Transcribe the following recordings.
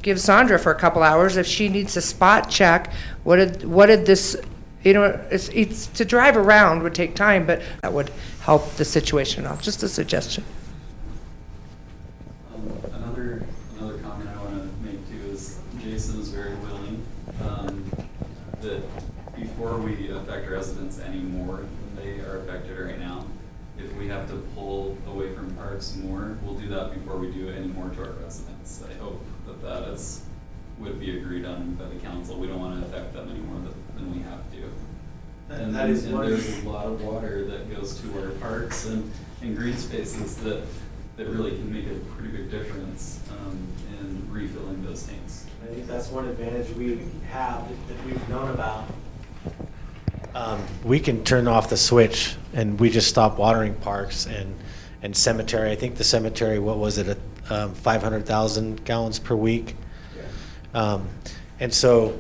give Sandra for a couple hours if she needs a spot check. What did this, it's to drive around would take time, but that would help the situation out. Just a suggestion. Another comment I want to make too is Jason is very willing that before we affect residents any more than they are affected right now, if we have to pull away from parks more, we'll do that before we do any more to our residents. I hope that would be agreed on by the council. We don't want to affect them any more than we have to. And there's a lot of water that goes to our parks and green spaces that really can make a pretty big difference in refilling those tanks. I think that's one advantage we have that we've known about. We can turn off the switch and we just stop watering parks and cemetery. I think the cemetery, what was it, 500,000 gallons per week? Yeah. And so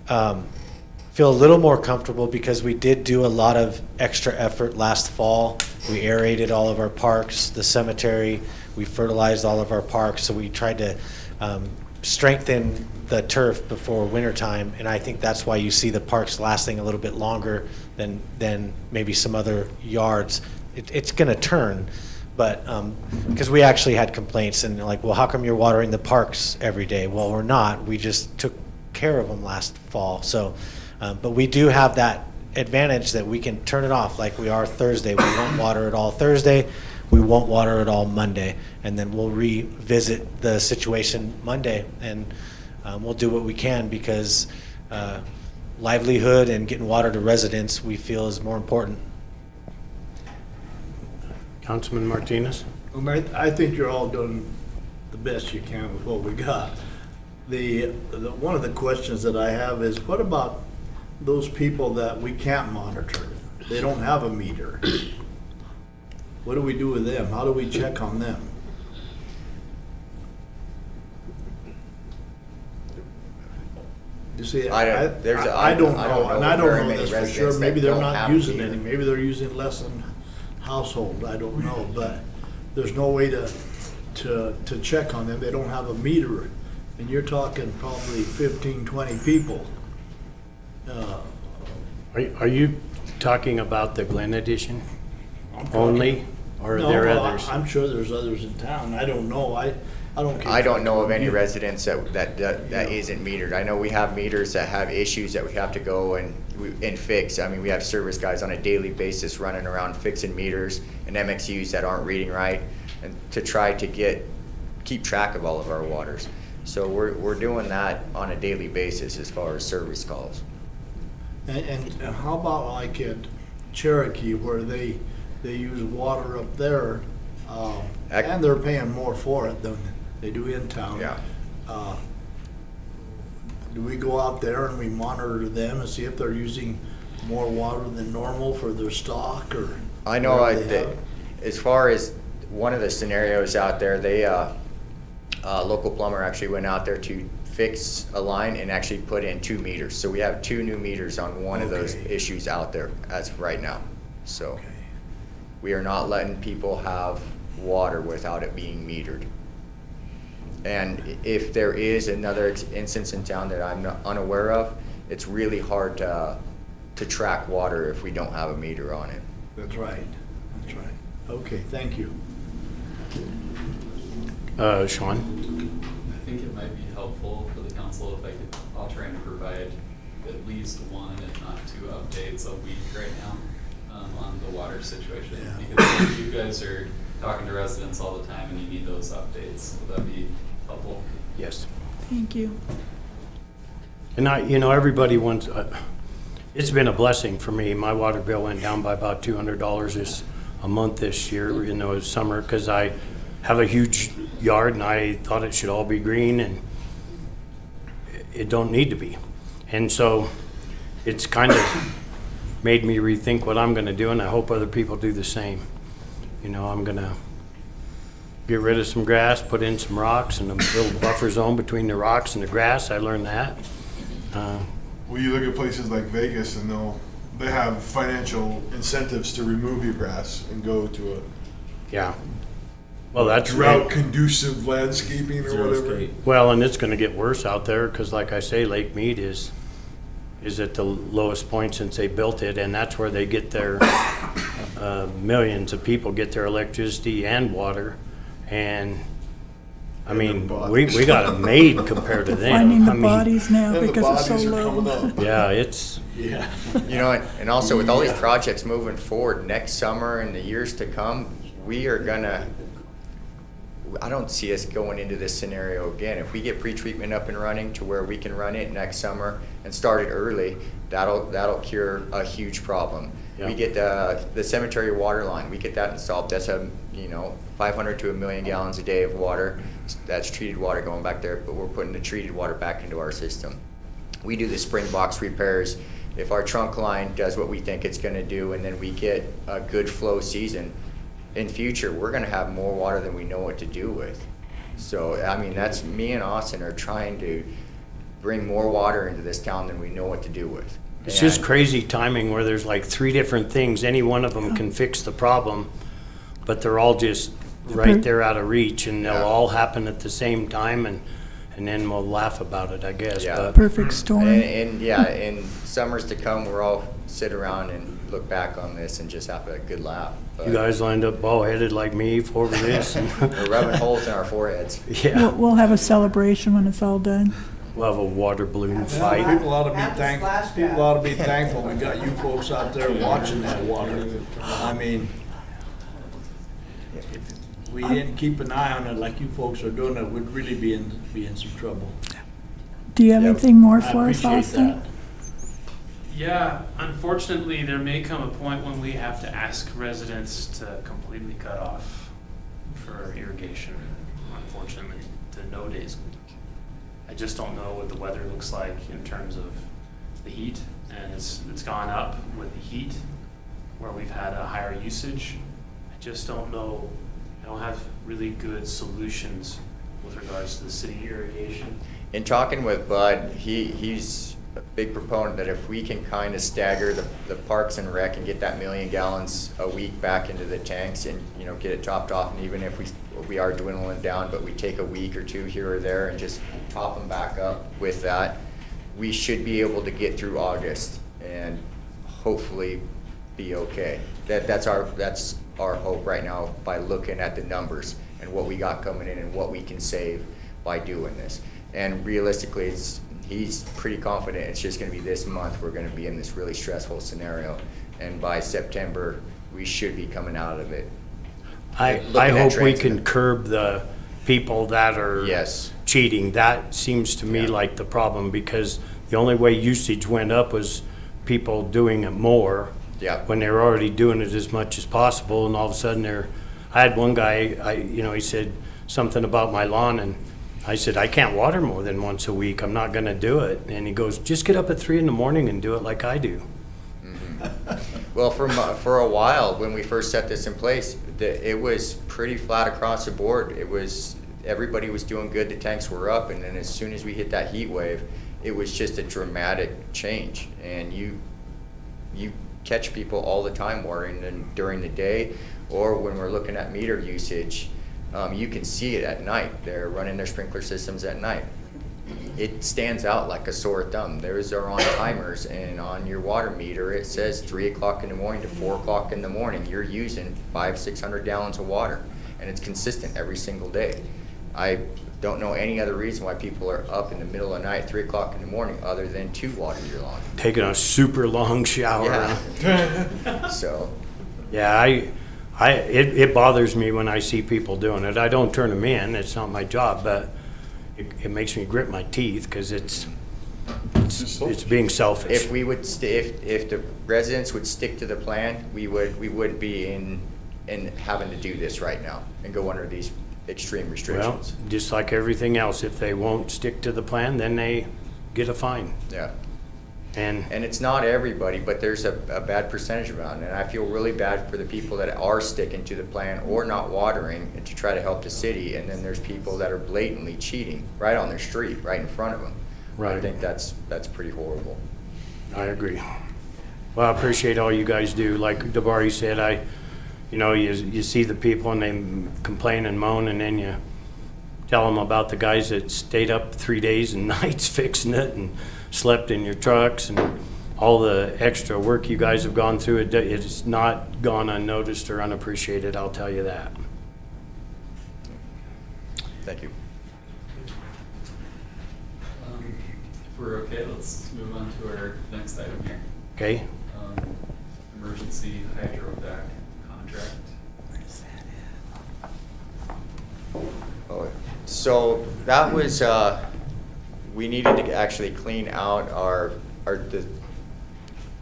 feel a little more comfortable because we did do a lot of extra effort last fall. We aerated all of our parks, the cemetery, we fertilized all of our parks, so we tried to strengthen the turf before wintertime, and I think that's why you see the parks lasting a little bit longer than maybe some other yards. It's going to turn, but because we actually had complaints and like, well, how come you're watering the parks every day? Well, we're not. We just took care of them last fall. So, but we do have that advantage that we can turn it off like we are Thursday. We won't water it all Thursday. We won't water it all Monday, and then we'll revisit the situation Monday, and we'll do what we can because livelihood and getting water to residents we feel is more important. Councilman Martinez? I think you're all doing the best you can with what we got. The one of the questions that I have is, what about those people that we can't monitor? They don't have a meter. What do we do with them? How do we check on them? You see, I don't know, and I don't know this for sure. Maybe they're not using any. Maybe they're using less than household. I don't know, but there's no way to check on them. They don't have a meter, and you're talking probably 15, 20 people. Are you talking about the Glen Edition only, or are there others? I'm sure there's others in town. I don't know. I don't. I don't know of any residents that isn't metered. I know we have meters that have issues that we have to go and fix. I mean, we have service guys on a daily basis running around fixing meters and MXUs that aren't reading right, and to try to keep track of all of our waters. So we're doing that on a daily basis as far as service calls. And how about like at Cherokee where they use water up there, and they're paying more for it than they do in town. Yeah. Do we go out there and we monitor them and see if they're using more water than normal for their stock? Or I know as far as one of the scenarios out there, they local plumber actually went out there to fix a line and actually put in 2 meters. So we have 2 new meters on one of those issues out there as of right now. So we are not letting people have water without it being metered. And if there is another instance in town that I'm unaware of, it's really hard to track water if we don't have a meter on it. That's right. That's right. Okay, thank you. Sean? I think it might be helpful for the council if I'll try and provide at least one, if not 2 updates a week right now on the water situation. Yeah. Because you guys are talking to residents all the time and you need those updates. Would that be helpful? Yes. Thank you. And everybody wants, it's been a blessing for me. My water bill went down by about $200 a month this year in the summer because I have a huge yard and I thought it should all be green, and it don't need to be. And so it's kind of made me rethink what I'm going to do, and I hope other people do the same. I'm going to get rid of some grass, put in some rocks, and a little buffer zone between the rocks and the grass. I learned that. Well, you look at places like Vegas, and they have financial incentives to remove your grass and go to Yeah. Well, that's drought conducive landscaping or Zero whatever. skate. Well, and it's gonna get worse out there, cause like I say, Lake Mead is at the lowest point since they built it, and that's where they get their, millions of people get their electricity and water. And, I mean, we got it made compared to them. Finding I the mean, bodies now And the because it's so bodies are coming low. up. Yeah, it's, Yeah. You know, and also with all these projects moving forward next summer and the years to come, we are gonna, I don't see us going into this scenario again. If we get pretreatment up and running to where we can run it next summer and start it early, that'll cure a huge problem. Yeah. We get the cemetery water line, we get that installed. That's 500 to 1 million gallons a day of water. That's treated water going back there, but we're putting the treated water back into our system. We do the spring box repairs. If our trunk line does what we think it's gonna do, and then we get a good flow season, in future, we're gonna have more water than we know what to do with. So, I mean, that's, me and Austin are trying to bring more water into this town than we know what to do with. it's just And- crazy timing where there's like 3 different things. Any one of them can fix the problem, but they're all just right there out of reach, and they'll Yeah. all happen at the same time, and then we'll laugh about it, I guess. Yeah. But Perfect storm. And yeah, in summers to come, we'll all sit around and look back on this and just have a good laugh. But you guys will end up bald-headed like me over this. and- we're rubbing holes in our foreheads. Yeah, We'll have a celebration when it's all done. we'll have a water balloon Well, fight. people ought to be thankful, people ought to be thankful we got you folks out there watching that water. I mean, if we didn't keep an eye on it like you folks are doing it, we'd really be in some trouble. Do you have Yep. anything more I for us, appreciate Austin? that. Yeah, unfortunately, there may come a point when we have to ask residents to completely cut off for irrigation. Unfortunately, the no days week. I just don't know what the weather looks like in terms of the heat, and it's gone up with the heat, where we've had a higher usage. I just don't know, I don't have really good solutions with regards to the city irrigation. In talking with Bud, he's a big proponent that if we can kind of stagger the parks and rec and get that 1 million gallons a week back into the tanks and, get it topped off, and even if we are dwindling down, but we take a week or 2 here or there and just top them back up with that, we should be able to get through August and hopefully be okay. That's our hope right now by looking at the numbers and what we got coming in and what we can save by doing this. And realistically, he's pretty confident it's just gonna be this month, we're gonna be in this really stressful scenario. And by September, we should be coming out of it. I Looking at hope we trends can and- curb the people that are Yes. cheating. That seems to me Yeah. like the problem, because the only way usage went up was people doing it more. Yeah. When they were already doing it as much as possible, and all of a sudden I had one guy, he said something about my lawn, and I said, I can't water more than once a week, I'm not gonna do it. And he goes, just get up at 3 a.m. and do it like I do. Well, for a while, when we first set this in place, it was pretty flat across the board. Everybody was doing good, the tanks were up, and then as soon as we hit that heat wave, it was just a dramatic change. And you catch people all the time watering them during the day, or when we're looking at meter usage, you can see it at night. They're running their sprinkler systems at night. It stands out like a sore thumb. Those are on timers, and on your water meter, it says 3 o'clock in the morning to 4 o'clock in the morning. You're using 500-600 gallons of water, and it's consistent every single day. I don't know any other reason why people are up in the middle of the night, 3 o'clock in the morning, other than to water your lawn. Taking a super long shower. Yeah. So, Yeah, it bothers me when I see people doing it. I don't turn them in, it's not my job, but it makes me grit my teeth, because it's being selfish. if we would, if the residents would stick to the plan, we wouldn't be in having to do this right now and go under these extreme Well, restrictions. just like everything else, if they won't stick to the plan, then they get a fine. Yeah. And And it's not everybody, but there's a bad percentage around, and I feel really bad for the people that are sticking to the plan or not watering and to try to help the city, and then there's people that are blatantly cheating right on their street, right in front of them. I Right. think that's pretty horrible. I agree. Well, I appreciate all you guys do. Like Dabari said, you know, you see the people and they complain and moan, and then you tell them about the guys that stayed up 3 days and nights fixing it and slept in your trucks and all the extra work you guys have gone through. It's not gone unnoticed or unappreciated, I'll tell you that. Thank you. If we're okay, let's move on to our next item here. Okay? Emergency hydrovac contract. Oh, so that was, we needed to actually clean out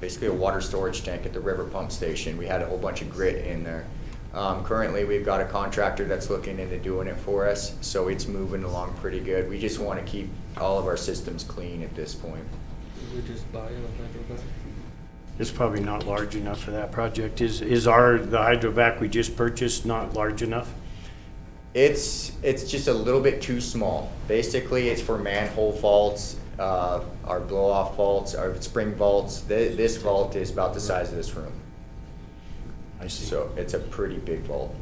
basically a water storage tank at the river pump station. We had a whole bunch of grit in there. Currently, we've got a contractor that's looking into doing it for us, so it's moving along pretty good. We just want to keep all of our systems clean at this point. Did we just buy a hydrovac? It's probably not large enough for that project. Is the hydrovac we just purchased not large enough? It's just a little bit too small. Basically, it's for manhole faults, our blow-off faults, our spring vaults. This vault is about the size of this room. I see. So it's a pretty big vault.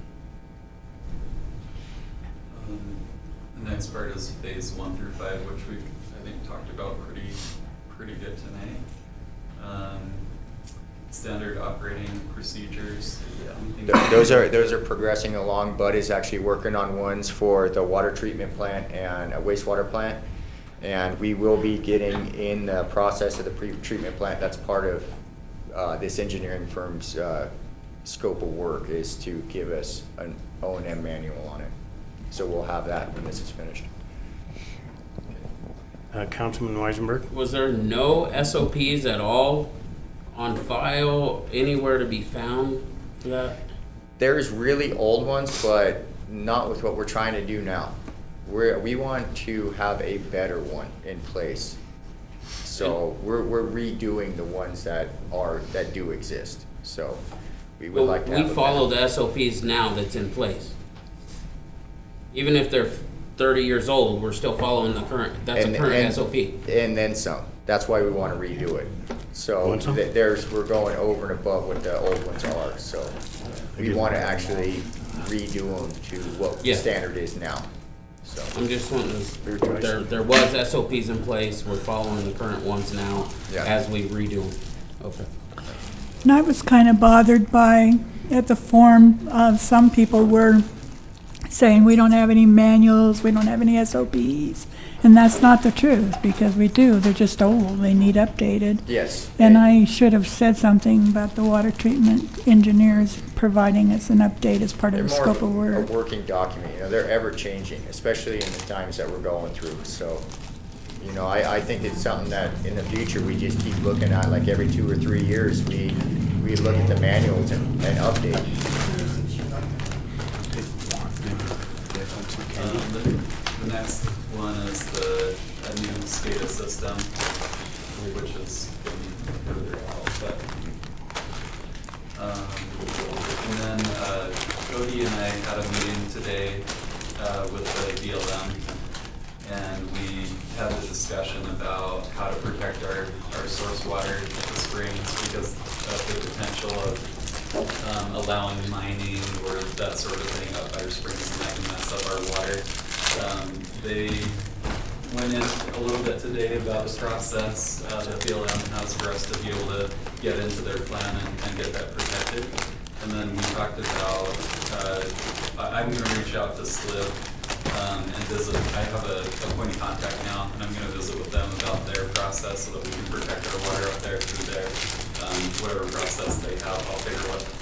The next part is phase 1 through 5, which we've, I think, talked about pretty good tonight. Standard operating procedures. Those are progressing along. Bud is actually working on ones for the water treatment plant and a wastewater plant. And we will be getting in the process of the pre-treatment plant. That's part of this engineering firm's scope of work, is to give us an O&M manual on it. So we'll have that when this is finished. Councilman Weisenberg? Was there no SOPs at all on file, anywhere to be found for that? There's really old ones, but not with what we're trying to do now. We want to have a better one in place. So we're redoing the ones that do exist. So we would like to have We a follow better- the SOPs now that's in place. Even if they're 30 years old, we're still following the current, that's a current SOP. And then some. That's why we want to redo it. So Want some? we're going over and above what the old ones are. So we want to actually redo them to what the Yeah. standard is now. So I'm just wanting to, there was SOPs in place, we're following the current ones now Yeah. as we redo them. Okay. And I was kind of bothered by, at the forum, some people were saying we don't have any manuals, we don't have any SOPs. And that's not the truth, because we do. They're just old. They need updated. yes. And I should have said something about the water treatment engineers providing us an update as part of They're the more scope of work. a working document. You know, they're ever changing, especially in the times that we're going through. So, you know, I think it's something that in the future we just keep looking at. Like every 2 or 3 years, we look at the manuals and update. The next one is a new SCADA system, which is further out, but, and then, Cody and I had a meeting today, with the BLM, and we had a discussion about how to protect our source water at the springs because of the potential of allowing mining or that sort of thing up our springs, and that can mess up our water. They went in a little bit today about the process that BLM has for us to be able to get into their plan and get that protected. And then we talked about, I'm gonna reach out to SLIB and visit. I have a point of contact now, and I'm gonna visit with them about their process so that we can protect our water up there through their, whatever process they have. I'll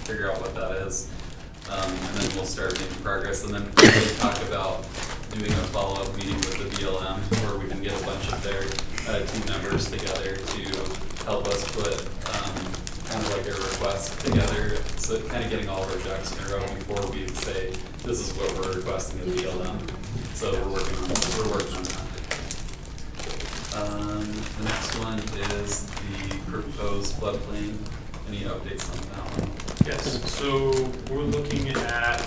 figure out what that is. And then we'll start making progress, and then we'll talk about doing a follow-up meeting with the BLM where we can get a bunch of their team members together to help us put kind of like a request together, so kind of getting all of our ducks in a row before we say this is what we're requesting of BLM. So we're working on that. The next one is the proposed floodplain. Any updates on that one? Yes, so we're looking at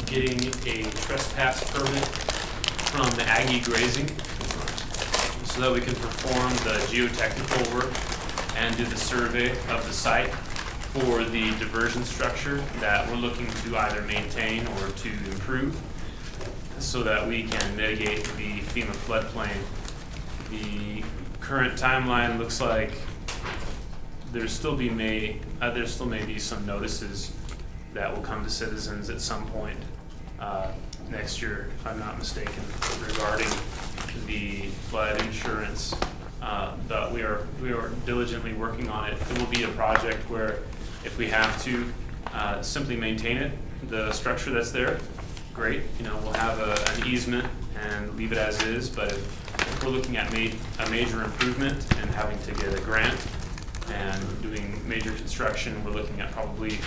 getting a trespass permit from Aggie Grazing so that we can perform the geotechnical work and do the survey of the site for the diversion structure that we're looking to either maintain or to improve so that we can mitigate the FEMA floodplain. The current timeline looks like there still may be some notices that will come to citizens at some point next year, if I'm not mistaken, regarding the flood insurance. But we are diligently working on it. It will be a project where if we have to simply maintain it, the structure that's there, great. We'll have an easement and leave it as is. But if we're looking at a major improvement and having to get a grant and doing major construction, we're looking at probably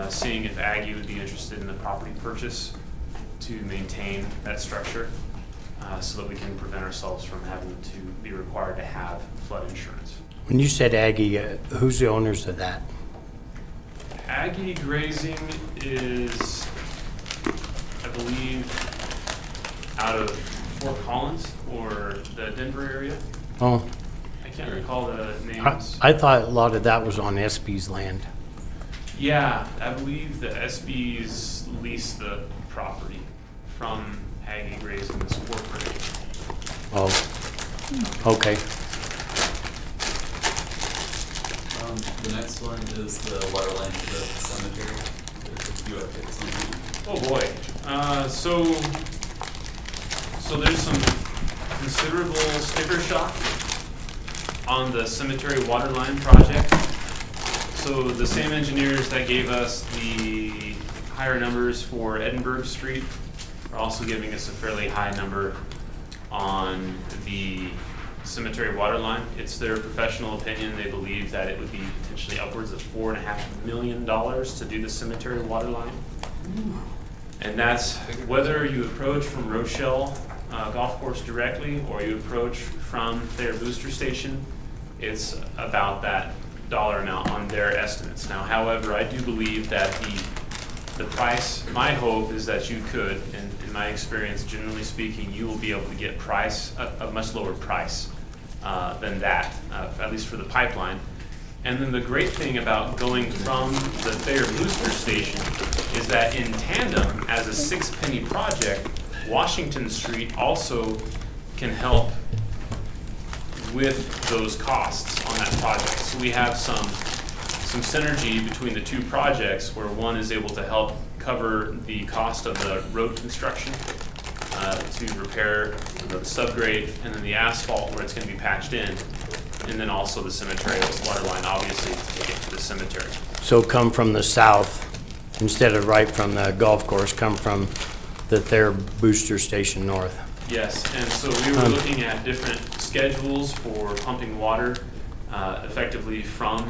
seeing if Aggie would be interested in the property purchase to maintain that structure so that we can prevent ourselves from having to be required to have flood insurance. When you said Aggie, who's the owners of that? Aggie Grazing is, I believe, out of Fort Collins or the Denver area. Oh, I can't recall the names. I thought a lot of that was on SB's land. Yeah, I believe the SBs lease the property from Aggie Grazing this corporate. Oh, okay. The next one is the water line to the cemetery. There's a few updates on that. Oh boy. So there's some considerable sticker shock on the cemetery water line project. So the same engineers that gave us the higher numbers for Edinburgh Street are also giving us a fairly high number on the cemetery water line. It's their professional opinion. They believe that it would be potentially upwards of $4.5 million to do the cemetery water line. And that's whether you approach from Rochelle Golf Course directly or you approach from their booster station, it's about that dollar amount on their estimates. Now, however, I do believe that the price, my hope is that you could, and in my experience, generally speaking, you will be able to get a much lower price than that, at least for the pipeline. And then the great thing about going from the Thayer booster station is that in tandem, as a 6-penny project, Washington Street also can help with those costs on that project. So we have some synergy between the two projects where one is able to help cover the cost of the road construction to repair the subgrade and then the asphalt where it's going to be patched in, and then also the cemetery water line, obviously, to take it to the cemetery. So come from the south, instead of right from the golf course, come from the Thayer booster station north. Yes, and so we were looking at different schedules for pumping water effectively from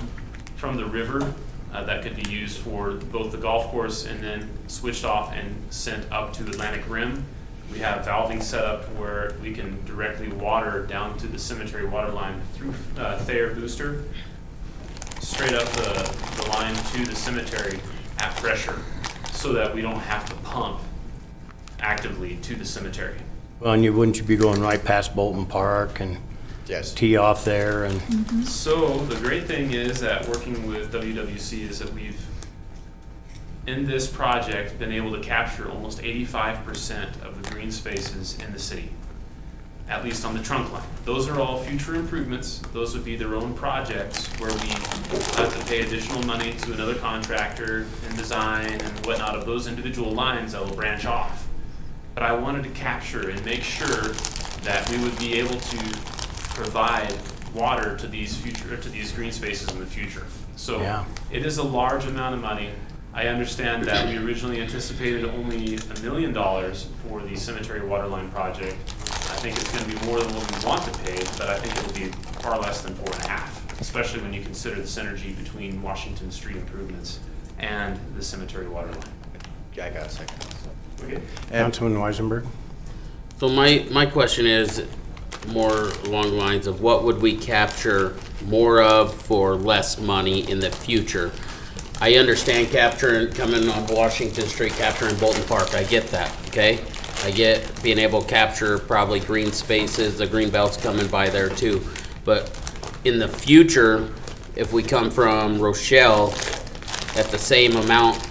the river that could be used for both the golf course and then switched off and sent up to the Atlantic Rim. We have valving set up where we can directly water down to the cemetery water line through Thayer Booster, straight up the line to the cemetery at pressure so that we don't have to pump actively to the cemetery. Well, and wouldn't you be going right past Bolton Park and Yes. tee off there and? So the great thing is that working with WWC is that we've, in this project, been able to capture almost 85% of the green spaces in the city, at least on the trunk line. Those are all future improvements. Those would be their own projects where we have to pay additional money to another contractor and design and whatnot of those individual lines that will branch off. But I wanted to capture and make sure that we would be able to provide water to these green spaces in the future. So Yeah. it is a large amount of money. I understand that we originally anticipated only $1 million for the cemetery waterline project. I think it's going to be more than what we want to pay, but I think it will be far less than 4.5, especially when you consider the synergy between Washington Street improvements and the cemetery waterline. Yeah, I got a second. Okay. Councilman Weisenberg? So my question is more along the lines of what would we capture more of for less money in the future? I understand capturing, coming on Washington Street, capturing Bolton Park. I get that, okay? I get being able to capture probably green spaces, the green belt's coming by there too. But in the future, if we come from Rochelle at the same amount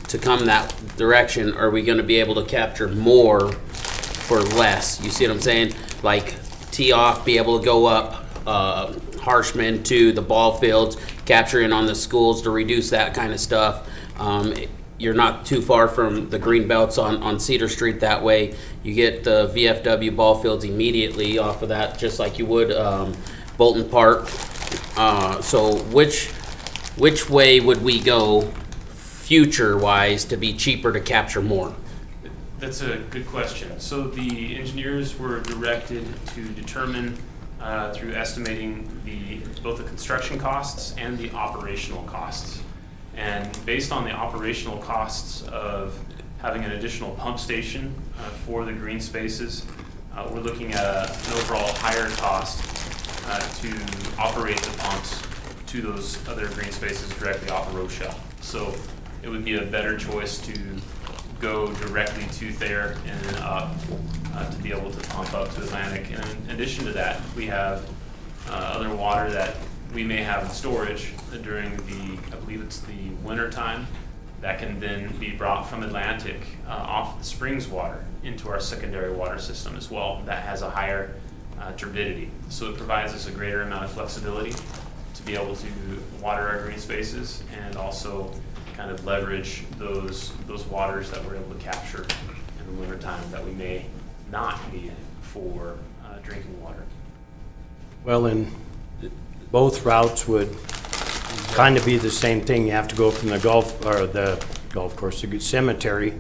to come that direction, are we gonna be able to capture more for less? You see what I'm saying? Like tee off, be able to go up Harshman to the ball fields, capture in on the schools to reduce that kind of stuff. You're not too far from the green belts on Cedar Street that way. You get the VFW ball fields immediately off of that, just like you would Bolton Park. So which way would we go future-wise to be cheaper to capture more? That's a good question. So the engineers were directed to determine through estimating both the construction costs and the operational costs. And based on the operational costs of having an additional pump station for the green spaces, we're looking at an overall higher cost to operate the pumps to those other green spaces directly off of Rochelle. So it would be a better choice to go directly to Thayer and then up to be able to pump up to Atlantic. And in addition to that, we have other water that we may have in storage during I believe it's the winter time, that can then be brought from Atlantic off the springs water into our secondary water system as well. That has a higher turbidity. So it provides us a greater amount of flexibility to be able to water our green spaces and also kind of leverage those waters that we're able to capture in the winter time that we may not need for drinking water. Well, and both routes would kind of be the same thing. You have to go from the golf course, the cemetery,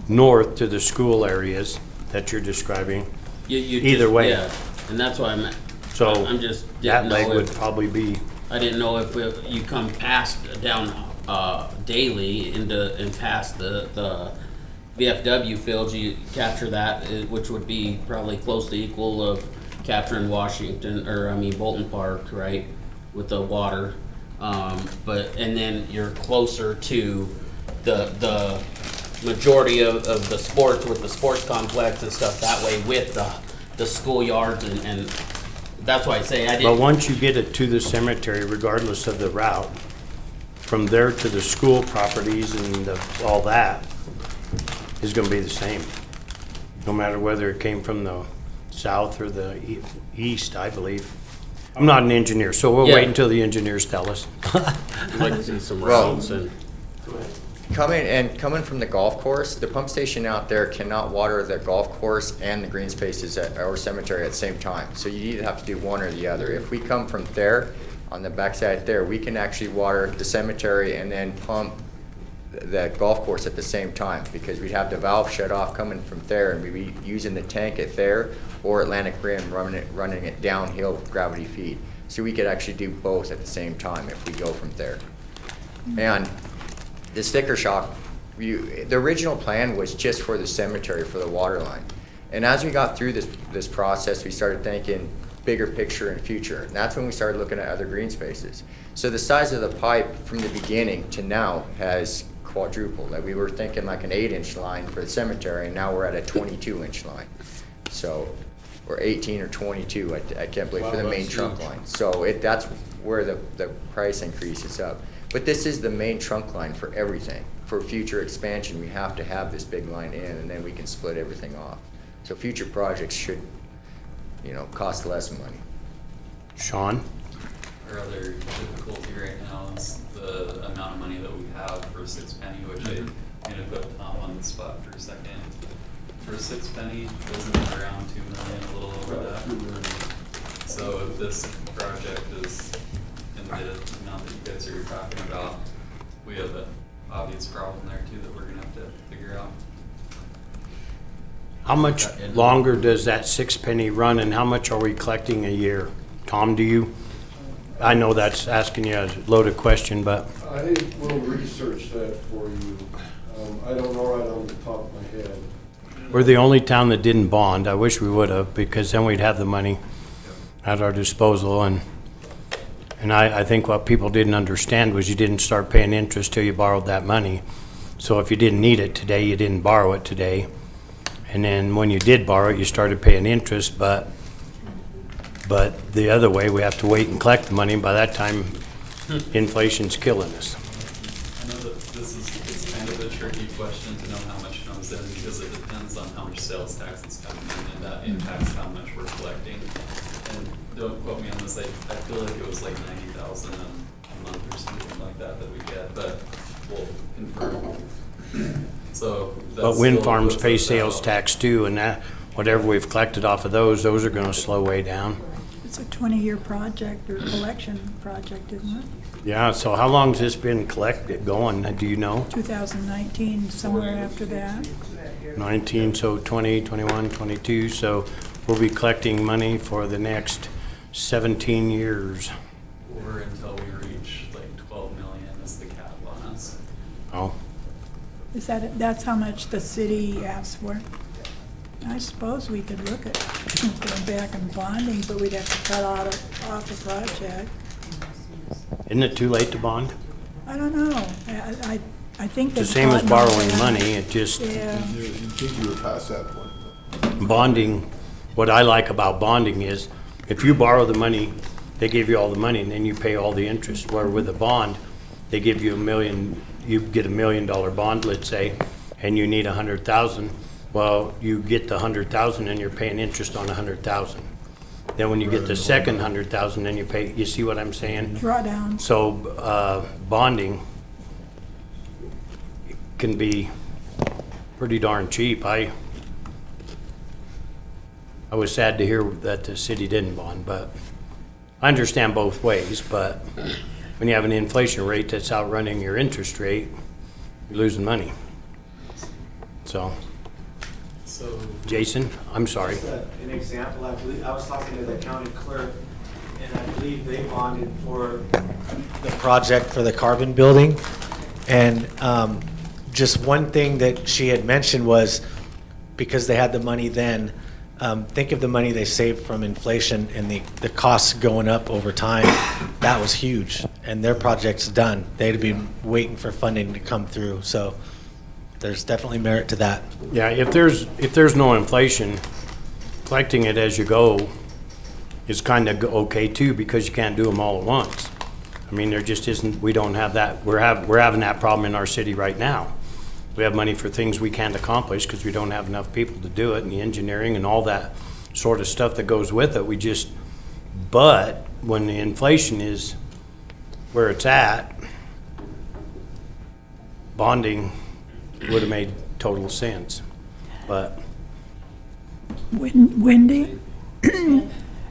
north to the school areas that you're describing. Either way. Yeah, and that's why So I'm just that didn't leg know would if, probably be, I didn't know if you come past down Daly and past the VFW fields, you capture that, which would be probably close to equal of capturing Washington, or I mean Bolton Park, right, with the water. And then you're closer to the majority of the sports with the sports complex and stuff that way with the schoolyards and that's why I say I didn't. but once you get it to the cemetery, regardless of the route, from there to the school properties and all that is gonna be the same. No matter whether it came from the south or the east, I believe. I'm not an engineer, so we'll Yeah. wait until the engineers tell us. I'd like to see some Well, routes and. Coming from the golf course, the pump station out there cannot water the golf course and the green spaces at our cemetery at the same time. So you either have to do one or the other. If we come from there, on the backside there, we can actually water the cemetery and then pump the golf course at the same time, because we'd have the valve shut off coming from there, and we'd be using the tank at there or Atlantic Rim, running it downhill gravity feed. So we could actually do both at the same time if we go from there. And the sticker shock, the original plan was just for the cemetery, for the water line. And as we got through this process, we started thinking bigger picture and future. And that's when we started looking at other green spaces. So the size of the pipe from the beginning to now has quadrupled. Like, we were thinking like an 8-inch line for the cemetery, and now we're at a 22-inch line. So, or 18 or 22, I can't believe, for the main trunk line. So that's where the price increase is up. But this is the main trunk line for everything. For future expansion, we have to have this big line in, and then we can split everything off. So future projects should, cost less money. Sean? Our other difficulty right now is the amount of money that we have for 6 penny, which I'm gonna put Tom on the spot for a second. For 6 penny, isn't it around 2 million, a little over that? So if this project is in the amount that you guys are talking about, we have an obvious problem there too that we're gonna have to figure out. How much longer does that 6 penny run, and how much are we collecting a year? Tom, do you? I know that's asking you a loaded question, but I will research that for you. I don't know right on the top of my head. we're the only town that didn't bond. I wish we would have, because then we'd have the money at our disposal. And I think what people didn't understand was you didn't start paying interest till you borrowed that money. So if you didn't need it today, you didn't borrow it today. And then when you did borrow it, you started paying interest, but the other way, we have to wait and collect the money, and by that time, inflation's killing us. I know tricky question to know how much comes in because it depends on how much sales tax is coming in, and that impacts how much we're collecting. And don't quote me on this, I feel like it was like 90,000 a month or something like that we get, but we'll confirm. So that's But wind still farms puts pay us sales out. tax too, and that, whatever we've collected off of those are gonna slow way down. It's a 20-year project or collection project, isn't it? Yeah, so how long's this been collected, going, do you know? 2019, somewhere after that. 19, so 20, 21, 22, so we'll be collecting money for the next 17 years. Or until we reach like 12 million is the cap on us. Oh, That's how much the city asked for? I suppose we could look at going back and bonding, but we'd have to cut off a project. isn't it too late to bond? I don't know. I think It's the they've same as gotten all borrowing that. money, it just, Yeah. You think you were past that point? bonding, what I like about bonding is, if you borrow the money, they give you all the money, and then you pay all the interest, where with a bond, they give you $1 million, you get $1 million bond, let's say, and you need 100,000, well, you get the 100,000 and you're paying interest on 100,000. Then when you get the second 100,000, then you pay, you see what I'm saying? Drawdowns. So, bonding can be pretty darn cheap. I was sad to hear that the city didn't bond, but I understand both ways, but when you have an inflation rate that's outrunning your interest rate, you're losing money. So, So Jason, I'm sorry. Just an example, I believe, I was talking to the county clerk, and I believe they bonded for, The project for the carbon building. And just one thing that she had mentioned was, because they had the money then, think of the money they saved from inflation and the costs going up over time. That was huge. And their project's done. They'd been waiting for funding to come through. So there's definitely merit to that. Yeah, if there's no inflation, collecting it as you go is kind of okay too, because you can't do them all at once. I mean, there just isn't, we don't have that, we're having that problem in our city right now. We have money for things we can't accomplish because we don't have enough people to do it, and the engineering and all that sort of stuff that goes with it. But when the inflation is where it's at, bonding would have made total sense, but Wendy,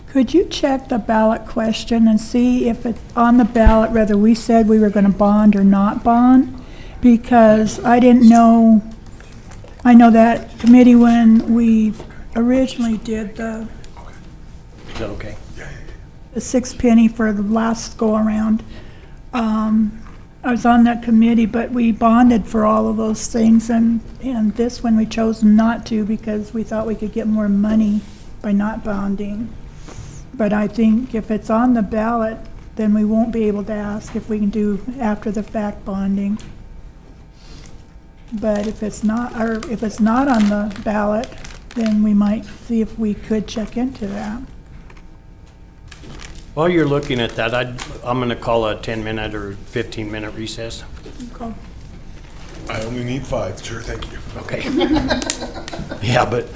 could you check the ballot question and see if it's on the ballot whether we said we were going to bond or not bond? Because I didn't know, I know that committee when we originally did the is that okay? 6 penny for the last go-around. I was on that committee, but we bonded for all of those things, and this one we chose not to because we thought we could get more money by not bonding. But I think if it's on the ballot, then we won't be able to ask if we can do after-the-fact bonding. But if it's not, or if it's not on the ballot, then we might see if we could check into that. While you're looking at that, I'm gonna call a 10-minute or 15-minute recess. Okay. I only need 5. Sure, thank you. Okay. Yeah, but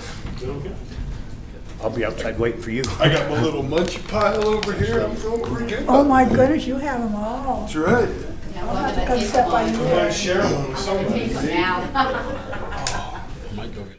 I'll be outside waiting for you. I got my little munchie pile over here. I'm feeling pretty good. Oh my goodness, you have them all. That's right. I'll have to come step by you. I'm gonna share one with somebody. Might go get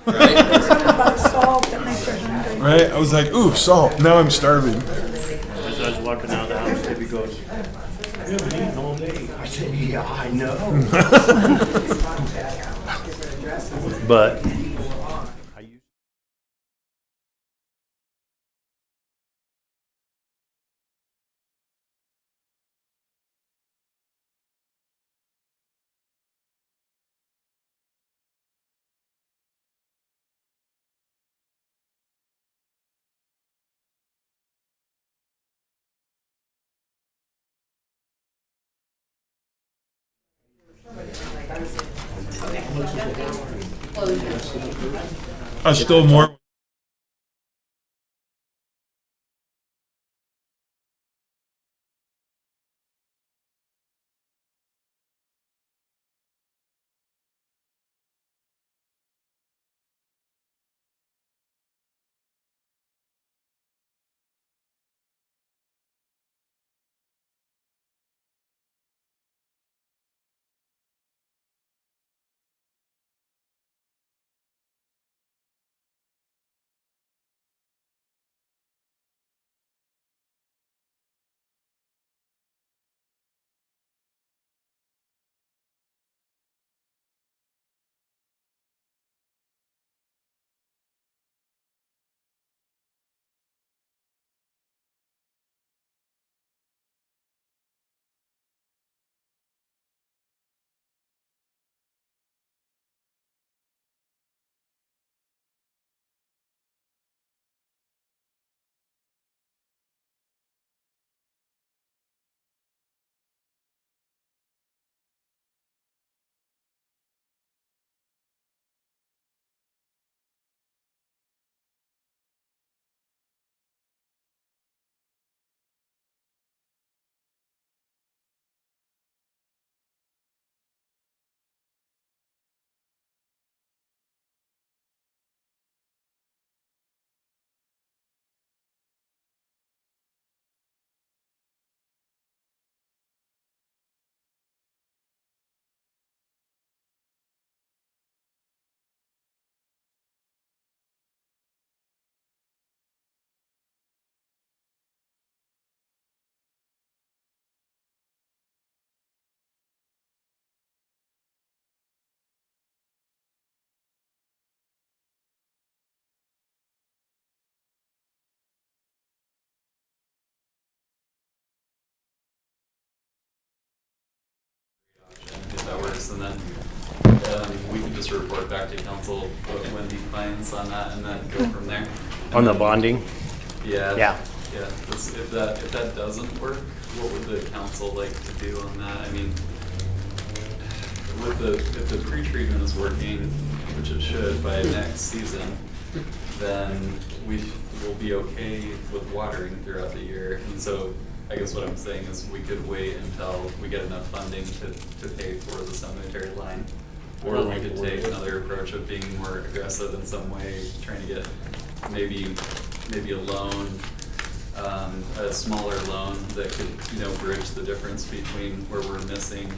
Right? Something about salt that makes you hungry. Right? I was like, ooh, salt. Now I'm starving. As I was walking out of the house, Debbie goes, "You haven't eaten all day." I said, "Yeah, I know." But I used Still more. If that works, and then we can just report back to council when he finds on that, and then go from there. on the bonding. Yeah. Yeah. Yeah. If that doesn't work, what would the council like to do on that? I mean, if the pre-treatment is working, which it should by next season, then we will be okay with watering throughout the year. And so I guess what I'm saying is we could wait until we get enough funding to pay for the cemetery line. Or we could take another approach of being more aggressive in some way, trying to get maybe a loan, a smaller loan that could, bridge the difference between where we're missing,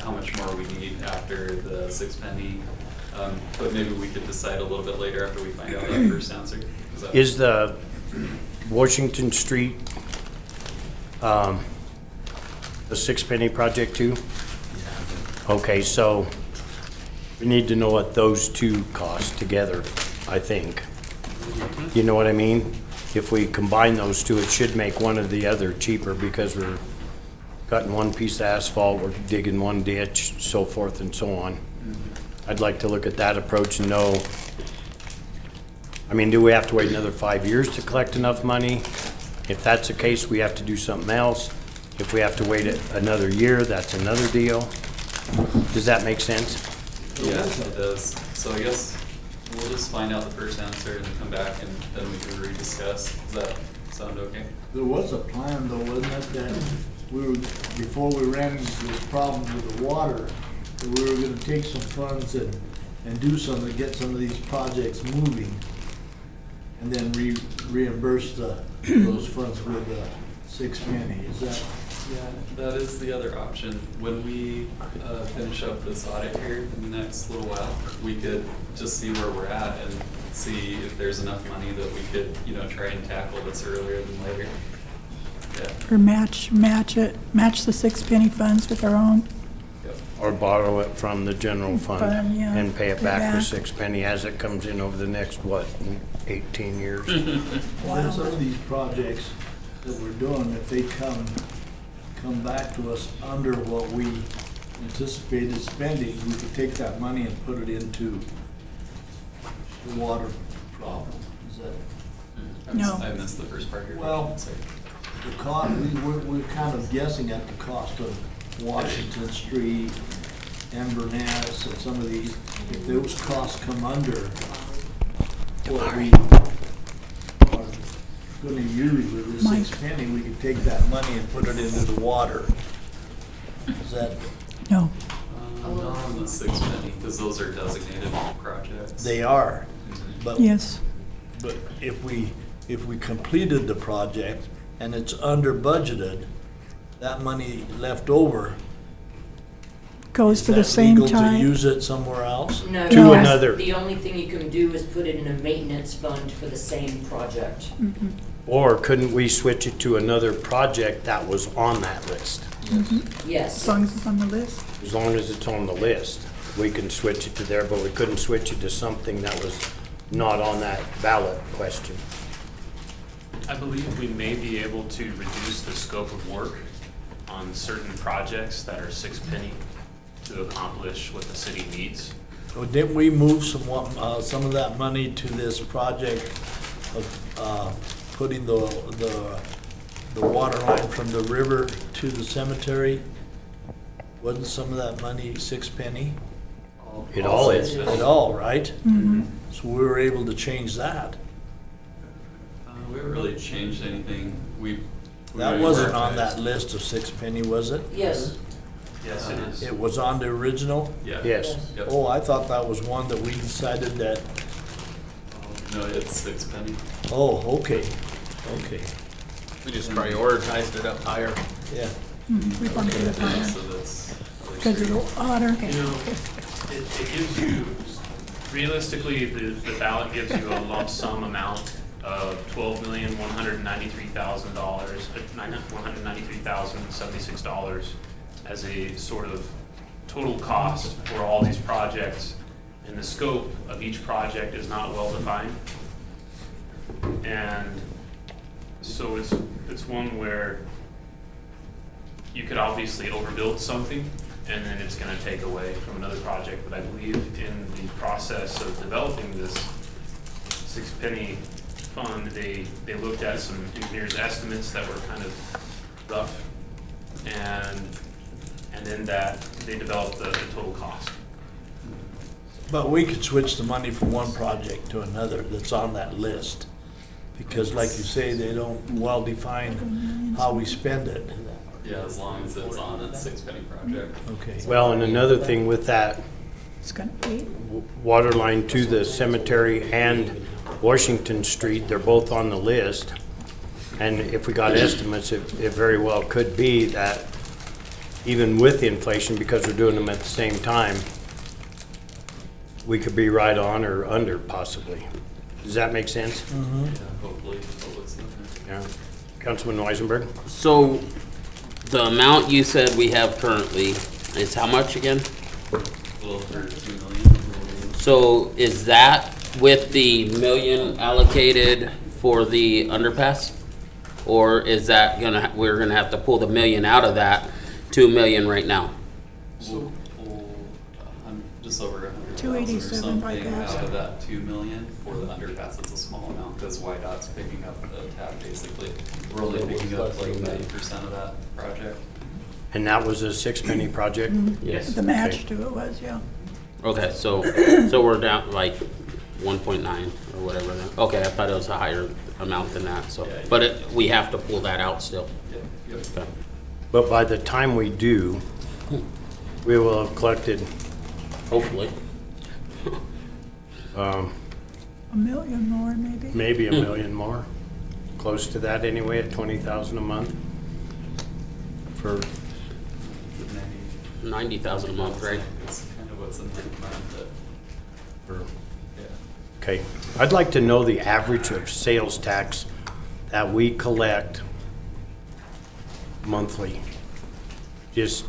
how much more we need after the 6 penny. But maybe we could decide a little bit later after we find out that first answer. Is the Washington Street, the 6 penny project too? Okay, so we need to know what those two cost together, I think. You know what I mean? If we combine those two, it should make one or the other cheaper because we're cutting one piece of asphalt, we're digging one ditch, so forth and so on. I'd like to look at that approach and know, I mean, do we have to wait another 5 years to collect enough money? If that's the case, we have to do something else. If we have to wait another year, that's another deal. Does that make sense? Yeah, it does. So I guess we'll just find out the first answer and come back and then we can rediscuss. Does that sound okay? There was a plan though, wasn't it, that before we ran into this problem with the water, that we were gonna take some funds and do something to get some of these projects moving, and then reimburse those funds with the 6 penny, is that? Yeah, that is the other option. When we finish up this audit here in the next little while, we could just see where we're at and see if there's enough money that we could, you know, try and tackle this earlier than later. Yeah. Or match the 6 penny funds with our own. Yep. Or borrow it from the general fund Fund, yeah. and pay it Pay back back. with 6 penny as it comes in over the next, what, 18 years? Well, some of these projects that we're doing, if they come back to us under what we anticipated spending, we could take that money and put it into the water problem. Is that, No. I missed the first part of your Well- question, sorry. the cost, we're kind of guessing at the cost of Washington Street, Inverness, and some of these. If those costs come under what we are gonna use with this Mike. 6 penny, we could take that money and put it into the water. Is that, No, Not on the 6 penny, because those are designated projects. they are, but. yes. But if we completed the project and it's under budgeted, that money left over, Goes is for the that same legal to time. use it somewhere else? No. To No. another, The only thing you can do is put it in a maintenance fund for the same project. or couldn't we switch it to another project that was on that list? As Yes. long as it's on the list. As long as it's on the list, we can switch it to there, but we couldn't switch it to something that was not on that ballot question. I believe we may be able to reduce the scope of work on certain projects that are 6 penny to accomplish what the city needs. Or didn't we move some of that money to this project of putting the water line from the river to the cemetery? Wasn't some of that money 6 penny? It all is. At all, right? So we were able to change that. We haven't really changed anything. That wasn't on that list of 6 penny, was it? Yes. Yes, it is. It was on the original? Yeah. Yes. Yep. Oh, I thought that was one that we decided that, No, it's 6 penny. oh, okay, okay, We just prioritized it up higher. yeah. We bumped it up higher So that's. because of the otter. You know, it gives you, realistically, the ballot gives you a lump sum amount of $12,193,000, $193,076 as a sort of total cost for all these projects. And the scope of each project is not well defined. And so it's one where you could obviously overbuild something, and then it's gonna take away from another project. But I believe in the process of developing this 6 penny fund, they looked at some engineers' estimates that were kind of rough, and then that they developed the total cost. But we could switch the money from one project to another that's on that list. Because like you say, they don't well define how we spend it. Yeah, as long as it's on that 6 penny project. Okay. Well, and another thing with that It's gonna be, water line to the cemetery and Washington Street, they're both on the list. And if we got estimates, it very well could be that even with inflation, because we're doing them at the same time, we could be right on or under possibly. Does that make sense? Yeah, hopefully, it's in there. Yeah. Councilman Weisenberg? So the amount you said we have currently is how much again? A little over 2 million. So is that with the million allocated for the underpass? Or is that we're gonna have to pull the million out of that, 2 million right now? We'll pull just over 100,000 or 287 by something gas. out of that 2 million for the underpass. It's a small amount because YDOT's picking up the tab basically. We're only picking up like 90% of that project. And that was a 6 penny project? Yes. the match to it was, yeah. Okay, so we're down like 1.9 or whatever. Okay, I thought it was a higher amount than that, so. Yeah. But we have to pull that out still. Yep. Okay. But by the time we do, we will have collected Hopefully. A million more maybe. maybe $1 million more, close to that anyway, at $20,000 a month for 90,000 a month, right? It's kind of what's in my mind, but, yeah. Okay, I'd like to know the average of sales tax that we collect monthly. Just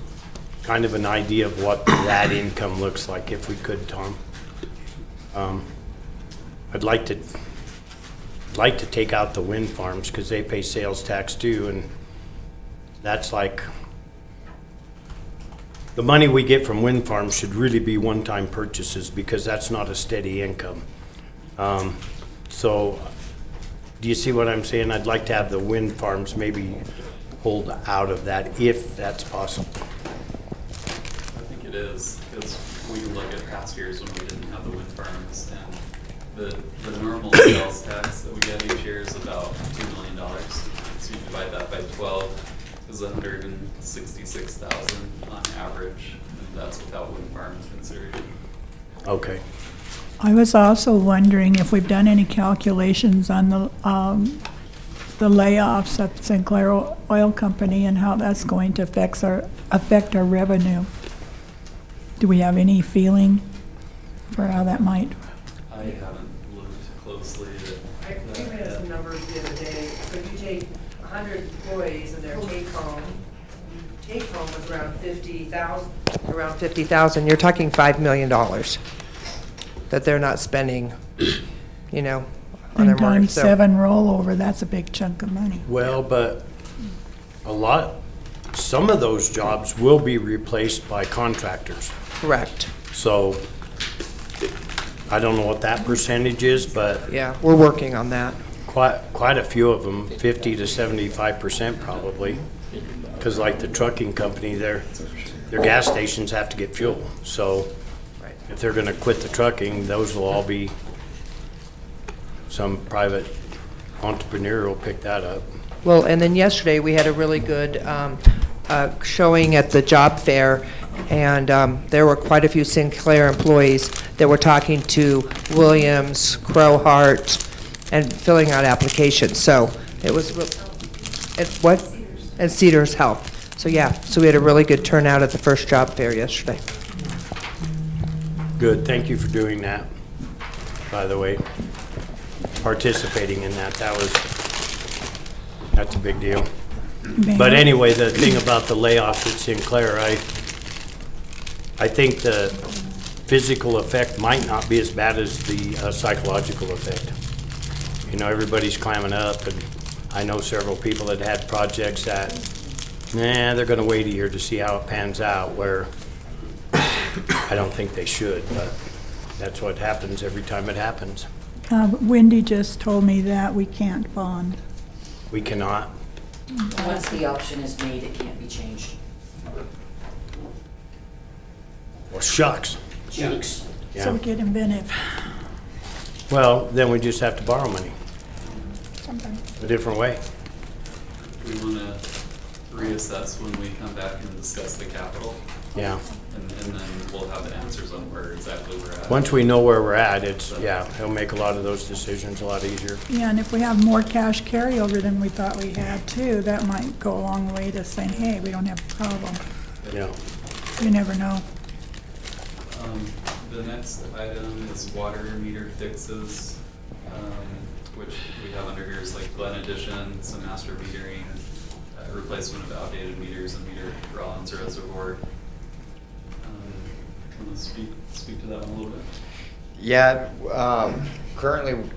kind of an idea of what that income looks like, if we could, Tom. I'd like to take out the wind farms because they pay sales tax too, and that's like, the money we get from wind farms should really be one-time purchases because that's not a steady income. So, do you see what I'm saying? I'd like to have the wind farms maybe pulled out of that if that's possible. I think it is, because we look at past years when we didn't have the wind farms, and the normal sales tax that we get each year is about $2 million. So you divide that by 12, is 166,000 on average, and that's without wind farms considered. Okay. I was also wondering if we've done any calculations on the layoffs at Sinclair Oil Company and how that's going to affect our revenue. Do we have any feeling for how that might? I haven't looked closely I at we had some numbers the other day. So if you take 100 employees and their take home was around 50,000, you're talking $5 million that they're not spending, on their And market. times 7 rollover, that's a big chunk of money. Well, but some of those jobs will be replaced by contractors. Correct. So, I don't know what that percentage is, but Yeah, we're working on that. quite a few of them, 50 to 75% probably. Because like the trucking company, their gas stations have to get fuel. So if they're gonna quit the trucking, those will all be, some private entrepreneur will pick that up. Well, and then yesterday, we had a really good showing at the job fair, and there were quite a few Sinclair employees that were talking to Williams, Crowhart, and filling out applications. So it was, and Cedars Health. So yeah, so we had a really good turnout at the first job fair yesterday. Good, thank you for doing that, by the way. Participating in that, that's a big deal. But anyway, the thing about the layoffs at Sinclair, I think the physical effect might not be as bad as the psychological effect. Everybody's climbing up, and I know several people that had projects that, they're gonna wait a year to see how it pans out, where I don't think they should, but that's what happens every time it happens. Wendy just told me that we can't bond. We cannot. Once the option is made, it can't be changed. Well, shucks. Jinx. Yeah. So we get inventive. Well, then we just have to borrow money a different way. We want to reassess when we come back and discuss the capital, Yeah. and then we'll have the answers on where exactly we're at. Once we know where we're at, it'll make a lot of those decisions a lot easier. Yeah, and if we have more cash carryover than we thought we had too, that might go a long way to saying, hey, we don't have a problem. Yeah. You never know. The next item is water meter fixes, which we have under here is like Glen Addition, some master metering, replacement of outdated meters and meter Rawlins Reservoir. Want to speak to that one a little bit? Yeah, currently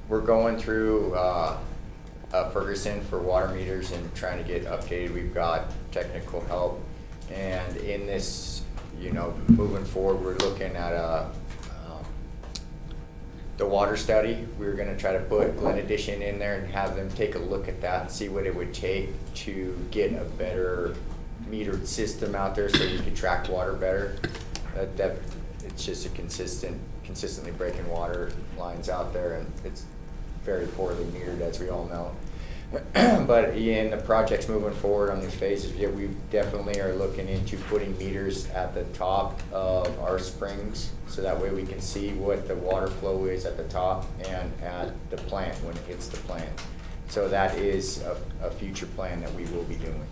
we're going through Ferguson for water meters and trying to get updated. We've got technical help, and in this, moving forward, we're looking at the water study. We're going to try to put Glen Addition in there and have them take a look at that and see what it would take to get a better metered system out there so we can track water better. It's just a consistently breaking water lines out there, and it's very poorly metered, as we all know. But in the projects moving forward on these phases, yeah, we definitely are looking into putting meters at the top of our springs, so that way we can see what the water flow is at the top and at the plant when it hits the plant. So that is a future plan that we will be doing.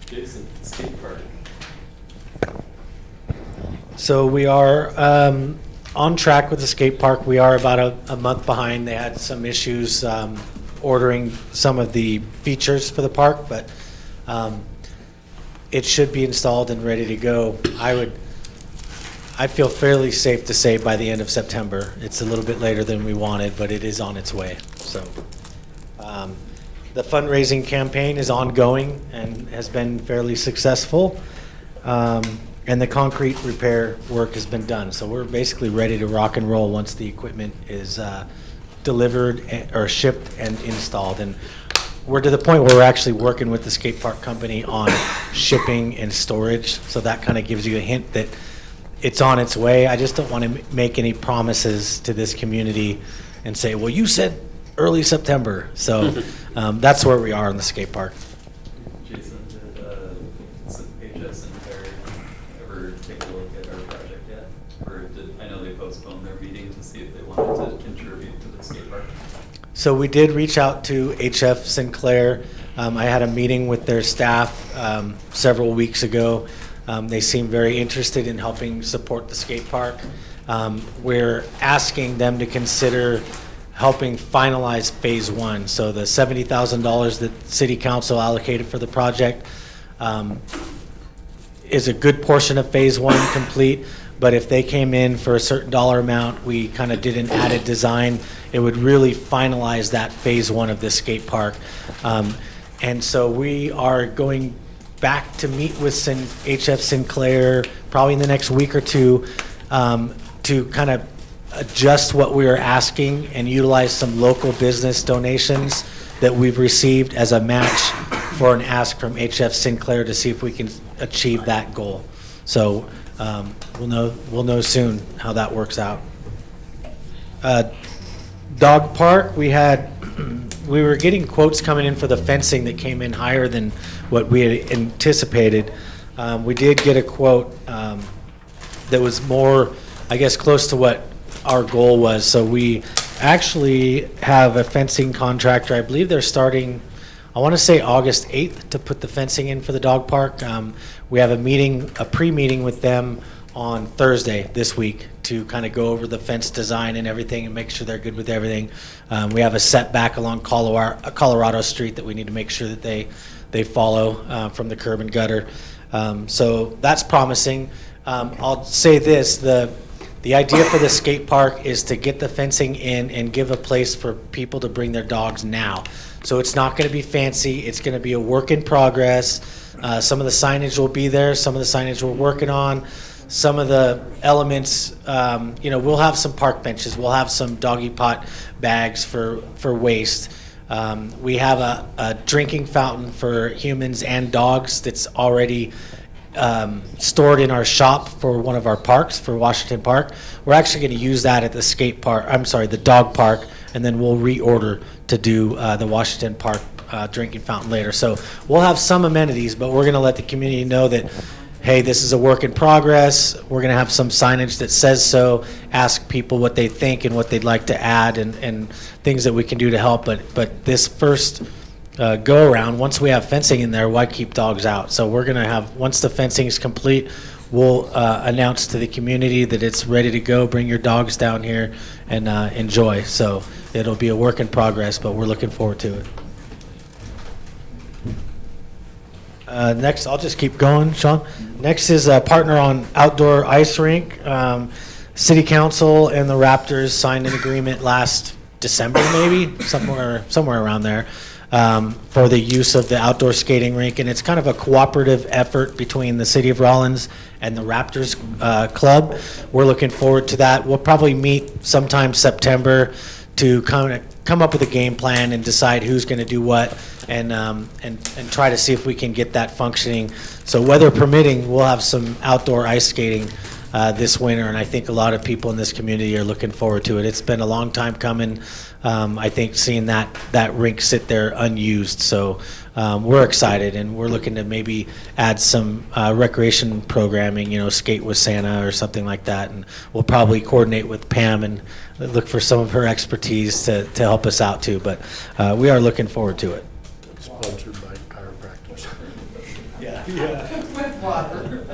Jason, skate park. So we are on track with the skate park. We are about a month behind. They had some issues ordering some of the features for the park, but it should be installed and ready to go. I feel fairly safe to say by the end of September. It's a little bit later than we wanted, but it is on its way. So the fundraising campaign is ongoing and has been fairly successful. And the concrete repair work has been done. So we're basically ready to rock and roll once the equipment is delivered or shipped and installed. And we're to the point where we're actually working with the skate park company on shipping and storage. So that kind of gives you a hint that it's on its way. I just don't want to make any promises to this community and say, well, you said early September. So that's where we are in the skate park. Jason, did HF Sinclair ever take a look at our project yet? Or I know they postponed their meeting to see if they wanted to contribute to the skate park. So we did reach out to HF Sinclair. I had a meeting with their staff several weeks ago. They seem very interested in helping support the skate park. We're asking them to consider helping finalize phase one. So the $70,000 that City Council allocated for the project is a good portion of phase one complete. But if they came in for a certain dollar amount, we kind of did an added design, it would really finalize that phase one of the skate park. And so we are going back to meet with HF Sinclair probably in the next week or two to kind of adjust what we are asking and utilize some local business donations that we've received as a match for an ask from HF Sinclair to see if we can achieve that goal. So we'll know soon how that works out. Dog park, we were getting quotes coming in for the fencing that came in higher than what we had anticipated. We did get a quote that was more, I guess, close to what our goal was. So we actually have a fencing contractor. I believe they're starting, I want to say August 8th to put the fencing in for the dog park. We have a pre-meeting with them on Thursday this week to kind of go over the fence design and everything and make sure they're good with everything. We have a setback along Colorado Street that we need to make sure that they follow from the curb and gutter. So that's promising. I'll say this, the idea for the skate park is to get the fencing in and give a place for people to bring their dogs now. So it's not going to be fancy. It's going to be a work in progress. Some of the signage will be there. Some of the signage we're working on. Some of the elements, we'll have some park benches. We'll have some doggy pot bags for waste. We have a drinking fountain for humans and dogs that's already stored in our shop for one of our parks, for Washington Park. We're actually going to use that at the dog park, and then we'll reorder to do the Washington Park drinking fountain later. So we'll have some amenities, but we're going to let the community know that, hey, this is a work in progress. We're going to have some signage that says so, ask people what they think and what they'd like to add and things that we can do to help. But this first go around, once we have fencing in there, why keep dogs out? So we're going to have, once the fencing is complete, we'll announce to the community that it's ready to go. Bring your dogs down here and enjoy. So it'll be a work in progress, but we're looking forward to it. Next, I'll just keep going, Sean. Next is a partner on outdoor ice rink. City Council and the Raptors signed an agreement last December, maybe, somewhere around there, for the use of the outdoor skating rink. And it's kind of a cooperative effort between the City of Rawlins and the Raptors Club. We're looking forward to that. We'll probably meet sometime September to come up with a game plan and decide who's going to do what, and try to see if we can get that functioning. So weather permitting, we'll have some outdoor ice skating this winter, and I think a lot of people in this community are looking forward to it. It's been a long time coming. I think seeing that rink sit there unused. So we're excited, and we're looking to maybe add some recreation programming, skate with Santa or something like that. And we'll probably coordinate with Pam and look for some of her expertise to help us out too. But we are looking forward to it. Sponsored by chiropractors. Yeah. With water.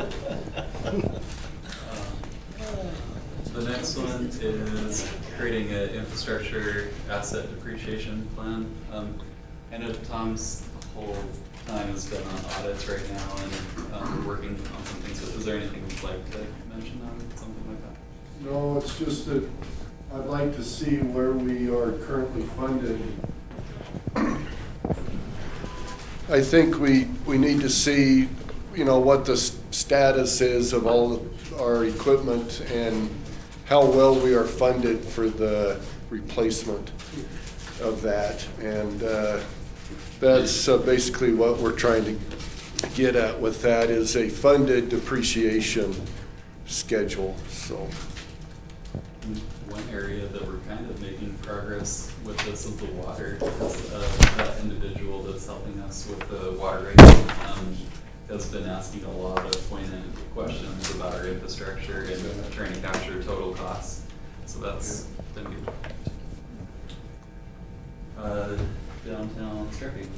The next one is creating an infrastructure asset depreciation plan. I know Tom's whole time has been on audits right now and working on some things. Is there anything you'd like to mention on something like that? No, it's just that I'd like to see where we are currently funded. I think we need to see, you know, what the status is of all of our equipment and how well we are funded for the replacement of that. And that's basically what we're trying to get at with that, is a funded depreciation schedule. So One area that we're kind of making progress with this is the water, because that individual that's helping us with the water rates has been asking a lot of poignant questions about our infrastructure and trying to capture total costs. So that's been good. Downtown striping.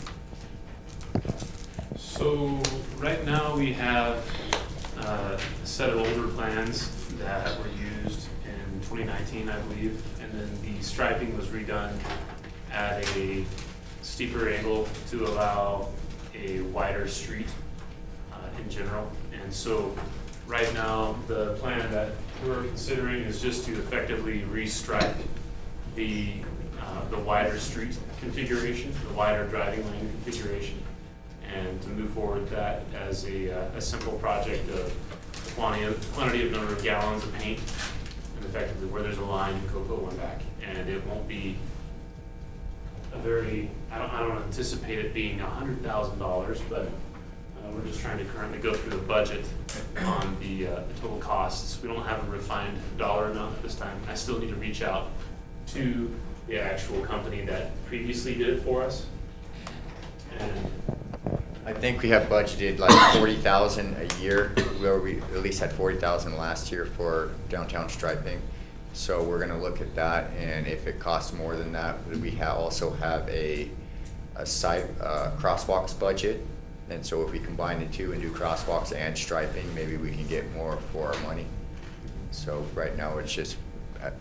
So right now we have a set of older plans that were used in 2019, I believe, and then the striping was redone at a steeper angle to allow a wider street in general. And so right now the plan that we're considering is just to effectively restripe the wider street configuration, the wider driving lane configuration, and to move forward that as a simple project of quantity of number of gallons of paint, and effectively where there's a line, go put one back. And it won't be a very, I don't anticipate it being $100,000, but we're just trying to currently go through the budget on the total costs. We don't have a refined dollar amount at this time. I still need to reach out to the actual company that previously did it for us. And I think we have budgeted like 40,000 a year, where we at least had 40,000 last year for downtown striping. So we're gonna look at that, and if it costs more than that, we also have a site crosswalks budget. And so if we combine the two and do crosswalks and striping, maybe we can get more for our money. So right now it's just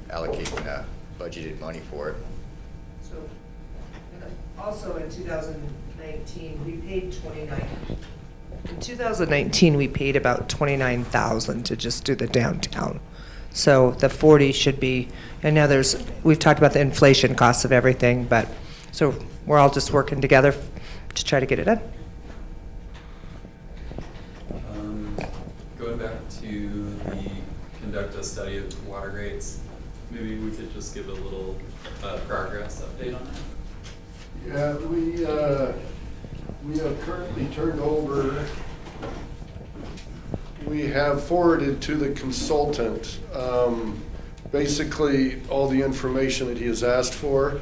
allocating budgeted money for it. So, also in 2019, we paid in 2019, we paid about $29,000 to just do the downtown. So the 40 should be, and now we've talked about the inflation costs of everything, but, so we're all just working together to try to get it done. Going back to conduct a study of water rates, maybe we could just give a little progress update on that. yeah, we have currently turned over, we have forwarded to the consultant basically all the information that he has asked for.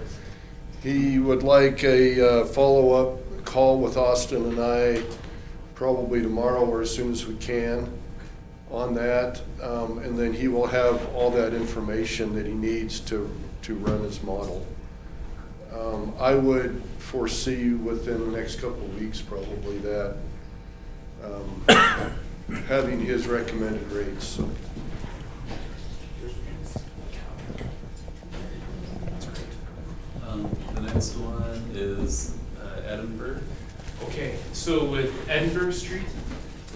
He would like a follow-up call with Austin and I probably tomorrow or as soon as we can on that. And then he will have all that information that he needs to run his model. I would foresee within the next couple of weeks probably that having his recommended rates. So. The next one is Edinburgh. okay, so with Edinburgh Street,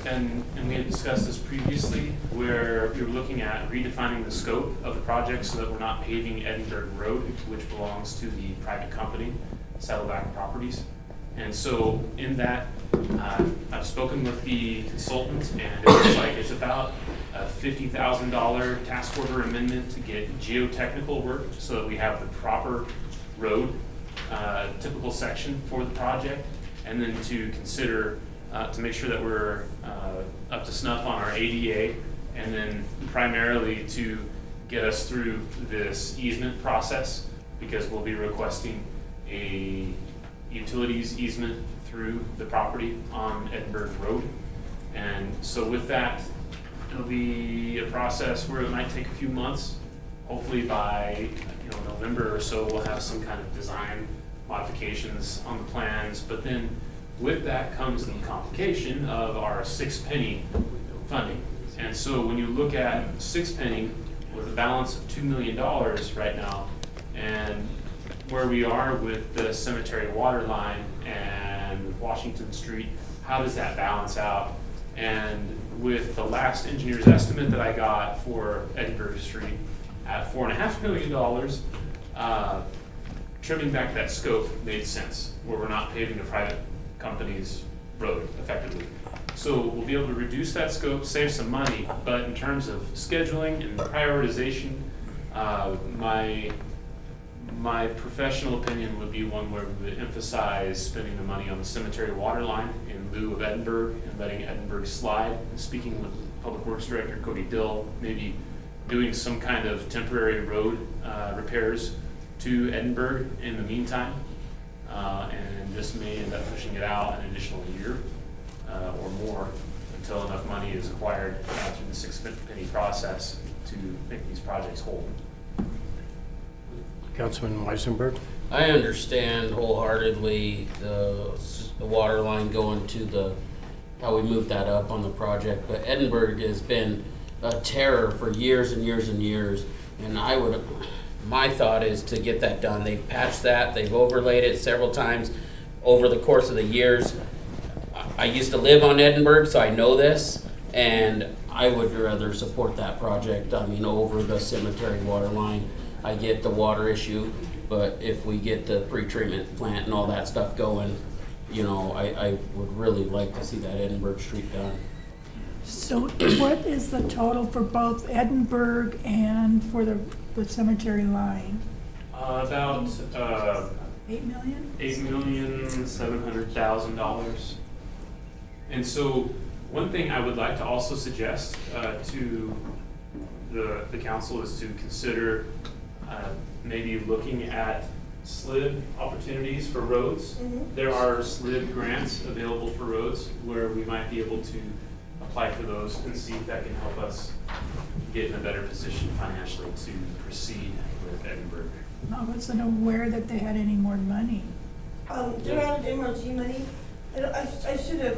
and we had discussed this previously, where we were looking at redefining the scope of the project so that we're not paving Edinburgh Road, which belongs to the private company, Saddleback Properties. And so in that, I've spoken with the consultant, and it looks like it's about a $50,000 task order amendment to get geotechnical work so that we have the proper road, typical section for the project, and then to consider to make sure that we're up to snuff on our ADA, and then primarily to get us through this easement process, because we'll be requesting a utilities easement through the property on Edinburgh Road. And so with that, it'll be a process where it might take a few months. Hopefully by November or so, we'll have some kind of design modifications on the plans, but then With that comes the complication of our 6 penny funding. And so when you look at 6 penny with a balance of $2 million right now, and where we are with the cemetery water line and Washington Street, how does that balance out? And with the last engineer's estimate that I got for Edinburgh Street at $4.5 million, trimming back that scope made sense, where we're not paving a private company's road effectively. So we'll be able to reduce that scope, save some money, but in terms of scheduling and prioritization, my professional opinion would be one where we would emphasize spending the money on the cemetery water line in lieu of Edinburgh and letting Edinburgh slide. And speaking with Public Works Director Cody Dill, maybe doing some kind of temporary road repairs to Edinburgh in the meantime. And this may end up pushing it out an additional year or more until enough money is acquired through the 6 penny process to make these projects whole. Councilman Weisenberg? I understand wholeheartedly the water line going to how we moved that up on the project, but Edinburgh has been a terror for years and years and years, and my thought is to get that done. They've patched that, they've overlaid it several times over the course of the years. I used to live on Edinburgh, so I know this, and I would rather support that project, over the cemetery water line. I get the water issue, but if we get the pre-treatment plant and all that stuff going, I would really like to see that Edinburgh Street done. So what is the total for both Edinburgh and for the cemetery line? About 8 million? $8,700,000. And so one thing I would like to also suggest to the council is to consider maybe looking at SLID opportunities for roads. There are SLID grants available for roads where we might be able to apply for those and see if that can help us get in a better position financially to proceed with Edinburgh. I wasn't aware that they had any more money. They're out of MRG money. I should have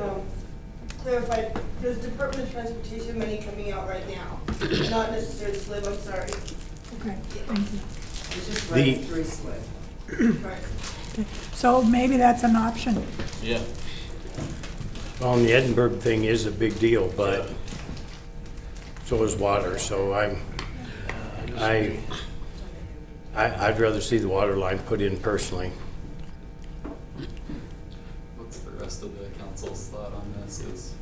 clarified, there's Department of Transportation money coming out right now, not necessarily SLIB, I'm sorry. Okay, thank you. It's just The- through SLIB. Right. Okay. So maybe that's an option. Yeah. Well, and the Edinburgh thing is a big deal, but so is water, so I'd rather see the water line put in personally. What's the rest of the council's thought on this? Is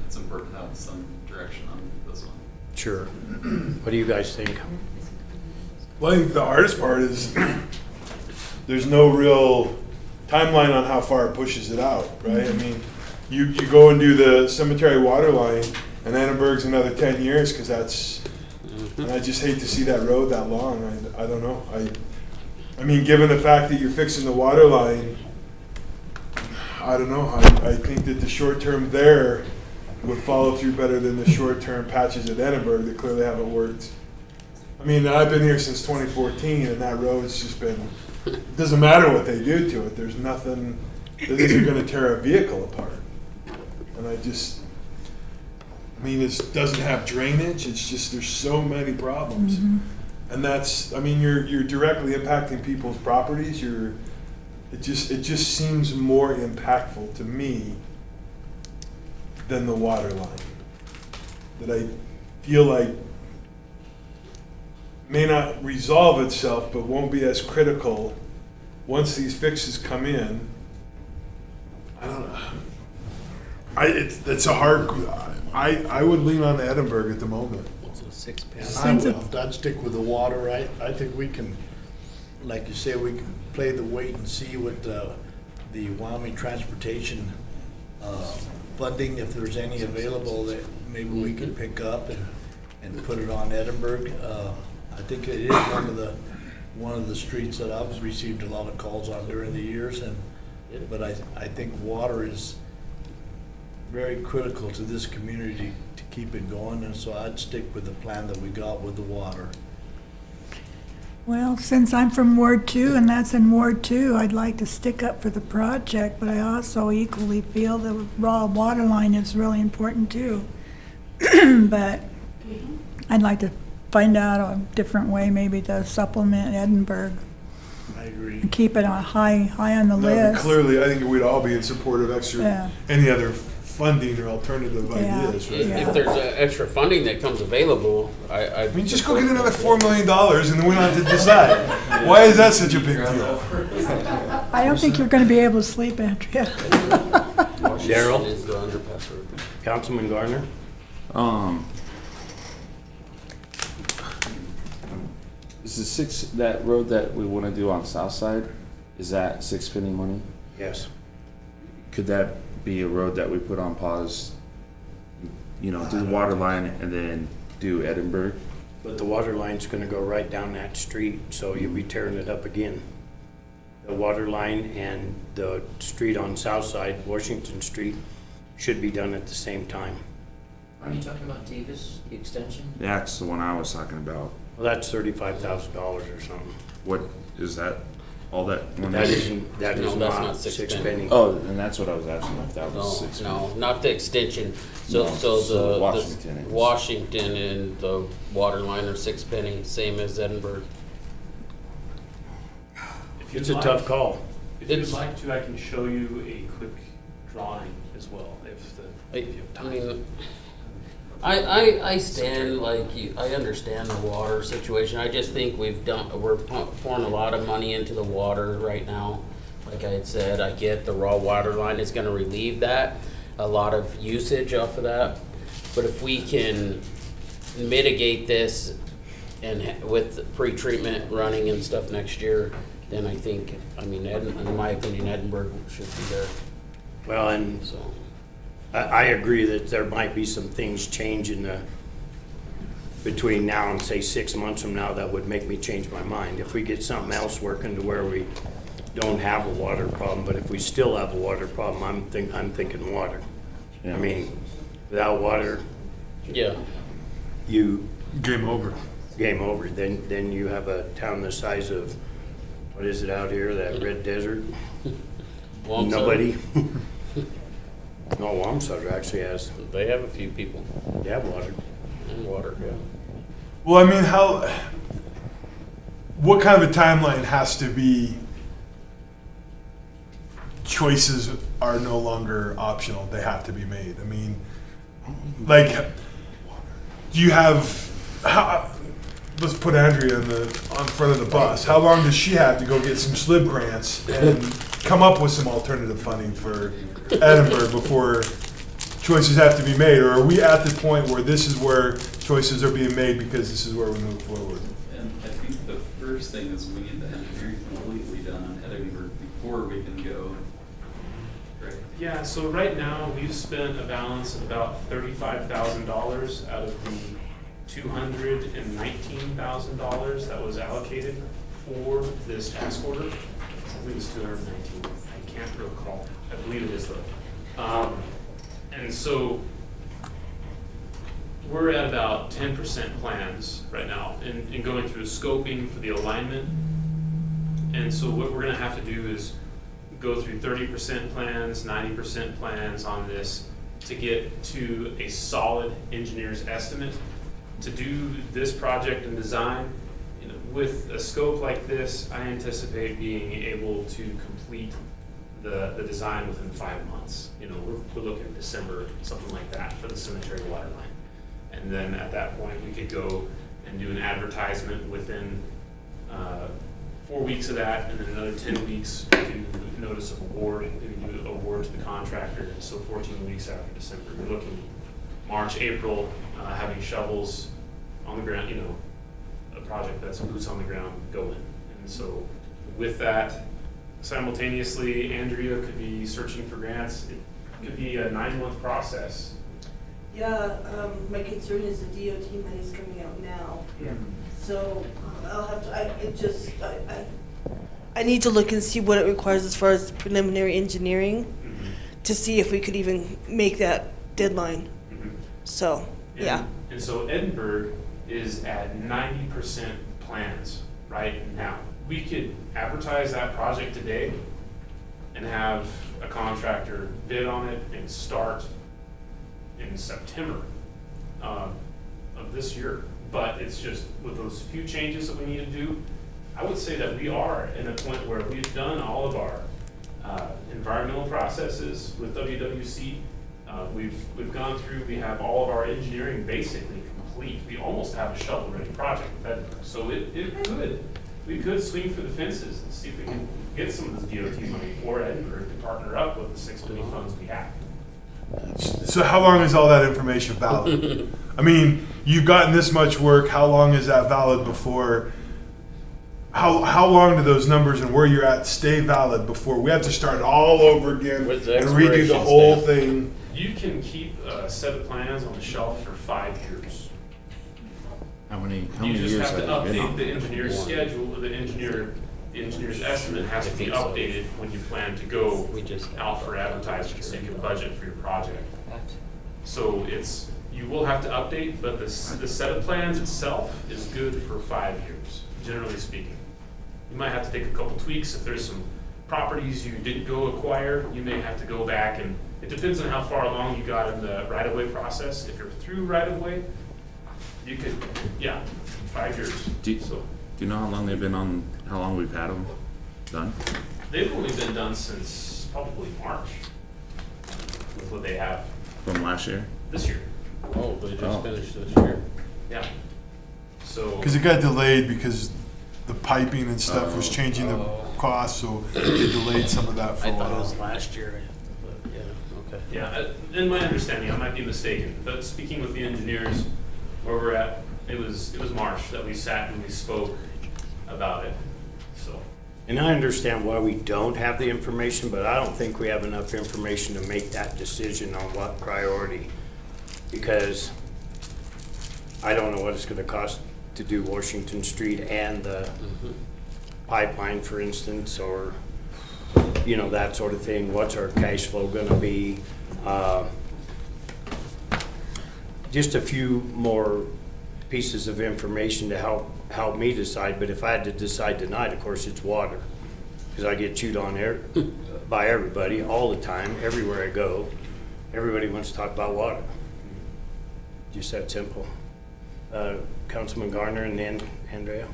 it's important to have some direction on this one. Sure. What do you guys think? Well, I think the hardest part is there's no real timeline on how far it pushes it out, right? I mean, you go and do the cemetery water line, and Edinburgh's another 10 years, because that's, and I just hate to see that road that long. I don't know. I mean, given the fact that you're fixing the water line, I don't know. I think that the short term there would follow through better than the short term patches at Edinburgh that clearly haven't worked. I mean, I've been here since 2014, and that road's just been, it doesn't matter what they do to it. There's nothing that isn't going to tear a vehicle apart. And it doesn't have drainage. It's just, there's so many problems. And that's, you're directly impacting people's properties. It just seems more impactful to me than the water line. That I feel like may not resolve itself, but won't be as critical once these fixes come in. I don't know. It's a hard. I would lean on Edinburgh at the moment. It's a 6 penny. I'd stick with the water. I think we can, like you say, we can play the wait and see with the Wyoming Transportation funding, if there's any available that maybe we can pick up and put it on Edinburgh. I think it is one of the streets that I've received a lot of calls on during the years, but I think water is very critical to this community to keep it going, and so I'd stick with the plan that we got with the water. Well, since I'm from Ward 2 and that's in Ward 2, I'd like to stick up for the project, but I also equally feel the raw water line is really important too. But I'd like to find out a different way maybe to supplement Edinburgh I agree. and keep it on high on the No, but list. clearly, I think we'd all be in support of extra, Yeah. any other funding or alternative Yeah. ideas, right? Yeah. If there's extra funding that comes available, I mean, just go get another $4 million and then we don't have to decide. Why is that such a big deal? I don't think you're going to be able to sleep, Andrea. Daryl? Is the underpass road. Councilman Garner? Is that road that we want to do on South Side, is that 6 penny money? Yes. Could that be a road that we put on pause, do the water line and then do Edinburgh? But the water line's gonna go right down that street, so you'll be tearing it up again. The water line and the street on South Side, Washington Street, should be done at the same time. Are you talking about Davis, the extension? Yeah, that's the one I was talking about. Well, that's $35,000 or something. What is that, all that money? That is No, that's not not 6 6 penny. Oh, and that's what I was asking, if that No, was 6 penny. no, not the extension. No, So the Washington is. Washington and the water line are 6 penny, same as Edinburgh. If you'd It's a like- tough call. If you'd It's- like to, I can show you a quick drawing as well, if you have I time. mean, I stand like you, I understand the water situation. I just think we're pouring a lot of money into the water right now. Like I had said, I get the raw water line is gonna relieve that, a lot of usage off of that. But if we can mitigate this and with pre-treatment running and stuff next year, then I think, in my opinion, Edinburgh should be there, Well, and so. I agree that there might be some things change between now and say 6 months from now that would make me change my mind. If we get something else working to where we don't have a water problem, but if we still have a water problem, I'm thinking water. I mean, without water, Yeah, you Game over. game over. Then you have a town the size of, what is it out here, that red desert? Wamsutter. Nobody. No, Wamsutter actually has, They have a few people they have water. and water, yeah. Well, I mean, what kind of a timeline has to be choices are no longer optional, they have to be made? I mean, like, do you have, let's put Andrea on front of the bus. How long does she have to go get some SLIB grants and come up with some alternative funding for Edinburgh before choices have to be made? Or are we at the point where this is where choices are being made because this is where we move forward? And I think the first thing is we need the engineering completely done on Edinburgh before we can go. Right? Yeah, so right now, we've spent a balance of about $35,000 out of the $219,000 that was allocated for this task order. I believe it's 219. I can't recall. I believe it is though. And so we're at about 10% plans right now and going through scoping for the alignment. And so what we're gonna have to do is go through 30% plans, 90% plans on this to get to a solid engineer's estimate. To do this project and design, with a scope like this, I anticipate being able to complete the design within 5 months. We're looking at December, something like that, for the cemetery water line. And then at that point, we could go and do an advertisement within 4 weeks of that, and then another 10 weeks to notice of award, and do award to the contractor, and so 14 weeks after December. We're looking March, April, having shovels on the ground, a project that's boots on the ground going. And so with that, simultaneously, Andrea could be searching for grants. It could be a 9-month process. Yeah, my concern is the DOT money's coming out now. Yeah. So I'll have to, I need to look and see what it requires as far as preliminary engineering to see if we could even make that deadline. So, yeah. And so Edinburgh is at 90% plans right right? Now, we could advertise that project today and have a contractor bid on it and start in September of this year. But it's just with those few changes that we need to do, I would say that we are in a point where we've done all of our environmental processes with WWC. We've gone through, we have all of our engineering basically complete. We almost have a shovel-ready project with Edinburgh. So we could swing for the fences and see if we can get some of this DOT money for Edinburgh to partner up with the 6 million funds we have. So how long is all that information valid? I mean, you've gotten this much work, how long is that valid before, how long do those numbers and where you're at stay valid before we have to start all over again and What's the redo the expiration whole date? thing? You can keep a set of plans on the shelf for 5 years. How many You just years have to have you been update on? the engineer's schedule, the engineer's estimate has to be updated when you plan to go out for advertising, so you can budget for your project. So you will have to update, but the set of plans itself is good for 5 years, generally speaking. You might have to take a couple tweaks if there's some properties you didn't go acquire, you may have to go back and, it depends on how far along you got in the right-of-way process. If you're through right-of-way, you could, 5 years. Do you, So do you know how long they've been on, how long we've had them done? they've only been done since probably March with what they have From last year? this year. Oh, they just Oh. finished this year. Yeah. So, Because it got delayed because the piping and stuff was changing the cost, so it delayed some of that for I a thought it while. was last year, but yeah, okay. yeah, in my understanding, I might be mistaken, but speaking with the engineers, where we're at, it was March that we sat and we spoke about it, so. And I understand why we don't have the information, but I don't think we have enough information to make that decision on what priority. Because I don't know what it's gonna cost to do Washington Street and the pipeline, for instance, or, that sort of thing. What's our cash flow gonna be? Just a few more pieces of information to help me decide, but if I had to decide tonight, of course, it's water. Because I get chewed on there by everybody all the time, everywhere I go. Everybody wants to talk about water. Just that simple. Councilman Garner and then Andrea?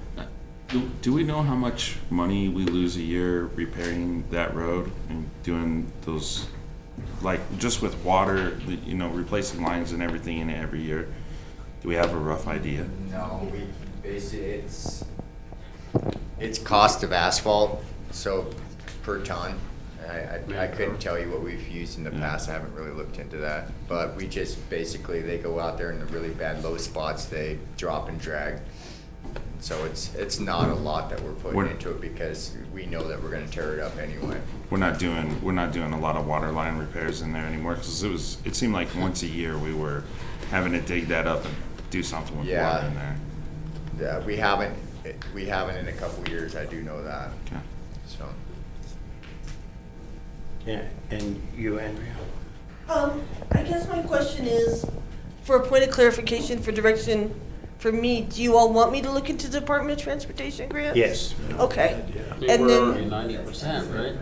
Do we know how much money we lose a year repairing that road and doing those, like, just with water, replacing lines and everything in it every year? Do we have a rough idea? No, we basically, it's cost of asphalt, so per ton. I couldn't tell you what we've used in the past, I haven't really looked into that. But we just, basically, they go out there in the really bad low spots, they drop and drag. So it's not a lot that we're putting into it because we know that we're gonna tear it up anyway. We're not doing a lot of water line repairs in there anymore, because it seemed like once a year we were having to dig that up and do something with water in there. Yeah, we haven't in a couple of years, I do know that, Okay. so. Yeah, and you, Andrea? I guess my question is, for a point of clarification, for direction for me, do you all want me to look into Department of Transportation grants? Yes. Okay. I mean, And we're then- already 90%, right?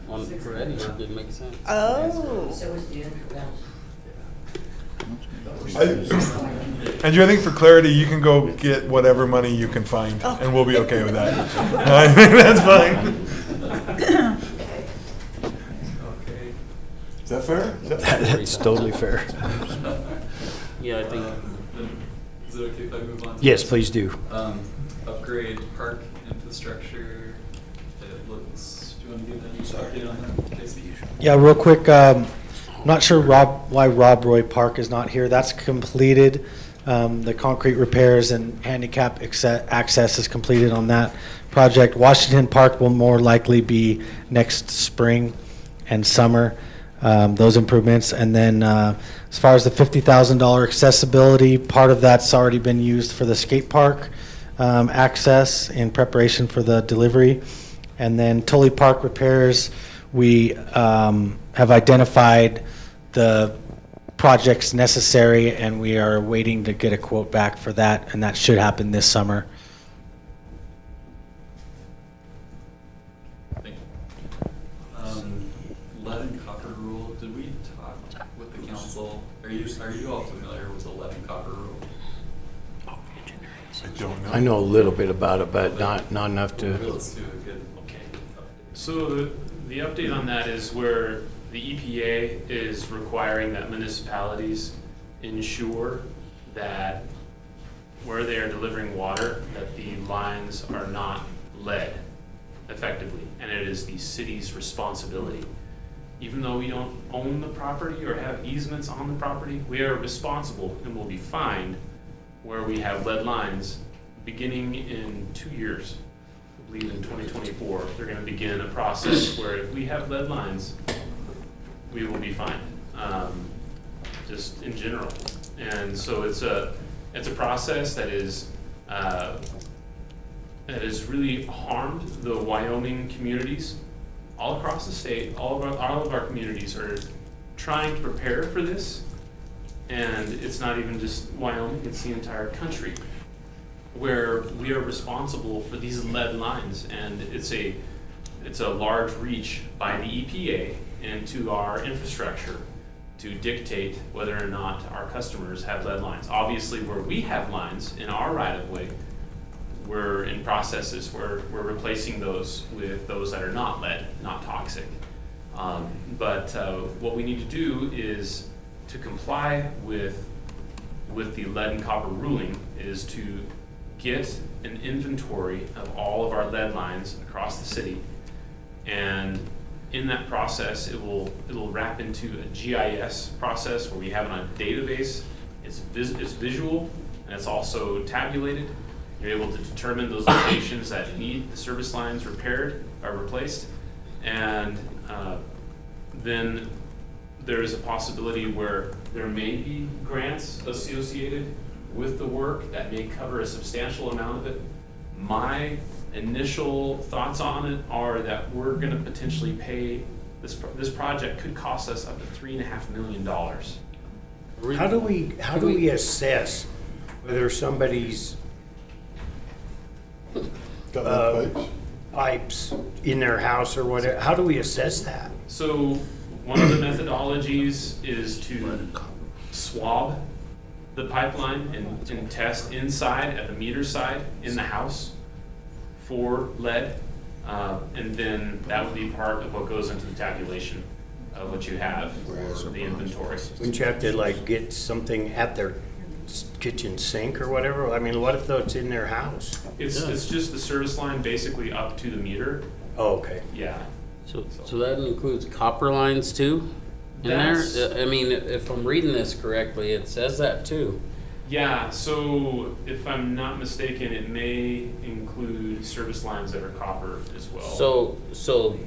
On, for Eddie, it didn't make sense. Oh. So is the Andrew, I think for clarity, you can go get whatever money you can find, and we'll be okay with that. I think that's fine. Is that fair? That's totally fair. Yeah, I think. Is it okay if I move on? to Yes, this? please do. Upgrade park infrastructure, it looks, do you want to give any update on that, Casey? Yeah, real quick, not sure why Rob Roy Park is not here. That's completed. The concrete repairs and handicap access is completed on that project. Washington Park will more likely be next spring and summer, those improvements. And then as far as the $50,000 accessibility, part of that's already been used for the skate park access in preparation for the delivery. And then Tully Park repairs, we have identified the projects necessary, and we are waiting to get a quote back for that, and that should happen this summer. talked with the council. Are you all familiar with the lead and copper rule? I don't know. I know a little bit about it, but not enough to. Let's do a good. Okay. So the update on that is where the EPA is requiring that municipalities ensure that where they are delivering water, that the lines are not lead effectively, and it is the city's responsibility. Even though we don't own the property or have easements on the property, we are responsible and will be fined where we have lead lines beginning in 2 years. I believe in 2024, they're gonna begin a process where if we have lead lines, we will be fined, just in general. And so it's a process that has really harmed the Wyoming communities all across the state. All of our communities are trying to prepare for this, and it's not even just Wyoming; it's the entire country, where we are responsible for these lead lines, and it's a large reach by the EPA into our infrastructure to dictate whether or not our customers have lead lines. Obviously, where we have lines in our right-of-way, we're in processes where we're replacing those with those that are not lead, not toxic. But what we need to do is to comply with the lead and copper ruling is to get an inventory of all of our lead lines across the city. And in that process, it'll wrap into a GIS process where we have it on a database. It's visual and it's also tabulated. You're able to determine those locations that need the service lines repaired or replaced. And then there is a possibility where there may be grants associated with the work that may cover a substantial amount of it. My initial thoughts on it are that we're going to potentially pay this project could cost us up to $3.5 million. How do we assess whether somebody's pipes in their house or whatever? How do we assess that? So one of the methodologies is to swab the pipeline and test inside at the meter side in the house for lead, and then that would be part of what goes into the tabulation of what you have for the inventory. Wouldn't you have to like get something at their kitchen sink or whatever? I mean, what if though it's in their house? It's just the service line basically up to the meter. Oh, okay. Yeah. So that includes copper lines too in there? I mean, if I'm reading this correctly, it says that too. Yeah, so if I'm not mistaken, it may include service lines that are copper as well. So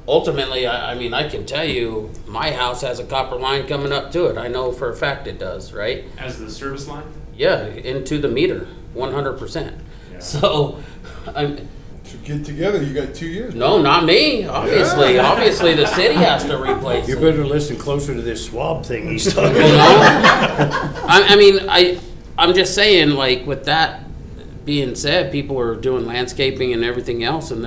ultimately, I mean, I can tell you, my house has a copper line coming up to it. I know for a fact it does, right? As the service line? Yeah, into the meter, 100%. Yeah. So, So get together, you got 2 years. no, not me, obviously. Yeah. Obviously, the city has to replace You it. better listen closer to this swab thing he's talking You about. know? I mean, I'm just saying, like, with that being said, people are doing landscaping and everything else, and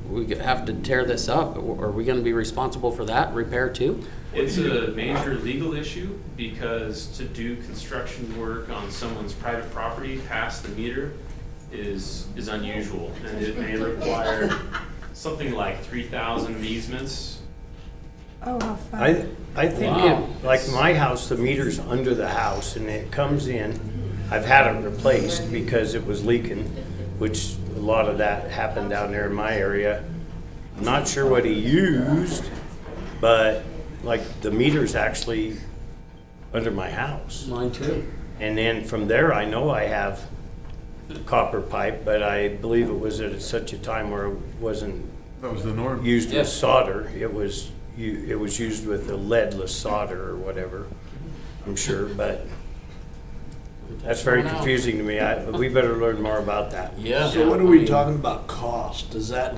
we have to tear this up. Are we gonna be responsible for that repair too? It's a major legal issue because to do construction work on someone's private property past the meter is unusual, and it may require something like 3,000 easements. Oh, how fun. I think Wow. like my house, the meter's under the house and it comes in. I've had it replaced because it was leaking, which a lot of that happened down there in my area. I'm not sure what he used, but like the meter's actually under my house. Mine too. And then from there, I know I have copper pipe, but I believe it was at such a time where it wasn't That was the norm. used Yeah. with solder. It was used with a leadless solder or whatever, I'm sure, but that's very confusing to me. We better learn more about that. Yeah. So what are we talking about cost? Is that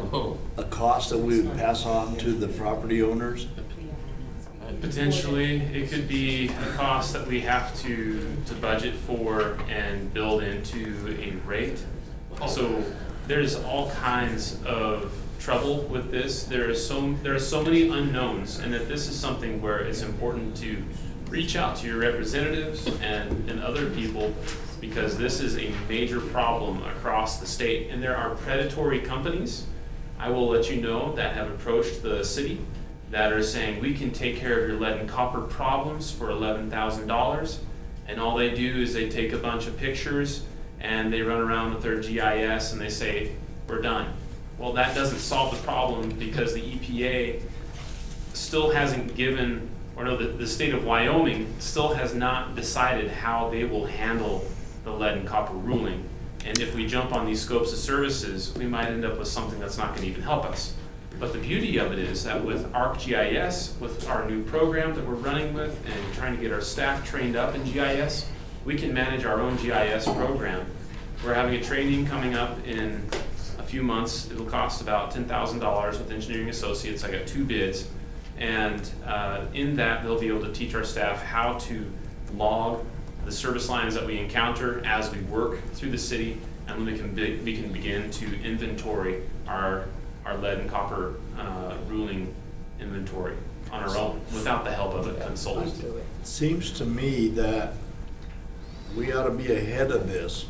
a cost that we would pass on to the property owners? Potentially, it could be a cost that we have to budget for and build into a rate. So there's all kinds of trouble with this. There are so many unknowns, and that this is something where it's important to reach out to your representatives and other people, because this is a major problem across the state. And there are predatory companies, I will let you know, that have approached the city that are saying, we can take care of your lead and copper problems for $11,000. And all they do is they take a bunch of pictures and they run around with their GIS and they say, we're done. Well, that doesn't solve the problem, because the EPA still hasn't given, or no, the state of Wyoming still has not decided how they will handle the lead and copper ruling. And if we jump on these scopes of services, we might end up with something that's not going to even help us. But the beauty of it is that with ArcGIS, with our new program that we're running with and trying to get our staff trained up in GIS, we can manage our own GIS program. We're having a training coming up in a few months. It'll cost about $10,000 with Engineering Associates. I got 2 bids. And in that, they'll be able to teach our staff how to log the service lines that we encounter as we work through the city, and we can begin to inventory our lead and copper ruling inventory on our own without the help of a consultant. It seems to me that we ought to be ahead of this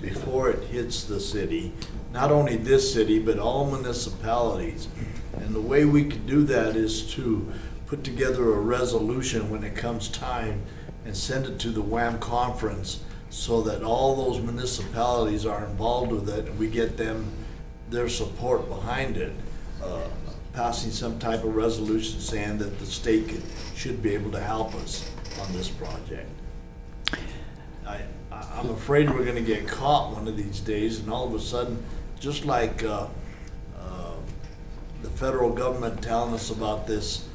before it hits the city, not only this city, but all municipalities. And the way we could do that is to put together a resolution when it comes time and send it to the WAM conference, so that all those municipalities are involved with it and we get their support behind it. Passing some type of resolution saying that the state should be able to help us on this project. I'm afraid we're gonna get caught one of these days, and all of a sudden, just like the federal government telling us about this,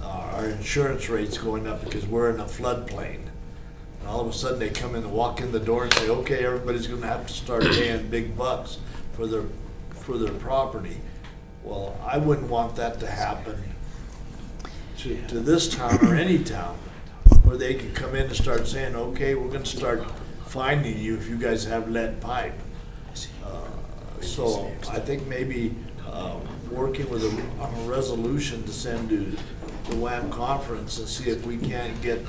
our insurance rates going up because we're in a floodplain. And all of a sudden they come in and walk in the door and say, okay, everybody's gonna have to start paying big bucks for their property. Well, I wouldn't want that to happen to this town or any town, where they could come in and start saying, okay, we're gonna start finding you if you guys have lead pipe. So I think maybe working on a resolution to send to the WAM conference and see if we can't get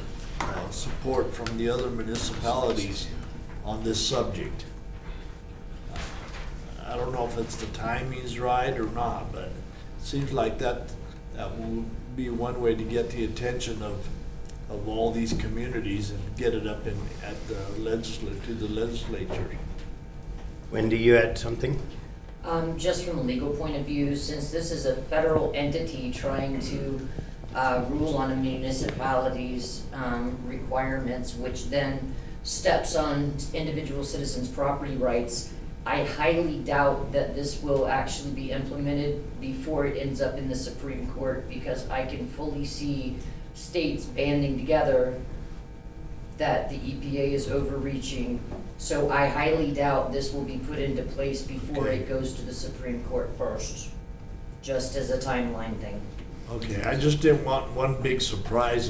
support from the other municipalities on this subject. I don't know if it's the timing's right or not, but it seems like that will be one way to get the attention of all these communities and get it up at the legislature. Wendy, you had something? Just from a legal point of view, since this is a federal entity trying to rule on a municipality's requirements, which then steps on individual citizens' property rights, I highly doubt that this will actually be implemented before it ends up in the Supreme Court, because I can fully see states banding together that the EPA is overreaching. So I highly doubt this will be put into place before it goes to the Supreme Court first, just as a timeline thing. Okay, I just didn't want one big surprise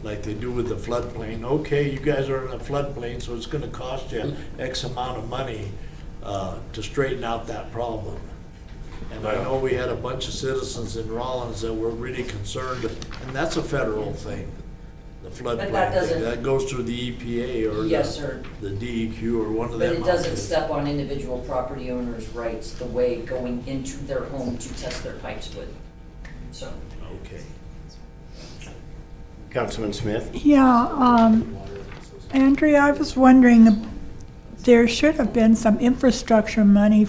like they do with the floodplain. Okay, you guys are in a floodplain, so it's gonna cost you X amount of money to straighten out that problem. And I know we had a bunch of citizens in Rawlins that were really concerned, and that's a federal thing, the floodplain thing. That goes through the EPA or Yes, sir. the DEQ or one of them. But it doesn't step on individual property owners' rights the way going into their home to test their pipes would. So. Okay. Councilman Smith? Yeah, Andrea, I was wondering, there should have been some infrastructure money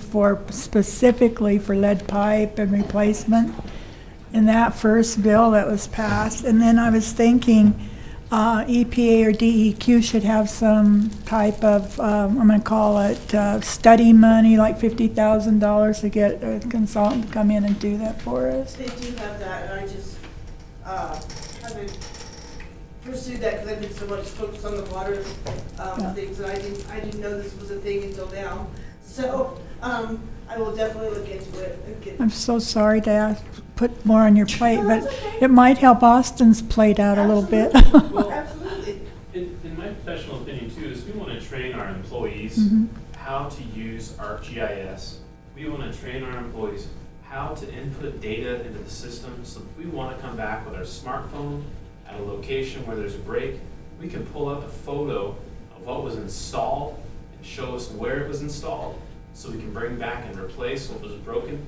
specifically for lead pipe and replacement in that first bill that was passed. And then I was thinking EPA or DEQ should have some type of, I'm going to call it study money, like $50,000 to get a consultant to come in and do that for us. They do have that, and I just haven't pursued that because I've been so much focused on the water things, and I didn't know this was a thing until now. So I will definitely look into it. I'm so sorry to put more on your plate, No, but that's okay. it might help Austin's plate out a little bit. Absolutely. In my professional opinion too, is we want to train our employees how to use ArcGIS. We want to train our employees how to input data into the system, so if we want to come back with our smartphone at a location where there's a break, we can pull up a photo of what was installed and show us where it was installed, so we can bring back and replace what was broken.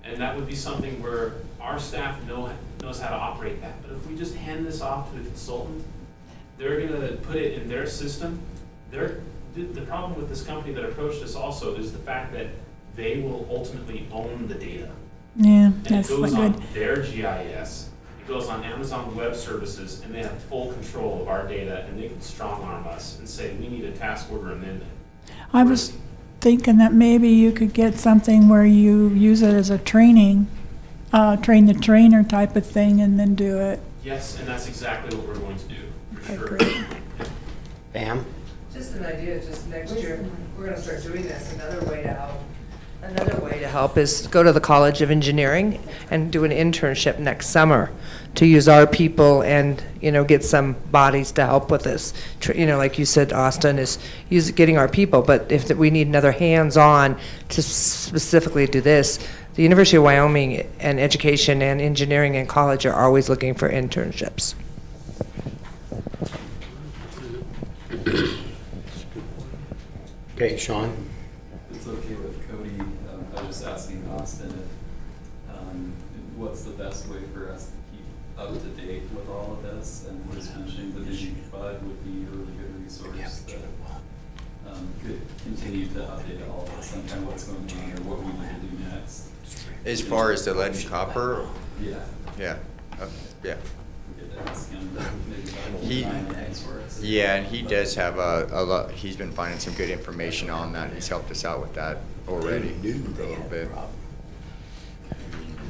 And that would be something where our staff knows how to operate that. But if we just hand this off to a consultant, they're gonna put it in their system. The problem with this company that approached us also is the fact that they will ultimately own the data. Yeah, And it that's goes not on good. their GIS, it goes on Amazon Web Services, and they have full control of our data, and they can strong arm us and say, we need a task order amendment. I was thinking that maybe you could get something where you use it as a training, train the trainer type of thing, and then do it. Yes, and that's exactly what we're going to do, for Okay, sure. great. Bam. Just an idea, just next year, we're gonna start doing this. Another way to help is go to the College of Engineering and do an internship next summer to use our people and, get some bodies to help with this. Like you said, Austin, is getting our people, but if we need another hands-on to specifically do this, the University of Wyoming and education and engineering and college are always looking for internships. Okay, Sean? It's okay with Cody, I was just asking Austin if, what's the best way for us to keep up to date with all of this? And we're just mentioning the new Bud would be a really good resource that could continue to update all of us on kind of what's going on or what we need to do next. As far as the lead and copper, Yeah. yeah, yeah. We could ask him to maybe He- find things for us. Yeah, and he does have a lot, he's been finding some good information on that. He's helped us out with that already a little bit.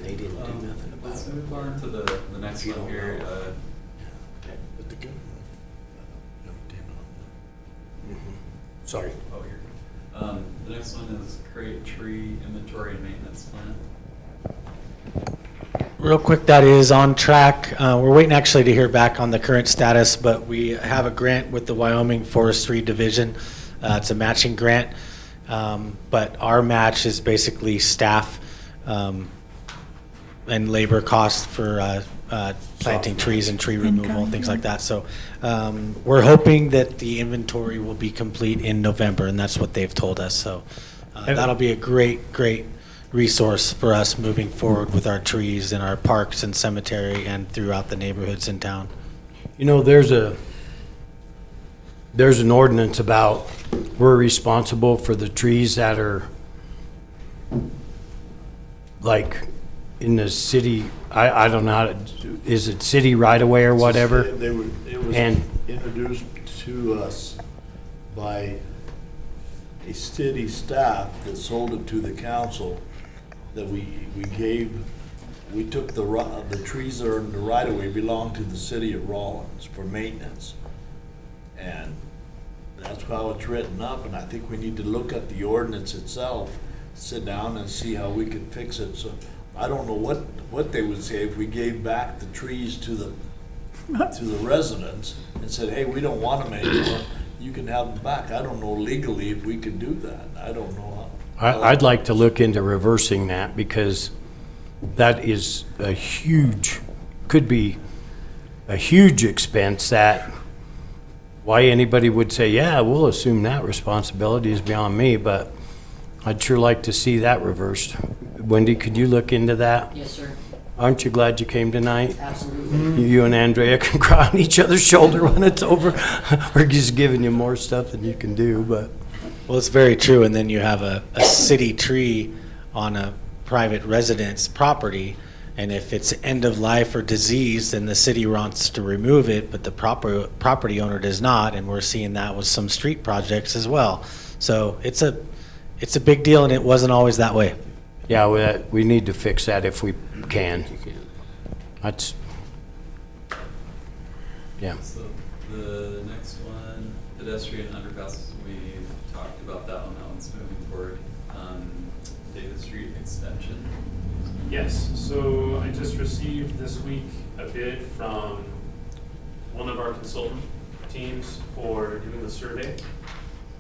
They didn't do nothing about Let's it. move on to the next one here. Sorry. Oh, here. The next one is create tree inventory and maintenance plan. Real quick, that is on track. We're waiting actually to hear back on the current status, but we have a grant with the Wyoming Forestry Division. It's a matching grant, but our match is basically staff and labor costs for planting trees and tree removal and things like that. So we're hoping that the inventory will be complete in November, and that's what they've told us. So that'll be a great resource for us moving forward with our trees in our parks and cemetery and throughout the neighborhoods in town. There's an ordinance about we're responsible for the trees that are like in the city, I don't know how to, is it city right away or whatever? It was And- introduced to us by a city staff that sold it to the council, that we took the trees that are in the right of way belong to the city of Rawlins for maintenance. And that's how it's written up, and I think we need to look at the ordinance itself, sit down and see how we could fix it. So I don't know what they would say if we gave back the trees to the residents and said, hey, we don't want them anymore, you can have them back. I don't know legally if we could do that. I don't know how. I'd like to look into reversing that because that is could be a huge expense that why anybody would say, yeah, we'll assume that responsibility is beyond me, but I'd sure like to see that reversed. Wendy, could you look into that? Yes, sir. Aren't you glad you came tonight? Absolutely. You and Andrea can cry on each other's shoulder when it's over. We're just giving you more stuff than you can do, but. Well, it's very true, and then you have a city tree on a private residence property, and if it's end of life or disease, then the city wants to remove it, but the property owner does not, and we're seeing that with some street projects as well. So it's a big deal, and it wasn't always that way. Yeah, we need to fix that if we can. That's, yeah. So the next one, pedestrian underpasses, we've talked about that one. That one's moving forward. David Street extension. Yes, so I just received this week a bid from one of our consultant teams for doing the survey.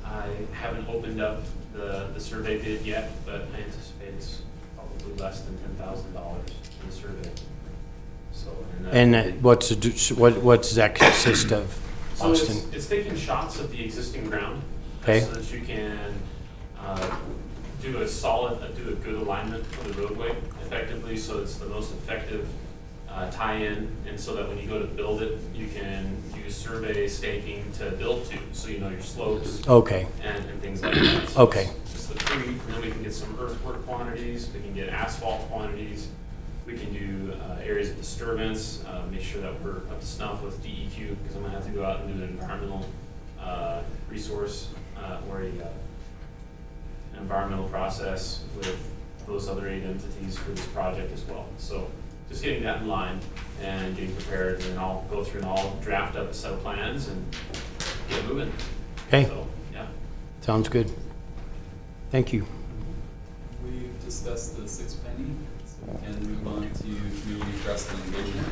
I haven't opened up the survey bid yet, but I anticipate it's probably substantially less than $10,000 in the survey. So, What's that consist of, so Austin? it's taking shots of the existing ground, Okay. so that you can do a good alignment for the roadway effectively, so it's the most effective tie-in, and so that when you go to build it, you can use survey staking to build to, so you know your slopes. Okay. And things like that. So Okay. it's just the pre, and then we can get some earthwork quantities, we can get asphalt quantities, we can do areas of disturbance, make sure that we're up to snuff with DEQ, because I'm gonna have to go out and do an environmental resource, or an environmental process with those other 8 entities for this project as well. So just getting that in line and getting prepared, and then I'll go through and I'll draft up a set of plans and get moving. Okay. So, yeah. Sounds good. Thank you. We've discussed the 6 penny, so we can move on to community trust and engagement.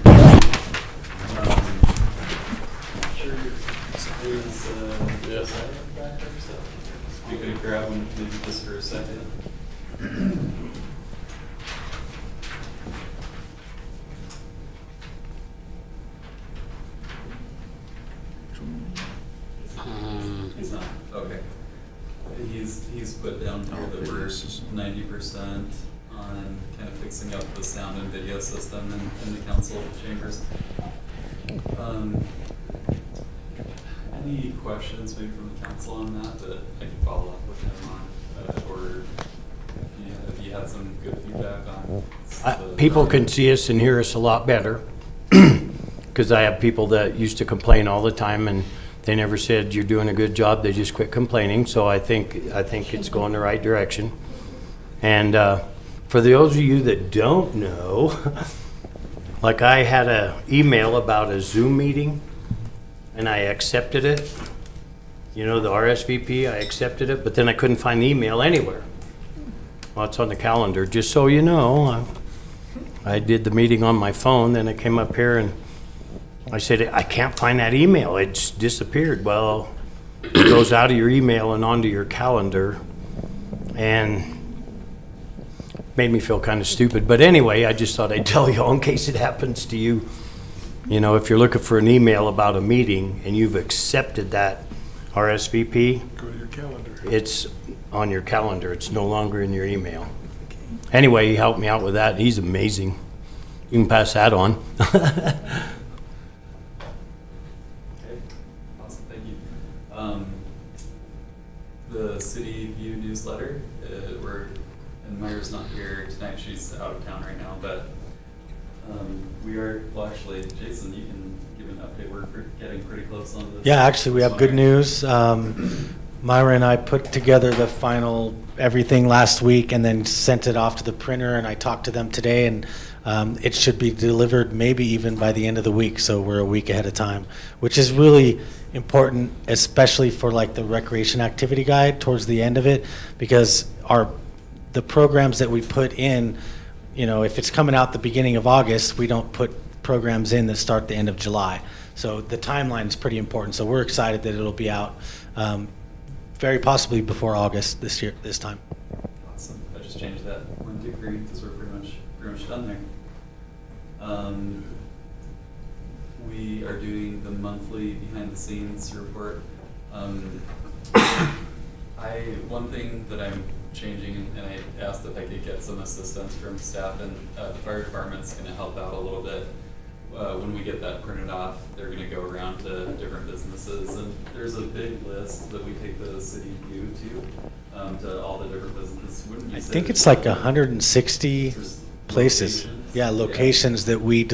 Sure, is back there, so we could grab one maybe just for a second. He's not, okay. He's put down here that we're 90% on kind of fixing up the sound and video system in the council chambers. Any questions maybe from the council on that I can follow up with him on, or if you had some good feedback on? People can see us and hear us a lot better, because I have people that used to complain all the time, and they never said you're doing a good job. They just quit complaining. So I think it's going the right direction. And for those of you that don't know, like I had an email about a Zoom meeting, and I accepted it. You know, the RSVP, I accepted it, but then I couldn't find the email anywhere. Well, it's on the calendar. Just so you know, I did the meeting on my phone, then I came up here and I said, I can't find that email. It's disappeared. Well, it goes out of your email and onto your calendar, and made me feel kind of stupid. But anyway, I just thought I'd tell you all in case it happens to you. You know, if you're looking for an email about a meeting and you've accepted that RSVP, Go to your calendar. it's on your calendar. It's no longer in your email. Anyway, he helped me out with that. He's amazing. You can pass that on. Okay, awesome, thank you. The City View newsletter, and Myra's not here tonight, she's out of town right now, but we are, well actually, Jason, you can give an update, we're getting pretty close on this. Yeah, actually, we have good news. Myra and I put together the final everything last week and then sent it off to the printer, and I talked to them today, and it should be delivered maybe even by the end of the week, so we're a week ahead of time, which is really important, especially for like the recreation activity guide towards the end of it, because the programs that we put in, you know, if it's coming out the beginning of August, we don't put programs in that start the end of July. So the timeline is pretty important. So we're excited that it'll be out very possibly before August this time. Awesome, I just changed that 1 to green because we're pretty much done there. We are doing the monthly behind the scenes report. One thing that I'm changing, and I asked if I could get some assistance from staff, and the fire department's gonna help out a little bit. When we get that printed off, they're gonna go around to different businesses, and there's a big list that we take the city view to all the different businesses. Wouldn't you I say think there's it's like 160 there's places. locations? Yeah, locations that we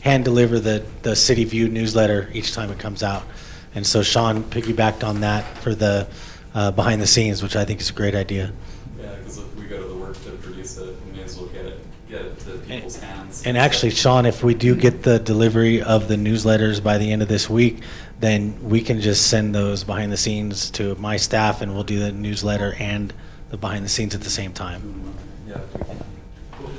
hand deliver the City View newsletter each time it comes out. And so Sean piggybacked on that for the behind the scenes, which I think is a great idea. Yeah, because if we go to the work to produce it, we may as well get it to people's hands. And actually, Sean, if we do get the delivery of the newsletters by the end of this week, then we can just send those behind the scenes to my staff, and we'll do the newsletter and the behind the scenes at the same time. Yeah, if we can. Cool.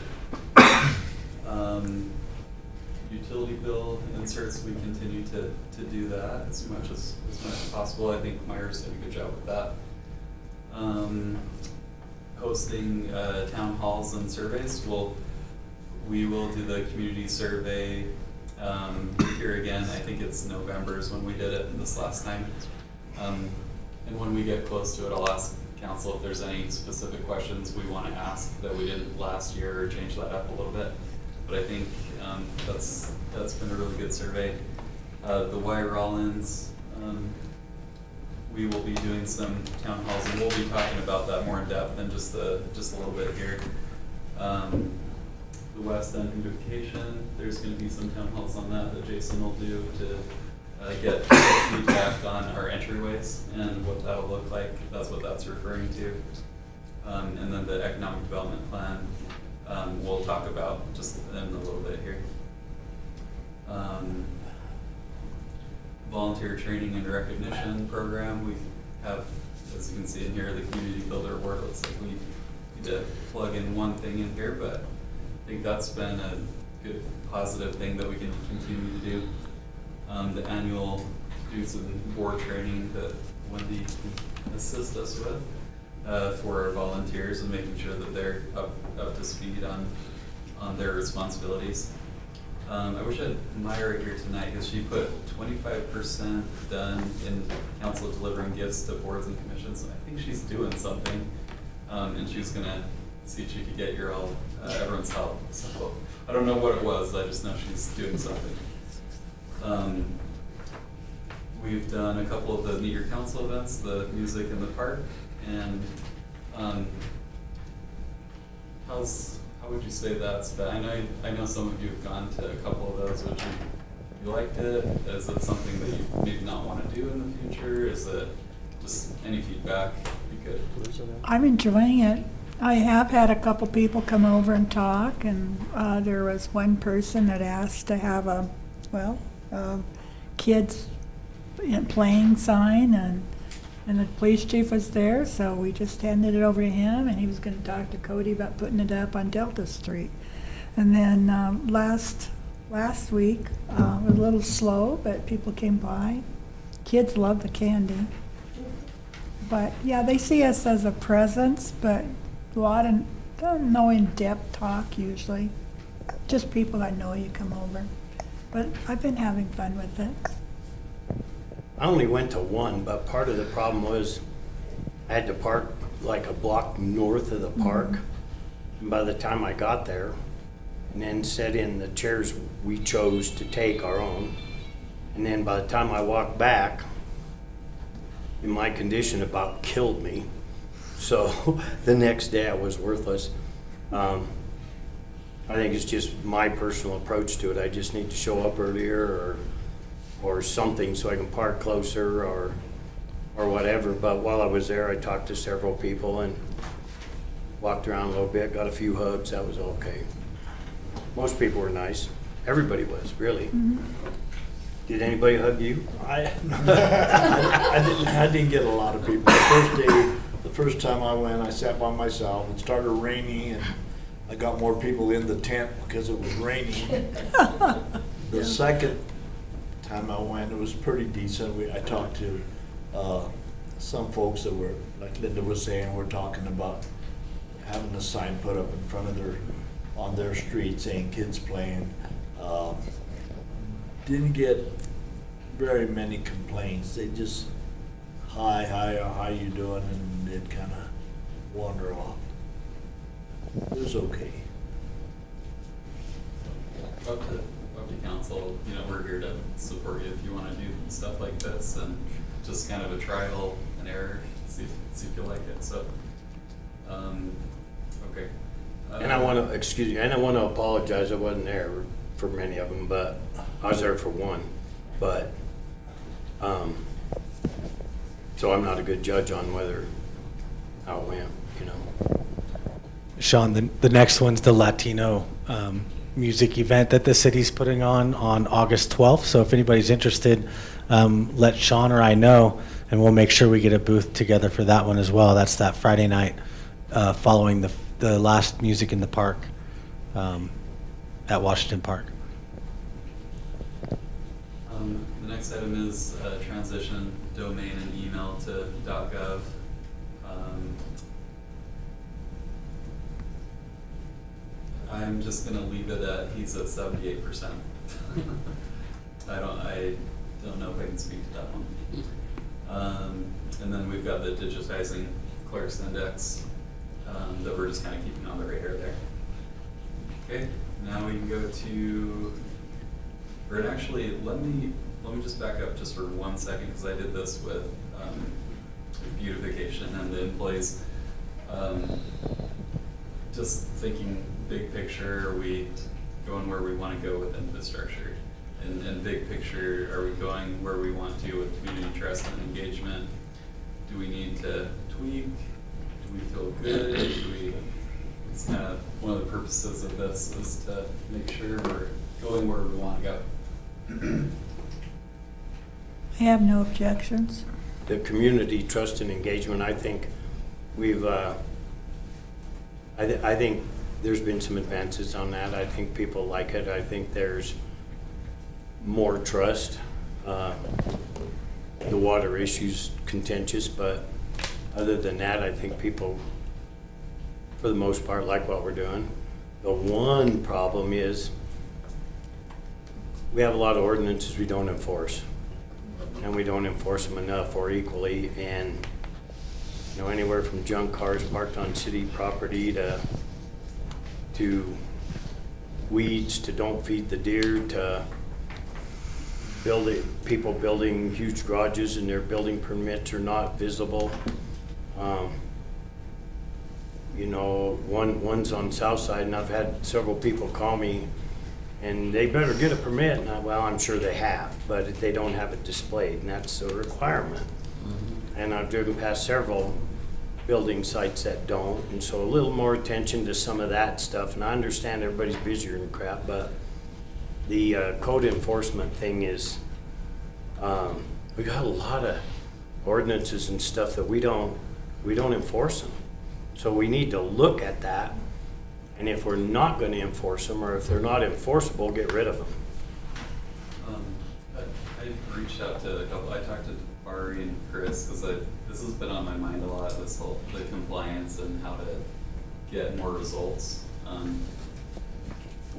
Utility bill inserts, we continue to do that as much as possible. I think Myers did a good job with that. hosting town halls and surveys. We will do the community survey here again. I think it's November is when we did it this last time. And when we get close to it, I'll ask council if there's any specific questions we want to ask that we didn't last year, or change that up a little bit. But I think that's been a really good survey. The Y Rawlins, we will be doing some town halls, and we'll be talking about that more in depth than just a little bit here. The West End beautification, there's going to be some town halls on that Jason will do to get feedback on our entryways and what that'll look like. That's what that's referring to. And then the economic development plan, we'll talk about just in a little bit here. Volunteer training and recognition program. We have, as you can see in here, the community builder award. Looks like we need to plug in one thing in here, but I think that's been a good positive thing that we can continue to do. The annual dues and board training that Wendy can assist us with for our volunteers, and making sure that they're up to speed on their responsibilities. I wish I had Myra here tonight, because she put 25% done in council delivering gifts to boards and commissions. I think she's doing something, and she's gonna see if she could get your all everyone's help. So I don't know what it was. I just know she's doing something. We've done a couple of the Meet Your Council events, the music in the park, and how would you say that's been? I know some of you have gone to a couple of those. Would you liked it? Is it something that you maybe not want to do in the future? Is it just any feedback? Be good. I'm enjoying it. I have had a couple people come over and talk, and there was one person that asked to have a kids playing sign, and the police chief was there, so we just handed it over to him, and he was going to talk to Cody about putting it up on Delta Street. And then last week was a little slow, but people came by. Kids love the candy. But yeah, they see us as a presence, but a lot of no in-depth talk usually. Just people that know you come over. But I've been having fun with it. I only went to one, but part of the problem was I had to park like a block north of the park. And by the time I got there, and then sat in the chairs we chose to take our own, and then by the time I walked back, in my condition about killed me. So the next day I was worthless. I think it's just my personal approach to it. I just need to show up earlier or something so I can park closer or whatever. But while I was there, I talked to several people and walked around a little bit, got a few hugs. That was okay. Most people were nice. Everybody was, really. Did anybody hug you? I didn't get a lot of people. The first time I went, I sat by myself. It started raining, and I got more people in the tent because it was raining. The second time I went, it was pretty decent. I talked to some folks that were, like Linda was saying, we're talking about having a sign put up in front of on their street saying kids playing. Didn't get very many complaints. They just, hi, how you doing? And they'd kind of wander off. It was okay. Up to council, we're here to support you if you want to do stuff like this, and just kind of a trial and error, see if you like it. So, okay. And I want to apologize. I wasn't there for many of them, but I was there for one. But so I'm not a good judge on how it went. Sean, the next one's the Latino music event that the city's putting on August 12th. So if anybody's interested, let Sean or I know, and we'll make sure we get a booth together for that one as well. That's that Friday night following the last Music in the Park at Washington Park. The next item is transition domain and email to .gov. I'm just gonna leave it at, he's at 78%. I don't know if I can speak to that one. And then we've got the digitizing clerks index, that we're just kind of keeping on the radar there. Okay, now we can go to, or actually, let me just back up just for 1 second, because I did this with beautification and the employees. Just thinking big picture, are we going where we want to go with infrastructure? And big picture, are we going where we want to with community trust and engagement? Do we need to tweak? Do we feel good? It's kind of one of the purposes of this is to make sure we're going where we want to go. I have no objections. The community trust and engagement, I think we've, I think there's been some advances on that. I think people like it. I think there's more trust. The water issue's contentious, but other than that, I think people, for the most part, like what we're doing. The one problem is we have a lot of ordinances we don't enforce. And we don't enforce them enough or equally. And, you know, anywhere from junk cars parked on city property to weeds, to don't feed the deer, to people building huge garages and their building permits are not visible. You know, one's on South Side, and I've had several people call me and they better get a permit. And well, I'm sure they have, but they don't have it displayed, and that's a requirement. And I've driven past several building sites that don't, and so a little more attention to some of that stuff. And I understand everybody's busier and crap, but the code enforcement thing is, we got a lot of ordinances and stuff that we don't enforce them. So we need to look at that. And if we're not going to enforce them, or if they're not enforceable, get rid of them. I reached out to a couple. I talked to Ari and Chris because this has been on my mind a lot. This whole the compliance and how to get more results.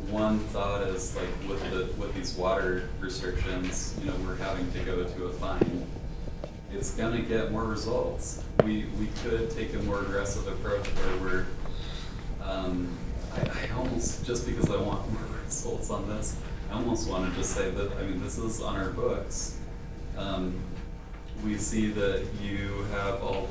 One thought is like with these water restrictions, you know, we're having to go to a fine. It's gonna get more results. We could take a more aggressive approach where we're. I almost, just because I want more results on this, I almost want to just say that, I mean, this is on our books. We see that you have a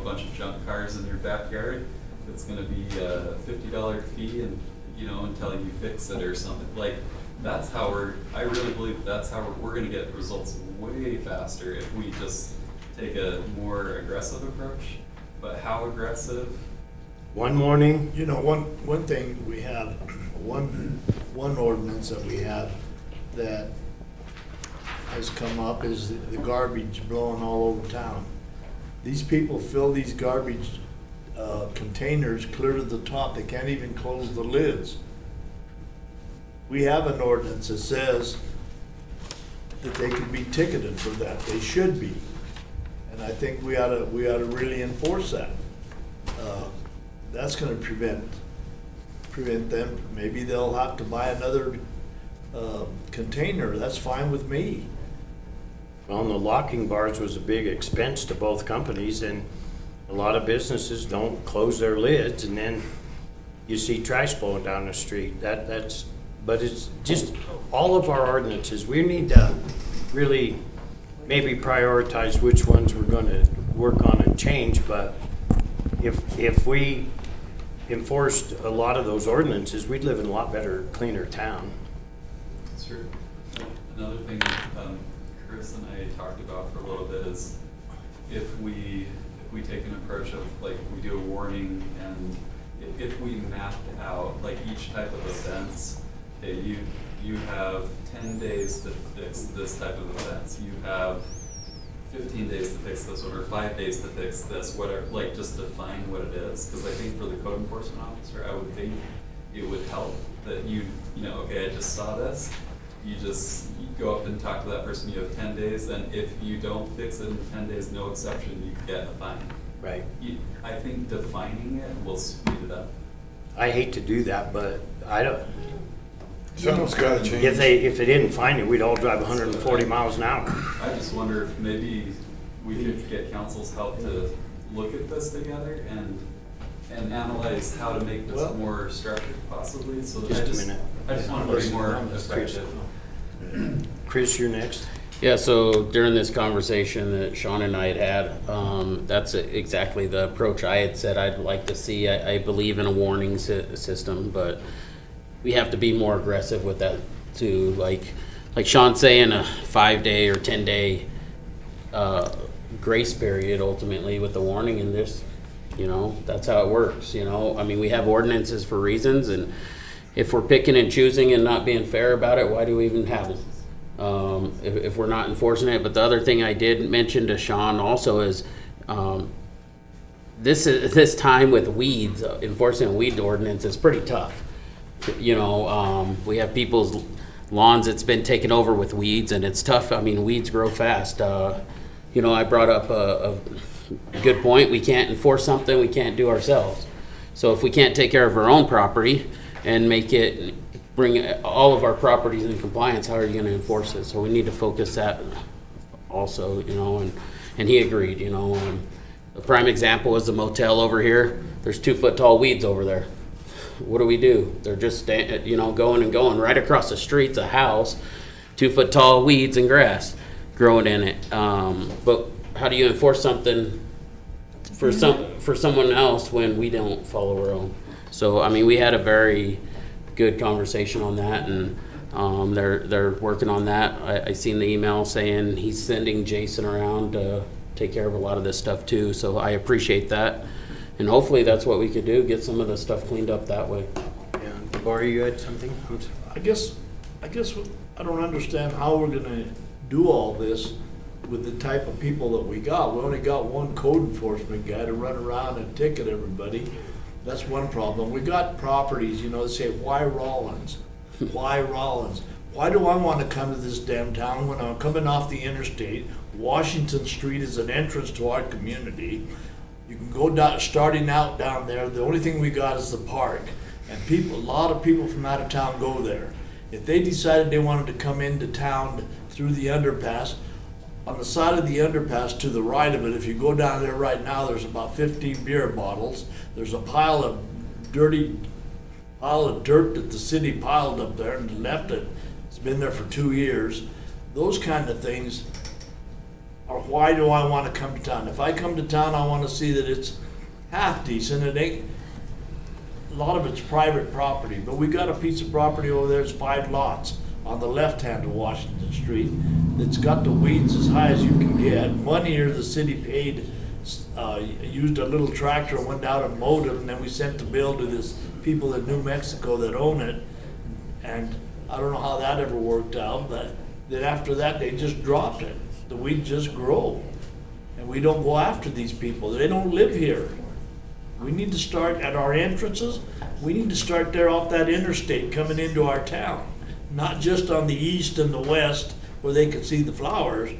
bunch of junk cars in your backyard. It's going to be a $50 fee, and until you fix it or something. Like, that's how I really believe that's how we're going to get results way faster if we just take a more aggressive approach. But how aggressive? One morning. You know, one thing we have, one ordinance that we have that has come up is the garbage blowing all over town. These people fill these garbage containers clear to the top. They can't even close the lids. We have an ordinance that says that they can be ticketed for that. They should be. And I think we ought to really enforce that. That's going to prevent them. Maybe they'll have to buy another container. That's fine with me. Well, and the locking bars was a big expense to both companies, and a lot of businesses don't close their lids, and then you see trash blowing down the street. But it's just all of our ordinances. We need to really maybe prioritize which ones we're going to work on and change. But if we enforced a lot of those ordinances, we'd live in a lot better, cleaner town. Sure. Another thing Chris and I talked about for a little bit is if we take an approach of like we do a warning, and if we mapped out like each type of offense, okay, you have 10 days to fix this type of offense. You have 15 days to fix this one, or 5 days to fix this, whatever, like just define what it is. Because I think for the code enforcement officer, I would think it would help that okay, I just saw this. You go up and talk to that person, you have 10 days, and if you don't fix it in 10 days, no exception, you get a fine. Right. I think defining it will speed it up. I hate to do that, but I don't, Something's gotta change. if they didn't find it, we'd all drive 140 miles an hour. I just wonder if maybe we could get council's help to look at this together and analyze how to make this more structured possibly, so that Just a minute. I just want to be more effective. Chris, you're next. Yeah, so during this conversation that Sean and I had, that's exactly the approach I had said I'd like to see. I believe in a warning system, but we have to be more aggressive with that too. Like Sean's saying, a 5-day or 10-day grace period ultimately with the warning, and this, that's how it works. I mean, we have ordinances for reasons, and if we're picking and choosing and not being fair about it, why do we even have them? If we're not enforcing it. But the other thing I did mention to Sean also is this time with weeds, enforcing a weed ordinance is pretty tough. We have people's lawns that's been taken over with weeds, and it's tough. I mean, weeds grow fast. I brought up a good point. We can't enforce something we can't do ourselves. So if we can't take care of our own property and bring all of our properties in compliance, how are you going to enforce it? So we need to focus that also, and he agreed. A prime example is the motel over here. There's 2-foot tall weeds over there. What do? They're just going and going. Right across the street's a house, 2-foot tall weeds and grass growing in it. But how do you enforce something for someone else when we don't follow our own? So I mean, we had a very good conversation on that, and they're working on that. I seen the email saying he's sending Jason around to take care of a lot of this stuff too. So I appreciate that, and hopefully that's what we could do, get some of the stuff cleaned up that way. Yeah, Barry, you had something? I guess I don't understand how we're gonna do all this with the type of people that we got. We only got one code enforcement guy to run around and ticket everybody. That's one problem. We got properties, they say, why Rawlins? Why Rawlins? Why do I want to come to this damn town when I'm coming off the interstate? Washington Street is an entrance to our community. You can go down, starting out down there, the only thing we got is the park. And a lot of people from out of town go there. If they decided they wanted to come into town through the underpass, on the side of the underpass to the right of it, if you go down there right now, there's about 15 beer bottles. There's a pile of dirt that the city piled up there and left it. It's been there for 2 years. Those kind of things are why do I want to come to town? If I come to town, I want to see that it's half decent. It ain't, a lot of it's private property, but we got a piece of property over there, it's 5 lots on the left hand of Washington Street. It's got the weeds as high as you can get. 1 year the city paid, used a little tractor and went out and mowed it, and then we sent the bill to this people in New Mexico that own it. And I don't know how that ever worked out, but then after that they just dropped it. The weeds just grow. And we don't go after these people. They don't live here. We need to start at our entrances. We need to start there off that interstate coming into our town. Not just on the east and the west where they can see the flowers.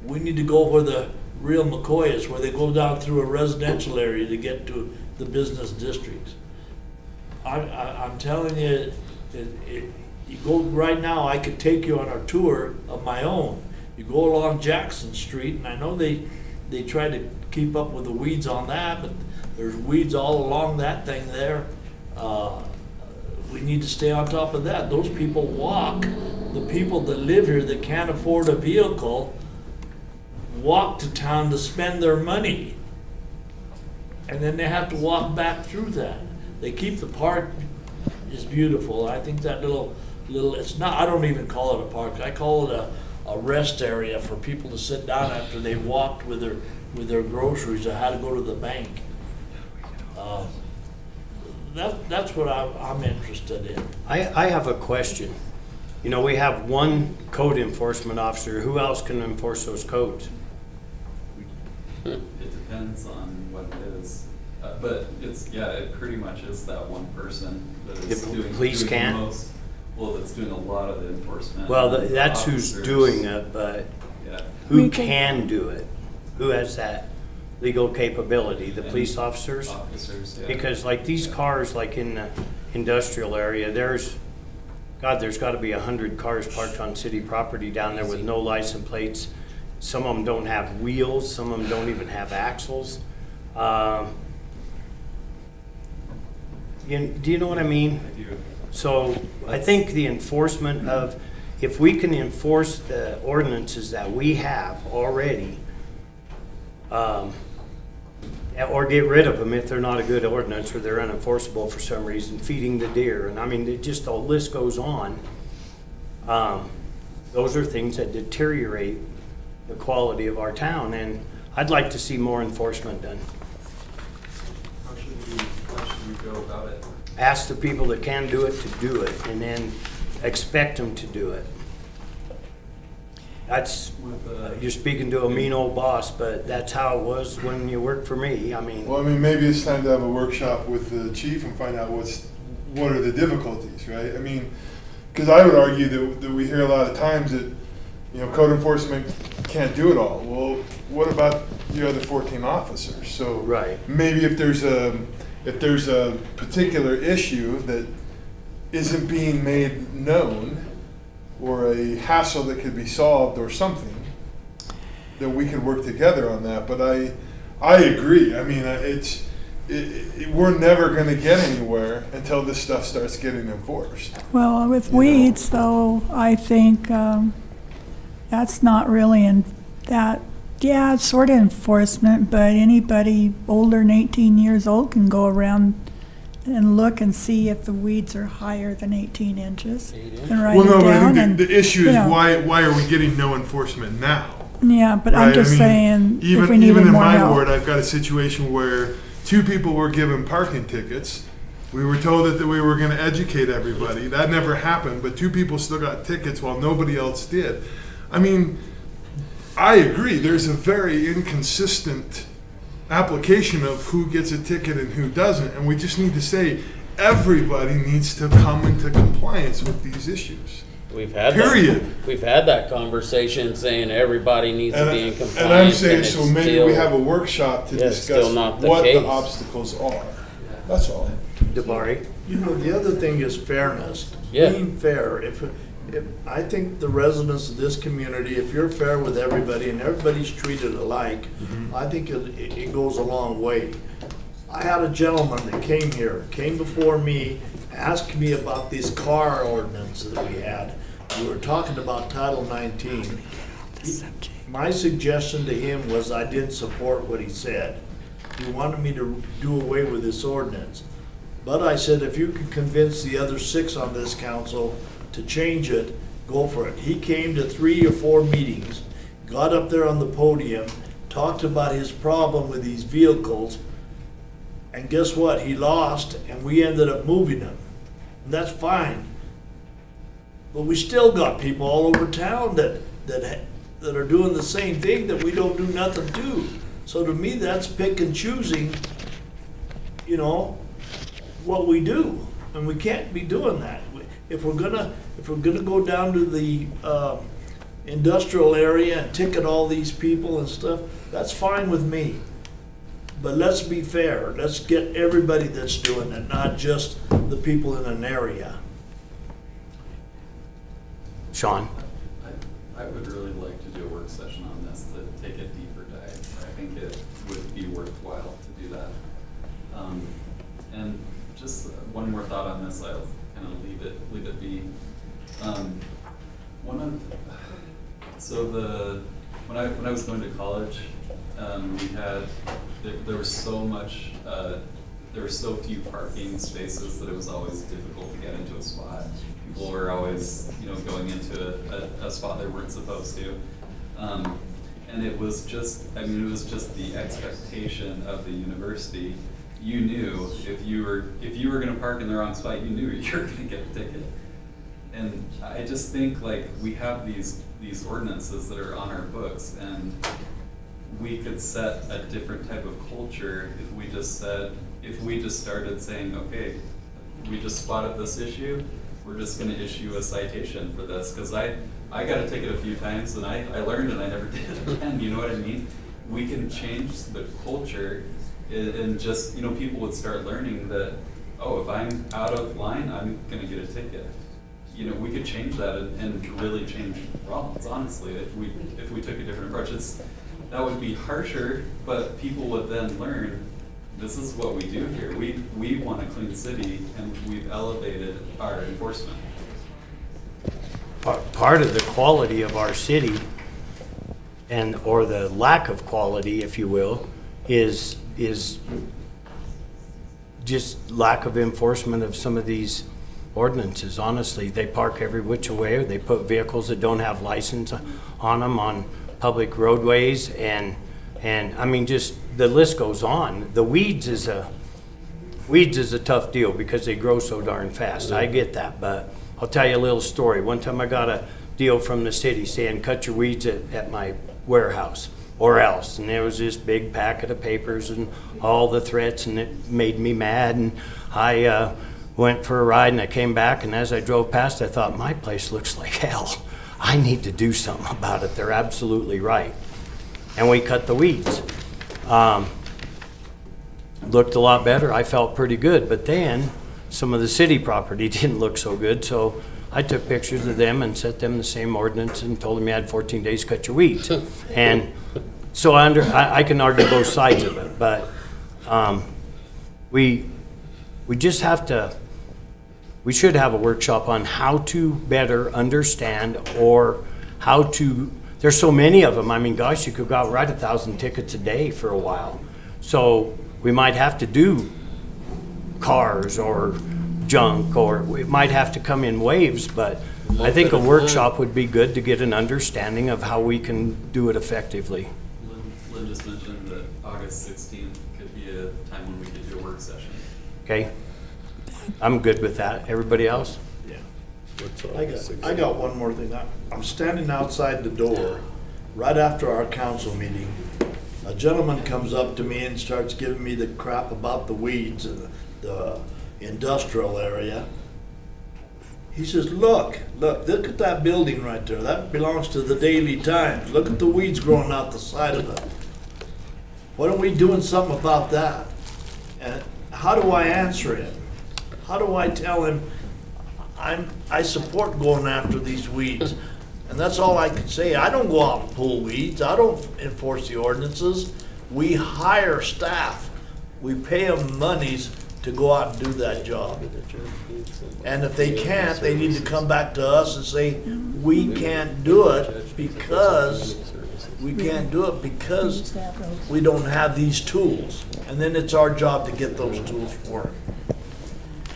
We need to go where the real McCoy is, where they go down through a residential area to get to the business districts. I'm telling you, you go right now, I could take you on a tour of my own. You go along Jackson Street, and I know they try to keep up with the weeds on that, but there's weeds all along that thing there. We need to stay on top of that. Those people walk. The people that live here that can't afford a vehicle walk to town to spend their money. And then they have to walk back through that. They keep the park is beautiful. I think that little, it's not, I don't even call it a park. I call it a rest area for people to sit down after they walked with their groceries or had to go to the bank. That's what I'm interested in. I have a question. We have one code enforcement officer. Who else can enforce those codes? It depends on what it is. But it pretty much is that one person that is doing can? the most. Well, that's doing a lot of the enforcement. Well, that's who's doing it, but Yeah. who can do it? Who has that legal capability, the police officers. Officers, yeah. Because like these cars, like in the industrial area, there's got to be 100 cars parked on city property down there with no license plates. Some of them don't have wheels, some of them don't even have axles. Do you know what I mean? I do. So I think the enforcement of, if we can enforce the ordinances that we have already, or get rid of them if they're not a good ordinance or they're unenforceable for some reason, feeding the deer, and I mean, it just, the list goes on. Those are things that deteriorate the quality of our town, and I'd like to see more enforcement done. How should we go about it? Ask the people that can do it to do it, and then expect them to do it. That's, you're speaking to a mean old boss, but that's how it was when you worked for me. I mean, Well, I mean, maybe it's time to have a workshop with the chief and find out what are the difficulties, right? I mean, because I would argue that we hear a lot of times that, you know, code enforcement can't do it all. Well, what about the other 14 officers? So Right. maybe if there's a particular issue that isn't being made known, or a hassle that could be solved or something, then we could work together on that. But I agree. I mean, we're never going to get anywhere until this stuff starts getting enforced. Well, with weeds, though, I think that's not really yeah, it's sort of enforcement, but anybody older than 18 years old can go around and look and see if the weeds are higher than 18 inches and write Well, no, it but I down. think And, the issue you is know, why are we getting no enforcement now? Yeah, but Right? I'm just I mean, saying, even, if we needed even in more my help. ward, I've got a situation where 2 people were given parking tickets. We were told that we were going to educate everybody. That never happened, but 2 people still got tickets while nobody else did. I mean, I agree. There's a very inconsistent application of who gets a ticket and who doesn't, and we just need to say everybody needs to come into compliance with these issues. We've had Period. We've had that conversation saying everybody needs to be in compliance. And I'm saying, it's so maybe still- we have a workshop to Yeah, it's discuss still not the what the case. obstacles are. That's all. Debari. You know, the other thing is fairness. Yeah. Being fair. If I think the residents of this community, if you're fair with everybody and everybody's treated alike, I think it goes a long way. I had a gentleman that came before me, asked me about this car ordinance that we had. We were talking about Title 19. My suggestion to him was I didn't support what he said. He wanted me to do away with this ordinance. But I said, if you can convince the other 6 on this council to change it, go for it. He came to 3 or 4 meetings, got up there on the podium, talked about his problem with these vehicles, and guess what? He lost, and we ended up moving him. And that's fine. But we still got people all over town that are doing the same thing that we don't do nothing to. So to me, that's pick and choosing, you know, what we do, and we can't be doing that. If we're gonna go down to the industrial area and ticket all these people and stuff, that's fine with me. But let's be fair. Let's get everybody that's doing it, not just the people in an area. Sean. I would really like to do a work session on this to take a deeper dive. I think it would be worthwhile to do that. And just one more thought on this, I'll kind of leave it be. When I was going to college, there was so much, there were so few parking spaces that it was always difficult to get into a spot. People were always, going into a spot they weren't supposed to. And it was just the expectation of the university. You knew if you were gonna park in the wrong spot, you knew you were gonna get a ticket. And I just think like we have these ordinances that are on our books, and we could set a different type of culture if we just started saying, okay, we just spotted this issue, we're just gonna issue a citation for this, because I got a ticket a few times and I learned and I never did it again, you know what I mean? we can change the culture and just, you know, people would start learning that, oh, if I'm out of line, I'm gonna get a ticket. You know, we could change that and really change Rawlins, honestly, if we took a different approach. That would be harsher, but people would then learn, this is what we do here. We want a clean city, and we've elevated our enforcement. Part of the quality of our city, or the lack of quality, if you will, is just lack of enforcement of some of these ordinances. Honestly, they park every which way. They put vehicles that don't have license on them on public roadways, and I mean, just the list goes on. The weeds is a tough deal because they grow so darn fast. I get that, but I'll tell you a little story. One time I got a deal from the city saying, cut your weeds at my warehouse or else. And there was this big packet of papers and all the threats, and it made me mad. And I went for a ride, and I came back, and as I drove past, I thought, my place looks like hell. I need to do something about it. They're absolutely right. And we cut the weeds. Looked a lot better. I felt pretty good. But then some of the city property didn't look so good, so I took pictures of them and set them the same ordinance and told them you had 14 days to cut your weeds. And so I can argue both sides of it, but we just have to, we should have a workshop on how to better understand, or how to, there's so many of them. I mean, gosh, you could go out and write 1,000 tickets a day for a while. So we might have to do cars or junk, or we might have to come in waves, but I think a workshop would be good to get an understanding of how we can do it effectively. Lynn just mentioned that August 16th could be a time when we could do a work session. Okay? I'm good with that. Everybody else? Yeah. I got one more thing. I'm standing outside the door right after our council meeting. A gentleman comes up to me and starts giving me the crap about the weeds in the industrial area. He says, look at that building right there. That belongs to the Daily Times. Look at the weeds growing out the side of it. Why aren't we doing something about that? And how do I answer him? How do I tell him I support going after these weeds? And that's all I can say. I don't go out and pull weeds. I don't enforce the ordinances. We hire staff. We pay them monies to go out and do that job. And if they can't, they need to come back to us and say, we can't do it because we don't have these tools. And then it's our job to get those tools for them.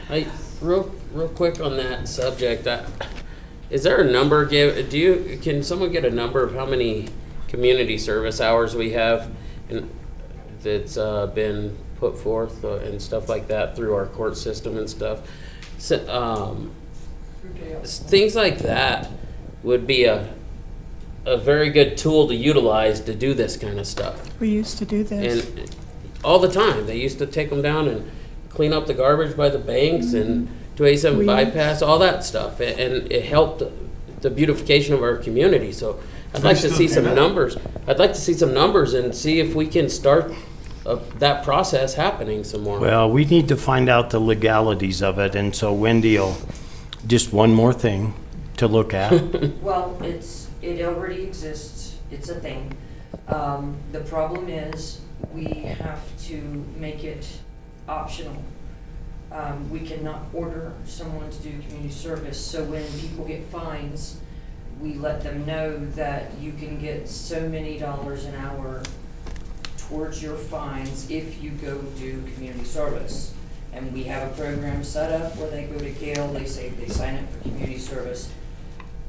Hey, real quick on that subject, is there a number can someone get a number of how many community service hours we have that's been put forth and stuff like that through our court system and stuff? So, things like that would be a very good tool to utilize to do this kind of stuff. We used to do this. And all the time, they used to take them down and clean up the garbage by the banks and 287 bypass, all that stuff, and it helped the beautification of our community. So I'd like to see some numbers. I'd like to see some numbers and see if we can start that process happening some more. Well, we need to find out the legalities of it, and so Wendy will, just one more thing to look at. Well, it already exists. It's a thing. The problem is we have to make it optional. We cannot order someone to do community service, so when people get fines, we let them know that you can get so many dollars an hour towards your fines if you go do community service. And we have a program set up where they go to Gale, they say they sign up for community service.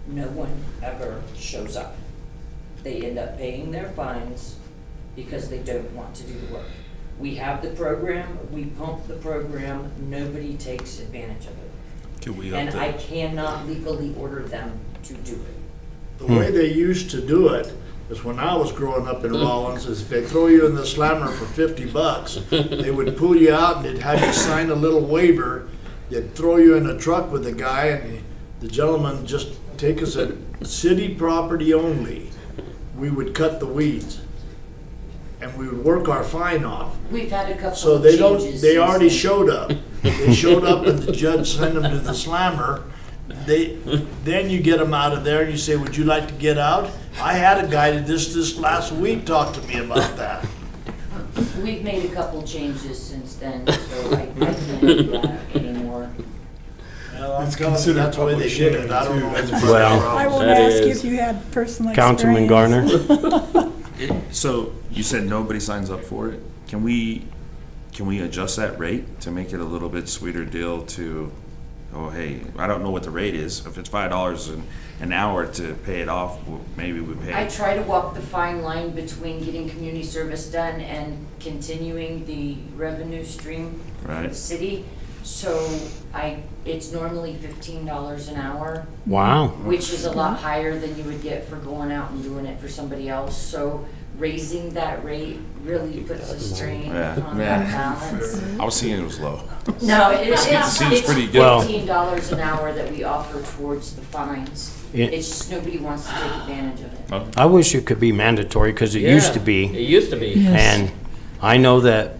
No one ever shows up. They end up paying their fines because they don't want to do the work. We have the program, we pump the program, nobody takes advantage of it. And I cannot legally order them to do it. The way they used to do it is when I was growing up in Rawlins, is if they throw you in the slammer for $50, they would pull you out and they'd have you sign a little waiver. They'd throw you in a truck with the guy, and the gentleman just take us at city property only. We would cut the weeds. and we would work our fine off. We've had a couple So of they don't, changes they since already then. showed up. They showed up and the judge sent them to the slammer. Then you get them out of there and you say, would you like to get out? I had a guy that this last week talk to me about that. We've made a couple changes since then, so I can't do that anymore. Well, I'm It's telling you, considered that's the way they public did it. I don't shaming, know. too. It's Well, I won't That ask you is- if you had personal experience. Councilman Garner? So you said nobody signs up for it. Can we adjust that rate to make it a little bit sweeter deal to, oh, hey, I don't know what the rate is. If it's $5 an hour to pay it off, well, maybe we pay. I try to walk the fine line between getting community service done and continuing the revenue stream for the Right. city. So it's normally $15 an hour, Wow. which is a lot higher than you would get for going out and doing it for somebody else. So raising that rate really puts a strain Yeah. on Yeah. that balance. I was thinking it was low. No, it's Seems pretty good. Well- $15 an hour that we offer towards the fines. Yeah. It's just nobody wants to take advantage of it. I wish it could be mandatory, because it used to It be. used to be. Yes. And I know that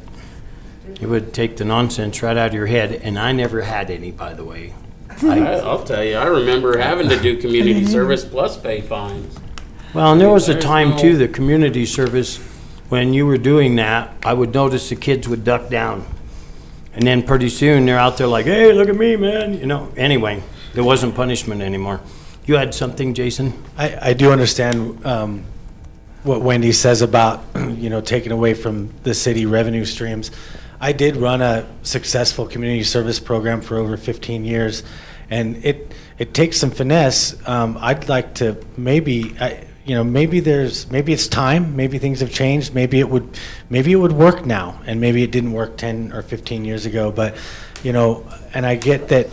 it would take the nonsense right out of your head, and I never had any, by the way. I'll tell you, I remember having to do community service plus pay fines. Well, and there was a There's time no- too, the community service, when you were doing that, I would notice the kids would duck down. And then pretty soon, they're out there like, hey, look at me, man, you know, anyway, there wasn't punishment anymore. You had something, Jason? I do understand what Wendy says about, taking away from the city revenue streams. I did run a successful community service program for over 15 years, and it takes some finesse. I'd like to maybe it's time, maybe things have changed, maybe it would work now, and maybe it didn't work 10 or 15 years ago, but, and I get that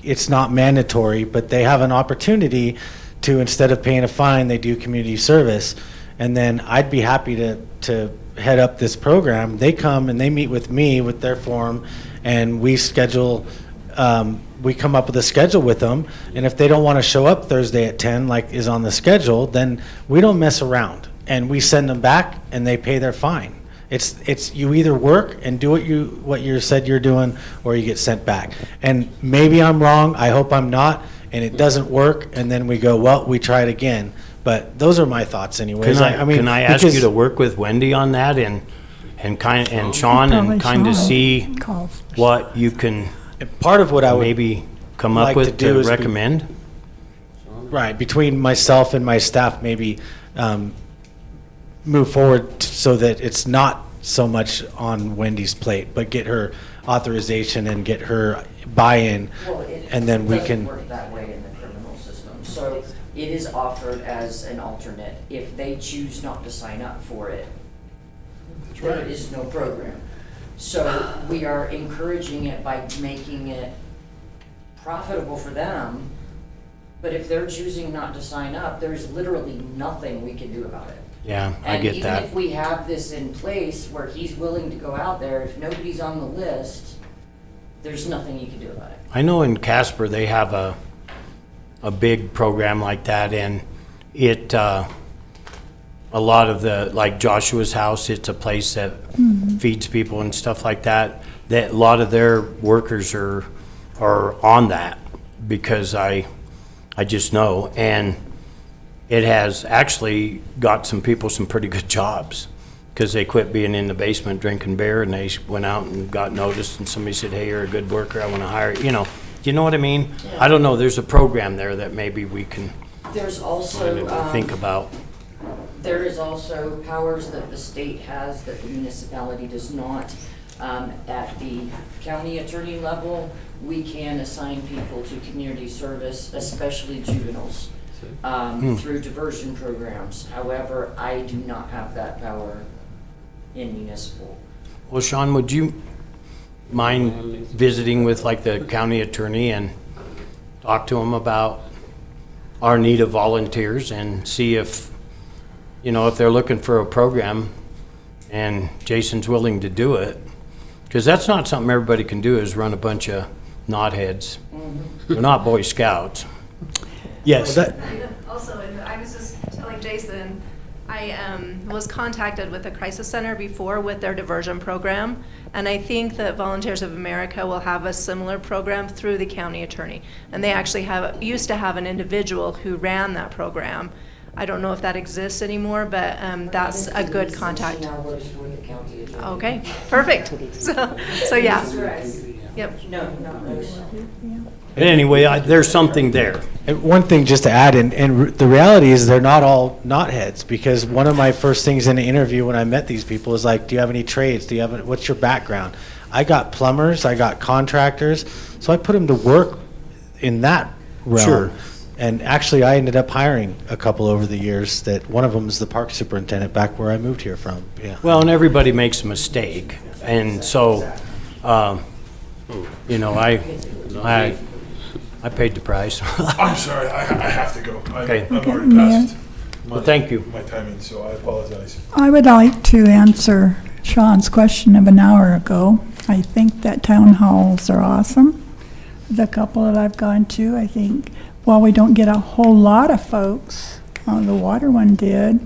it's not mandatory, but they have an opportunity to, instead of paying a fine, they do community service. And then I'd be happy to head up this program. They come and they meet with me with their form, and we schedule, we come up with a schedule with them. And if they don't want to show up Thursday at 10, like is on the schedule, then we don't mess around. And we send them back and they pay their fine. It's you either work and do what you said you're doing, or you get sent back. And maybe I'm wrong, I hope I'm not, and it doesn't work, and then we go, well, we try it again. But those are my thoughts anyways. Can I ask because- you to work with Wendy on that and Sean, Probably and kind of Sean. see Calls. what you can Part of what I would maybe come up like to with do to is be- recommend? Right, between myself and my staff, maybe move forward so that it's not so much on Wendy's plate, but get her authorization and get her buy-in, Well, it and then we doesn't can, work that way in the criminal system. So it is offered as an alternate. If they choose not to sign up for it, there is no program. So we are encouraging it by making it profitable for them. But if they're choosing not to sign up, there's literally nothing we can do about it. Yeah, I And get even that. if we have this in place where he's willing to go out there, if nobody's on the list, there's nothing you can do about it. I know in Casper, they have a big program like that, and it, a lot of the, like Joshua's House, it's a place that feeds people and stuff like that, that a lot of their workers are on that, because I just know, and it has actually got some people some pretty good jobs, because they quit being in the basement drinking beer, and they went out and got noticed, and somebody said, hey, you're a good worker, I want to hire you. You know what I mean? I don't know, there's a program there that maybe we can There's also, think about. there is also powers that the state has that the municipality does not. At the county attorney level, we can assign people to community service, especially juveniles, through diversion programs. However, I do not have that power in municipal. Well, Sean, would you mind visiting with like the county attorney and talk to him about our need of volunteers and see if, if they're looking for a program and Jason's willing to do it? Because that's not something everybody can do, is run a bunch of knotheads. We're not Boy Scouts. Yes. Also, and I was just telling Jason, I was contacted with the Crisis Center before with their diversion program, and I think that Volunteers of America will have a similar program through the county attorney. And they actually used to have an individual who ran that program. I don't know if that exists anymore, but that's a good contact. She now works for the county attorney. Okay, perfect. So yeah. Yep. No, not Rose. But anyway, there's something there. And one thing just to add, and the reality is they're not all knotheads, because one of my first things in the interview when I met these people is like, do you have any trades? Do you have what's your background? I got plumbers, I got contractors, so I put them to work in that realm. Sure. And actually, I ended up hiring a couple over the years. That one of them is the park superintendent back where I moved here from. Yeah. Well, and everybody makes a mistake, and so, you know, I paid the price. I'm sorry, I have to go. Okay. I'm already Mayor. past Well, thank you. my timing, so I apologize. I would like to answer Sean's question of an hour ago. I think that town halls are awesome. The couple that I've gone to, I think, while we don't get a whole lot of folks, the water one did,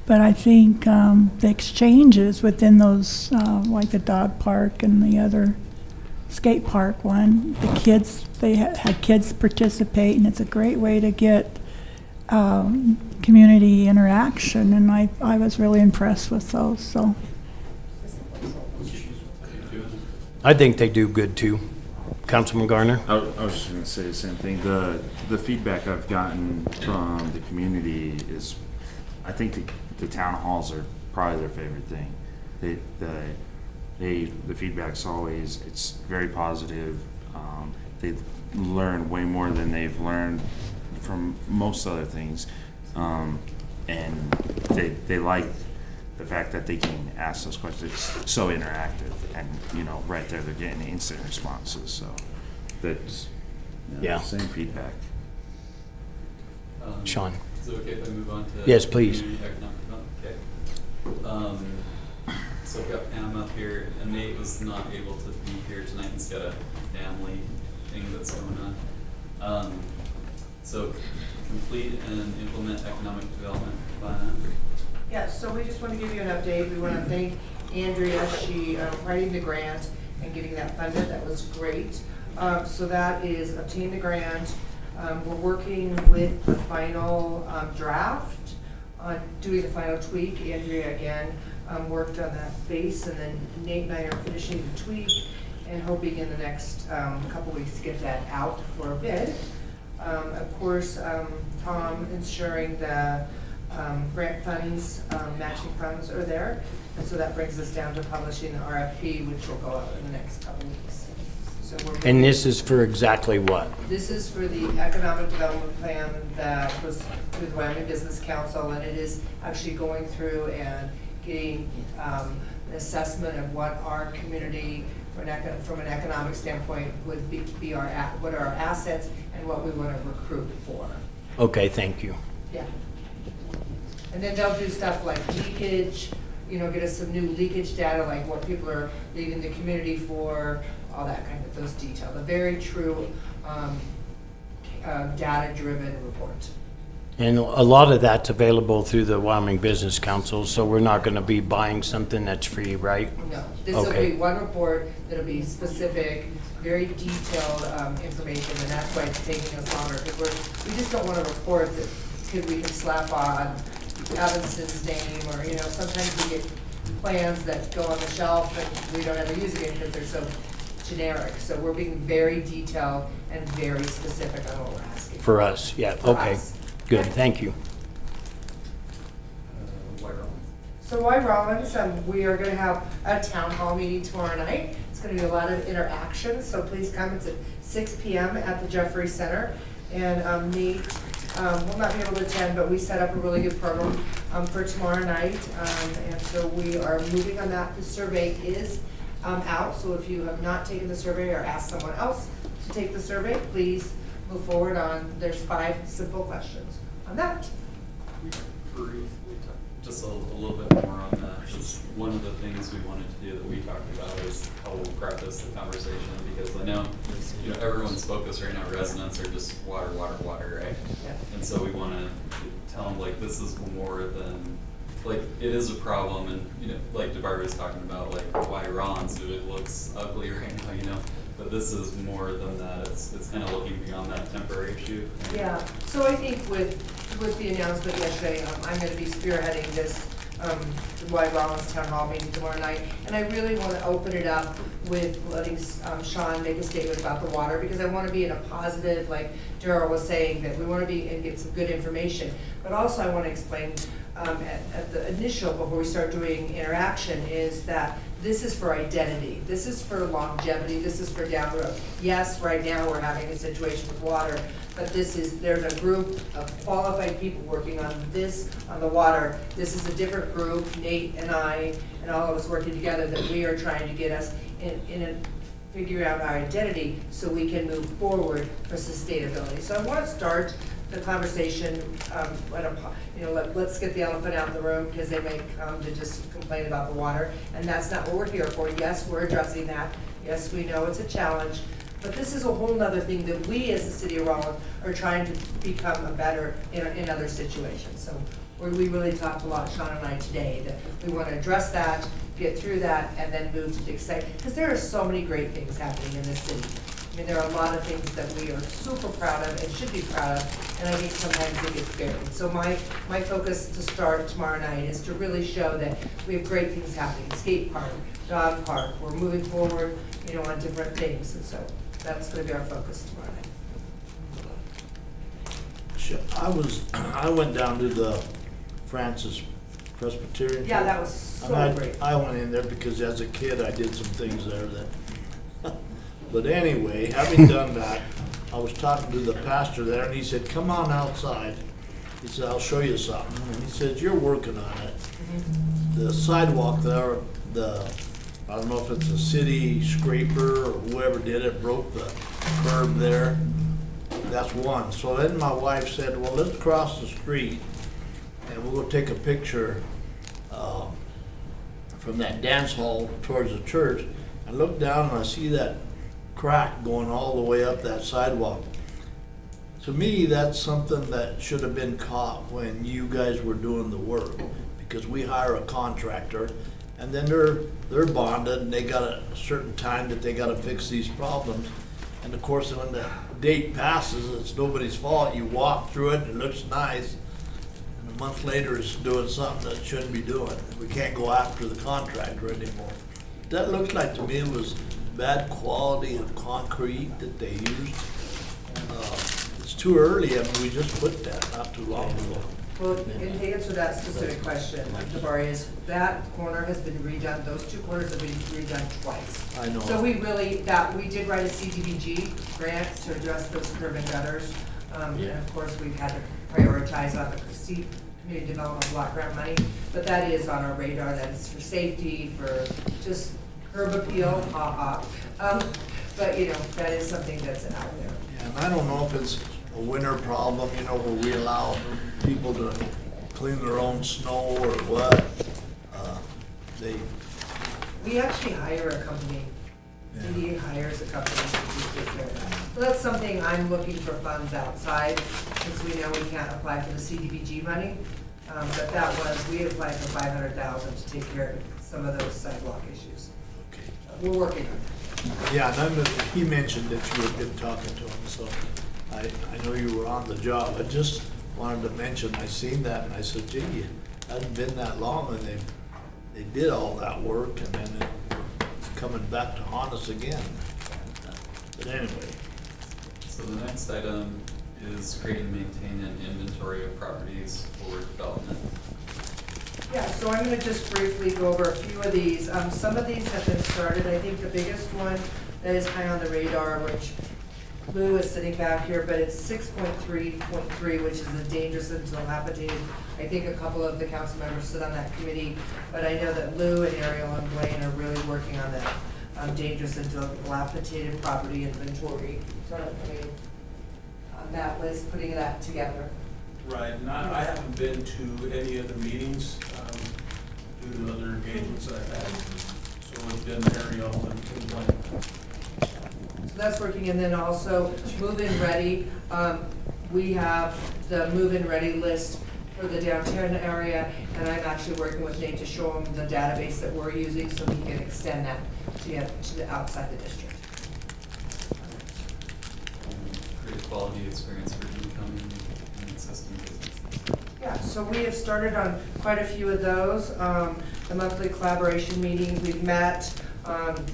but I think the exchanges within those, like the dog park and the other skate park one, the kids, they had kids participate, and it's a great way to get community interaction, and I was really impressed with those, so. I think they do good too. Councilman Garner? I was just gonna say the same thing. The feedback I've gotten from the community is, I think the town halls are probably their favorite thing. The feedback's always, it's very positive. They learn way more than they've learned from most other things. And they like the fact that they can ask those questions. It's so interactive, and you know, right there they're getting instant responses. So that's same feedback. Sean? Is it okay if I move on to? Yes, please. community economic development? Okay. So I've got Pam up here, and Nate was not able to be here tonight. He's got a family thing that's going on. So complete and implement economic development plan. Yeah, so we just want to give you an update. We want to thank Andrea, she writing the grant and getting that funded. That was great. So that is obtain the grant. We're working with the final draft on doing the final tweak. Andrea again worked on that base, and then Nate and I are finishing the tweak and hoping in the next couple weeks to get that out for a bid. Of course, Tom ensuring the grant funds, matching funds are there. And so that brings us down to publishing the RFP, which will go out in the next couple weeks. So And this is for exactly what? This is for the economic development plan that was through the Wyoming Business Council, and it is actually going through and getting an assessment of what our community, from an economic standpoint, would be our, what are our assets and what we want to recruit for. Okay, thank you. Yeah. And then they'll do stuff like leakage, you know, get us some new leakage data, like what people are leaving the community for, all that kind of, those details. A very true data-driven report. And a lot of that's available through the Wyoming Business Council, so we're not gonna be buying something that's free, right? No, this will Okay. be one report that'll be specific, very detailed information, and that's why it's taking us longer, because we just don't want a report that we can slap on Evanston's name, or, you know, sometimes we get plans that go on the shelf and we don't ever use again because they're so generic. So we're being very detailed and very specific on what we're asking. For us, yeah, For okay. us. Good, thank you. Why Rawlins? So why Rawlins? We are going to have a town hall meeting tomorrow night. It's going to be a lot of interaction, so please come. It's at 6 p.m. at the Jeffrey Center. And Nate will not be able to attend, but we set up a really good program for tomorrow night. And so we are moving on that. The survey is out, so if you have not taken the survey or asked someone else to take the survey, please move forward on, there's 5 simple questions on that. Briefly talk just a little bit more on that. Just one of the things we wanted to do that we talked about is how we'll preface the conversation, because I know, you know, everyone's focus right now, residents are just water, water, water, right? Yeah. And so we want to tell them, like, this is more than like, it is a problem, and, you know, like DeBarge was talking about, like, why Rawlins, it looks ugly right now, you know? But this is more than that, it's kind of looking beyond that temporary issue. Yeah, so I think with the announcement yesterday, I'm gonna be spearheading this, White Rawlins Town Hall meeting tomorrow night. And I really wanna open it up with letting, Sean make a statement about the water, because I wanna be in a positive, like Darryl was saying, that we wanna be, and get some good information. But also I wanna explain, at the initial, before we start doing interaction, is that this is for identity, this is for longevity, this is for down the road. Yes, right now we're having a situation with water, but there's a group of qualified people working on this, on the water. This is a different group, Nate and I, and all of us working together, that we are trying to get us figure out our identity so we can move forward for sustainability. So I want to start the conversation, let's get the elephant out of the room, because they may come to just complain about the water, and that's not what we're here for. Yes, we're addressing that. Yes, we know it's a challenge, but this is a whole nother thing that we as the city of Rawlins are trying to become a better in other situations. So we really talked a lot, Sean and I, today, that we want to address that, get through that, and then move to the exciting, because there are so many great things happening in this city. I mean, there are a lot of things that we are super proud of and should be proud of, and I think sometimes it gets buried. So my focus to start tomorrow night is to really show that we have great things happening. Skate park, dog park, we're moving forward, on different things, and so that's going to be our focus tomorrow night. I went down to the Francis Presbyterian. Yeah, that was so great. I went in there because as a kid, I did some things there that, but anyway, having done that, I was talking to the pastor there, and he said, come on outside. He said, I'll show you something. And he said, you're working on it. The sidewalk there, I don't know if it's a city scraper or whoever did it, broke the curb there. That's one. So then my wife said, well, let's cross the street and we'll go take a picture from that dance hall towards the church. I look down and I see that crack going all the way up that sidewalk. To me, that's something that should have been caught when you guys were doing the work, because we hire a contractor and then they're bonded and they got a certain time that they got to fix these problems. And of course, when the date passes, it's nobody's fault. You walk through it, it looks nice, and a month later it's doing something that it shouldn't be doing. We can't go after the contractor anymore. That looks like, to me, it was bad quality of concrete that they used. It's too early. I mean, we just put that not too long ago. Well, in to answer that specific question, Jabari, is that corner has been redone, those two corners have been redone twice. I know. So we did write a CDBG grant to address those curb and gutters. And of course, we've had to prioritize on the community development block grant money, but that is on our radar. That's for safety, for just curb appeal, but that is something that's out there. Yeah, and I don't know if it's a winter problem, where we allow people to clean their own snow or what. We actually hire a company. DDA hires a company to take care of that. So that's something I'm looking for funds outside, since we know we can't apply for the CDBG money. But we had applied for $500,000 to take care of some of those sidewalk issues. Okay. We're working on that. Yeah, and he mentioned that you had been talking to him, so I know you were on the job. I just wanted to mention, I seen that and I said, gee, it hasn't been that long and they did all that work and then it's coming back to haunt us again. But anyway. So the next item is create and maintain an inventory of properties for development. Yeah, so I'm going to just briefly go over a few of these. Some of these have been started. I think the biggest one that is high on the radar, which Lou is sitting back here, but it's 6.3.3, which is a dangerous and dilapidated. I think a couple of the council members sit on that committee, but I know that Lou and Ariel and Blaine are really working on that dangerous and dilapidated property inventory. So on that list, putting that together. Right, and I haven't been to any of the meetings due to other engagements I've had. So it's been Ariel and Blaine. So that's working, and then also move-in ready. We have the move-in ready list for the downtown area, and I'm actually working with Nate to show him the database that we're using so he can extend that to the outside the district. Create a quality experience for incoming and existing businesses. Yeah, so we have started on quite a few of those. The monthly collaboration meetings we've met.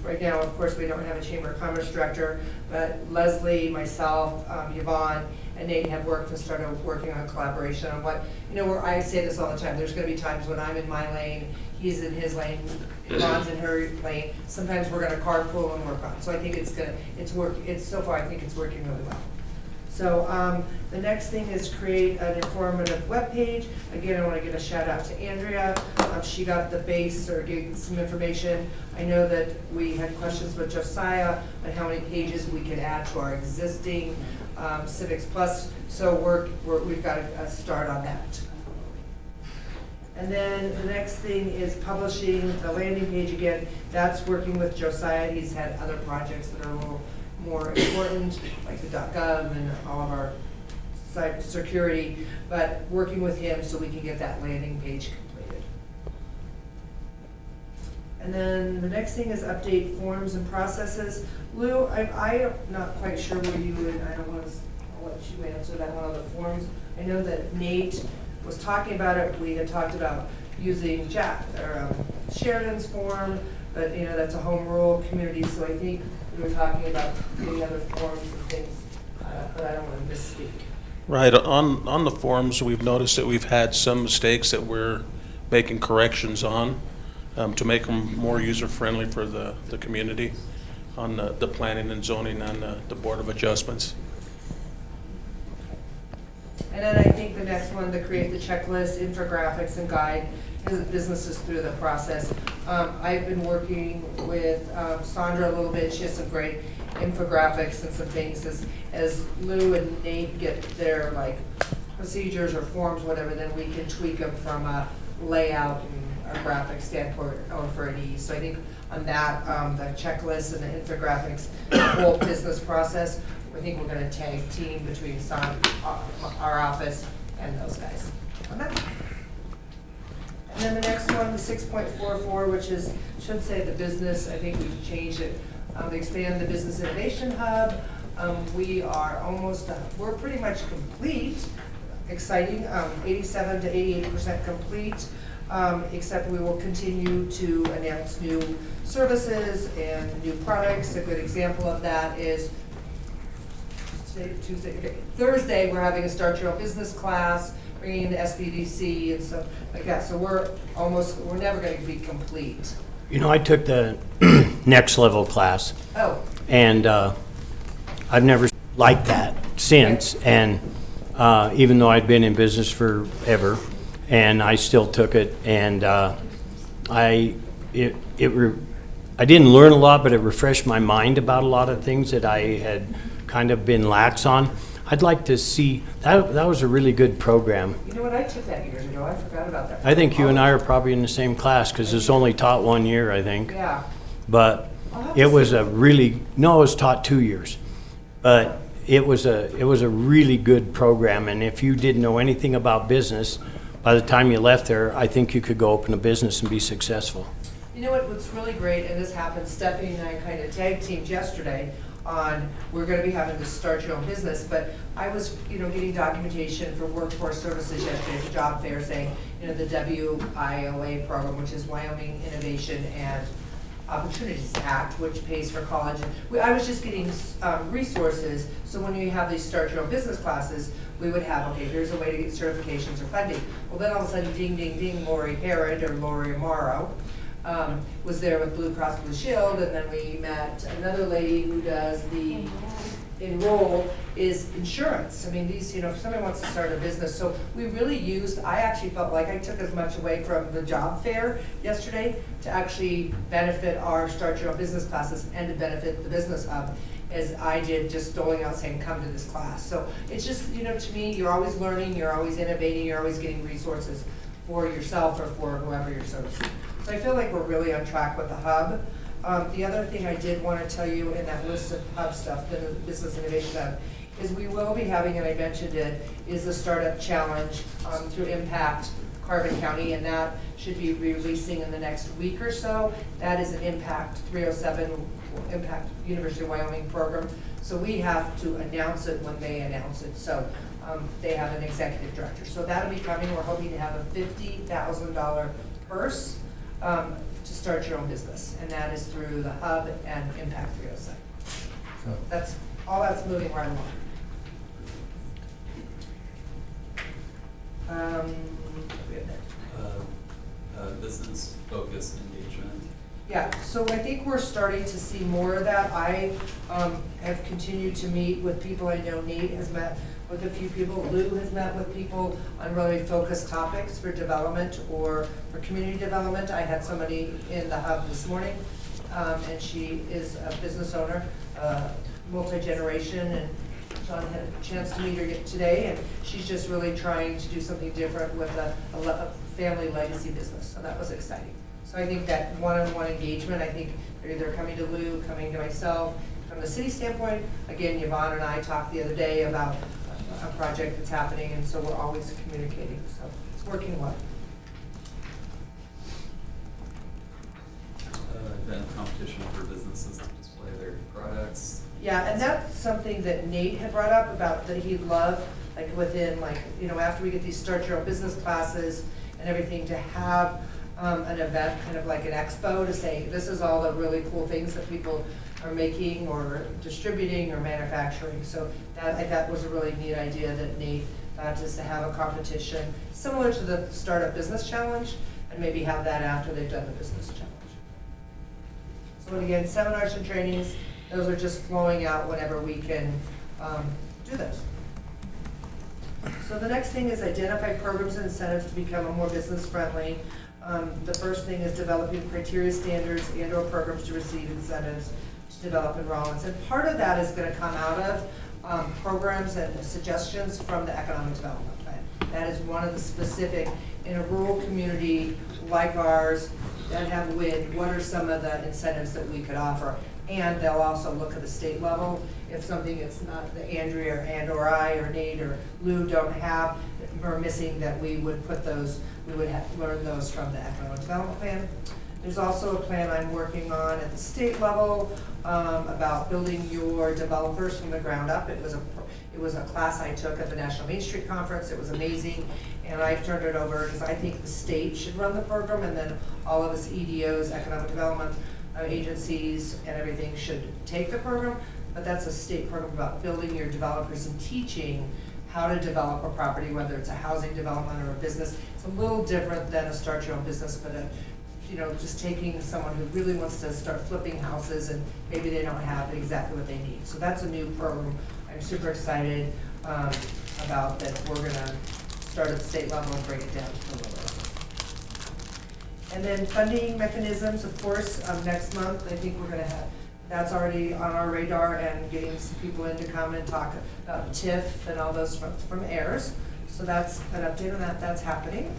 Right now, of course, we don't have a Chamber of Commerce director, but Leslie, myself, Yvonne, and Nate have worked and started working on collaboration on what, where I say this all the time, there's gonna be times when I'm in my lane, he's in his lane, Yvonne's in her lane. Sometimes we're gonna carpool and work on. So I think so far I think it's working really well. So the next thing is create an informative webpage. Again, I want to give a shout out to Andrea. She got the base or gave some information. I know that we had questions with Josiah on how many pages we could add to our existing Civics Plus. So we've got a start on that. And then the next thing is publishing the landing page again. That's working with Josiah. He's had other projects that are a little more important, like the .gov and all of our cyber security, but working with him so we can get that landing page completed. And then the next thing is update forms and processes. Lou, I'm not quite sure where you would, I'll let you answer that one on the forms. I know that Nate was talking about it. We had talked about using Sheridan's form, but that's a home rule community, so I think we were talking about getting other forms and things, but I don't want to misspeak. Right, on the forms, we've noticed that we've had some mistakes that we're making corrections on to make them more user-friendly for the community on the planning and zoning and the Board of Adjustments. And then I think the next one, to create the checklist, infographics, and guide businesses through the process. I've been working with Sandra a little bit. She has some great infographics and some things as Lou and Nate get their procedures or forms, whatever, then we can tweak them from a layout and a graphic standpoint or for an ease. So I think on that, the checklist and the infographics, the whole business process, I think we're going to tag team between our office and those guys on that. And then the next one, the 6.44, which should say the business, I think we've changed it. Expand the Business Innovation Hub. We're pretty much complete. Exciting, 87 to 88% complete, except we will continue to announce new services and new products. A good example of that is Thursday, we're having a Start Your Own Business class, bringing in the SBDC and stuff like that. So we're never going to be complete. I took the next level class. Oh. And I've never liked that since. And even though I'd been in business forever, and I still took it, and I didn't learn a lot, but it refreshed my mind about a lot of things that I had kind of been lax on. I'd like to see, that was a really good program. You know what, I took that years ago, I forgot about that. I think you and I are probably in the same class, because it's only taught 1 year, I think. Yeah. But it was it was taught 2 years. But it was a really good program, and if you didn't know anything about business, by the time you left there, I think you could go open a business and be successful. You know what's really great, and this happened, Stephanie and I kind of tag teamed yesterday on, we're going to be having to start your own business, but I was, getting documentation for workforce services yesterday at the job fair saying, the WIOA program, which is Wyoming Innovation and Opportunities Act, which pays for college. I was just getting resources, so when you have these start your own business classes, we would have, okay, here's a way to get certifications or funding. Well, then all of a sudden, ding, ding, ding, Lori Herod or Lori Amaro was there with Blue Cross Blue Shield, and then we met another lady who does the enroll is insurance. I mean, these, if somebody wants to start a business, so we really I actually felt like I took as much away from the job fair yesterday to actually benefit our Start Your Own Business classes and to benefit the Business Hub as I did just doling out saying, come to this class. So it's just, to me, you're always learning, you're always innovating, you're always getting resources for yourself or for whoever you're servicing. So I feel like we're really on track with the hub. The other thing I did want to tell you in that list of hub stuff, the Business Innovation Hub, is we will be having, and I mentioned it, is the Startup Challenge through Impact Carbon County, and that should be releasing in the next week or so. That is an Impact 307, Impact University of Wyoming program. So we have to announce it when they announce it. So they have an executive director. So that'll be coming. We're hoping to have a $50,000 purse to start your own business. And that is through the Hub and Impact 307. So that's all that's moving right along. Business focused engagement. Yeah, so I think we're starting to see more of that. I have continued to meet with people. I know Nate has met with a few people. Lou has met with people on really focused topics for development or for community development. I had somebody in the Hub this morning, and she is a business owner, multi-generation, and John had a chance to meet her today, and she's just really trying to do something different with a family legacy business, so that was exciting. So I think that one-on-one engagement, I think they're either coming to Lou, coming to myself. From the city standpoint, again, Yvonne and I talked the other day about a project that's happening, and so we're always communicating, so it's working well. Event competition for businesses to display their products. Yeah, and that's something that Nate had brought up about that he'd love, like within, like, you know, after we get these start your own business classes and everything, to have an event, kind of like an expo, to say, this is all the really cool things that people are making or distributing or manufacturing. So that was a really neat idea that Nate thought, just to have a competition similar to the Startup Business Challenge, and maybe have that after they've done the business challenge. So again, seminars and trainings, those are just flowing out whenever we can do those. So the next thing is identify programs and incentives to become more business friendly. The first thing is developing criteria, standards, and/or programs to receive incentives to develop in Rawlins. And part of that is going to come out of programs and suggestions from the Economic Development Plan. That is one of the specific, in a rural community like ours that have wind, what are some of the incentives that we could offer? And they'll also look at the state level. If something it's not that Andrea or I or Nate or Lou don't have, or missing, that we would put those, we would have learn those from the Economic Development Plan. There's also a plan I'm working on at the state level about building your developers from the ground up. It was a class I took at the National Main Street Conference. It was amazing, and I've turned it over because I think the state should run the program, and then all of us EDOs, economic development agencies, and everything should take the program. But that's a state program about building your developers and teaching how to develop a property, whether it's a housing development or a business. It's a little different than a start your own business, but you know, just taking someone who really wants to start flipping houses and maybe they don't have exactly what they need. So that's a new program I'm super excited about, that we're gonna start at the state level and break it down to the lower level. And then funding mechanisms, of course, next month, I think we're gonna have, that's already on our radar, and getting some people in to come and talk about TIF and all those from AIRS. So that's an update on that, that's happening.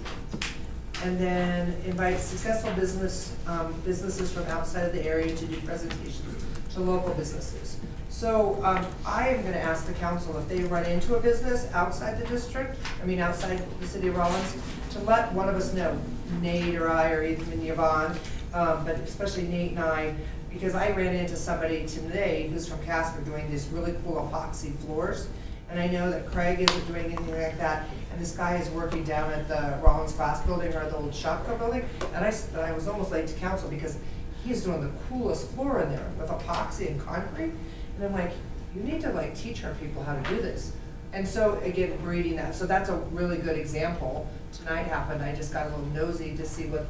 And then invite successful businesses from outside of the area to do presentations to local businesses. So I am gonna ask the council, if they run into a business outside the district, outside the city of Rawlins, to let one of us know, Nate or I, or even Yvonne, but especially Nate and I, because I ran into somebody today who's from Casper doing these really cool epoxy floors. And I know that Craig isn't doing anything like that, and this guy is working down at the Rawlins Class building, or the old Shopco building, and I was almost late to council because he's doing the coolest floor in there with epoxy and concrete. And I'm like, you need to like teach our people how to do this. And so again, reading that, so that's a really good example. Tonight happened, I just got a little nosy to see what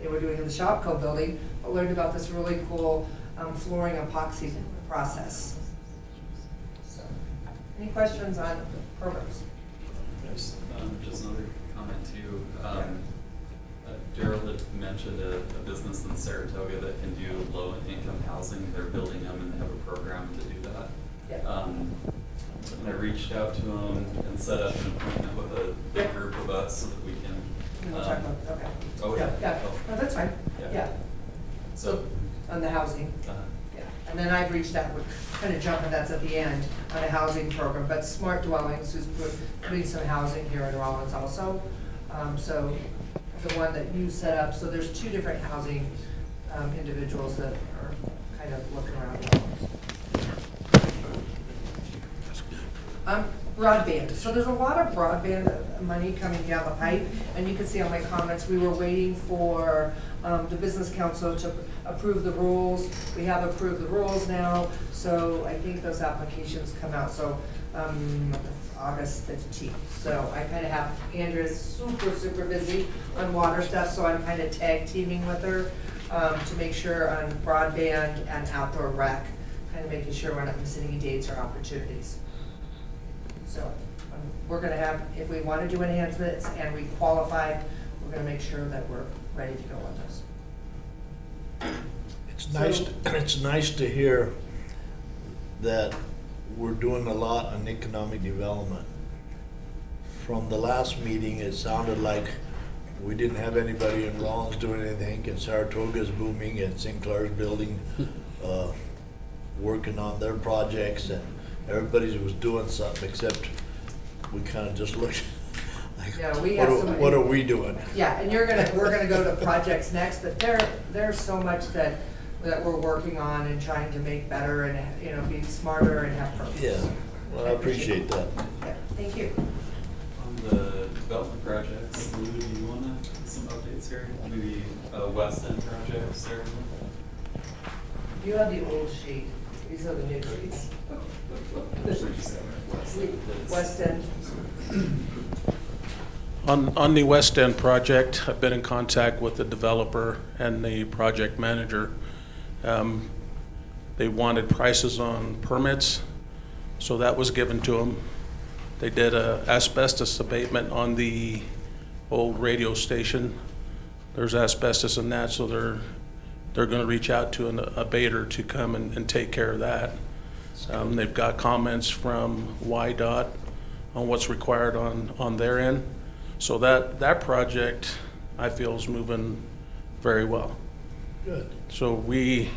they were doing in the Shopco building, but learned about this really cool flooring epoxy process. So, any questions on programs? There's just another comment too. Daryl had mentioned a business in Saratoga that can do low-income housing. They're building them, and they have a program to do that. Yeah. And I reached out to them and set up an appointment with a big group of us so that we can. We'll talk about, okay. Oh, Yeah, yeah. no, that's fine, yeah. So On the housing, yeah. And then I've reached out, we're kind of jumping, that's at the end, on a housing program, but Smart Dwellings who's putting some housing here in Rawlins also. So the one that you set up, so there's two different housing individuals that are kind of looking around Rawlins. Broadband. So there's a lot of broadband money coming down the pipe, and you can see on my comments, we were waiting for the business council to approve the rules. We have approved the rules now, so I think those applications come out, so August 15th. So I kind of have, Andrea's super busy on water stuff, so I'm kind of tag teaming with her to make sure on broadband and outdoor rec, kind of making sure we're not missing any dates or opportunities. So we're going to have, if we want to do enhancements and we qualify, we're going to make sure that we're ready to go on those. It's nice to hear that we're doing a lot on economic development. From the last meeting, it sounded like we didn't have anybody in Rawlins doing anything, and Saratoga's booming, and Sinclair's building, working on their projects, and everybody was doing something, except we kind of just looked like, Yeah, we have what are we doing? Yeah, and we're gonna go to projects next, but there's so much that we're working on and trying to make better and, you know, be smarter and have purpose. Yeah, well, I appreciate that. Yeah, thank you. On the development projects, Lou, do you want some updates here? Maybe West End projects there? You have the old sheet, these are the new sheets. West End. On the West End project, I've been in contact with the developer and the project manager. They wanted prices on permits, so that was given to them. They did a asbestos abatement on the old radio station. There's asbestos in that, so they're going to reach out to an abater to come and take care of that. They've got comments from YDOT on what's required on their end. So that project, I feel, is moving very well. Good. So we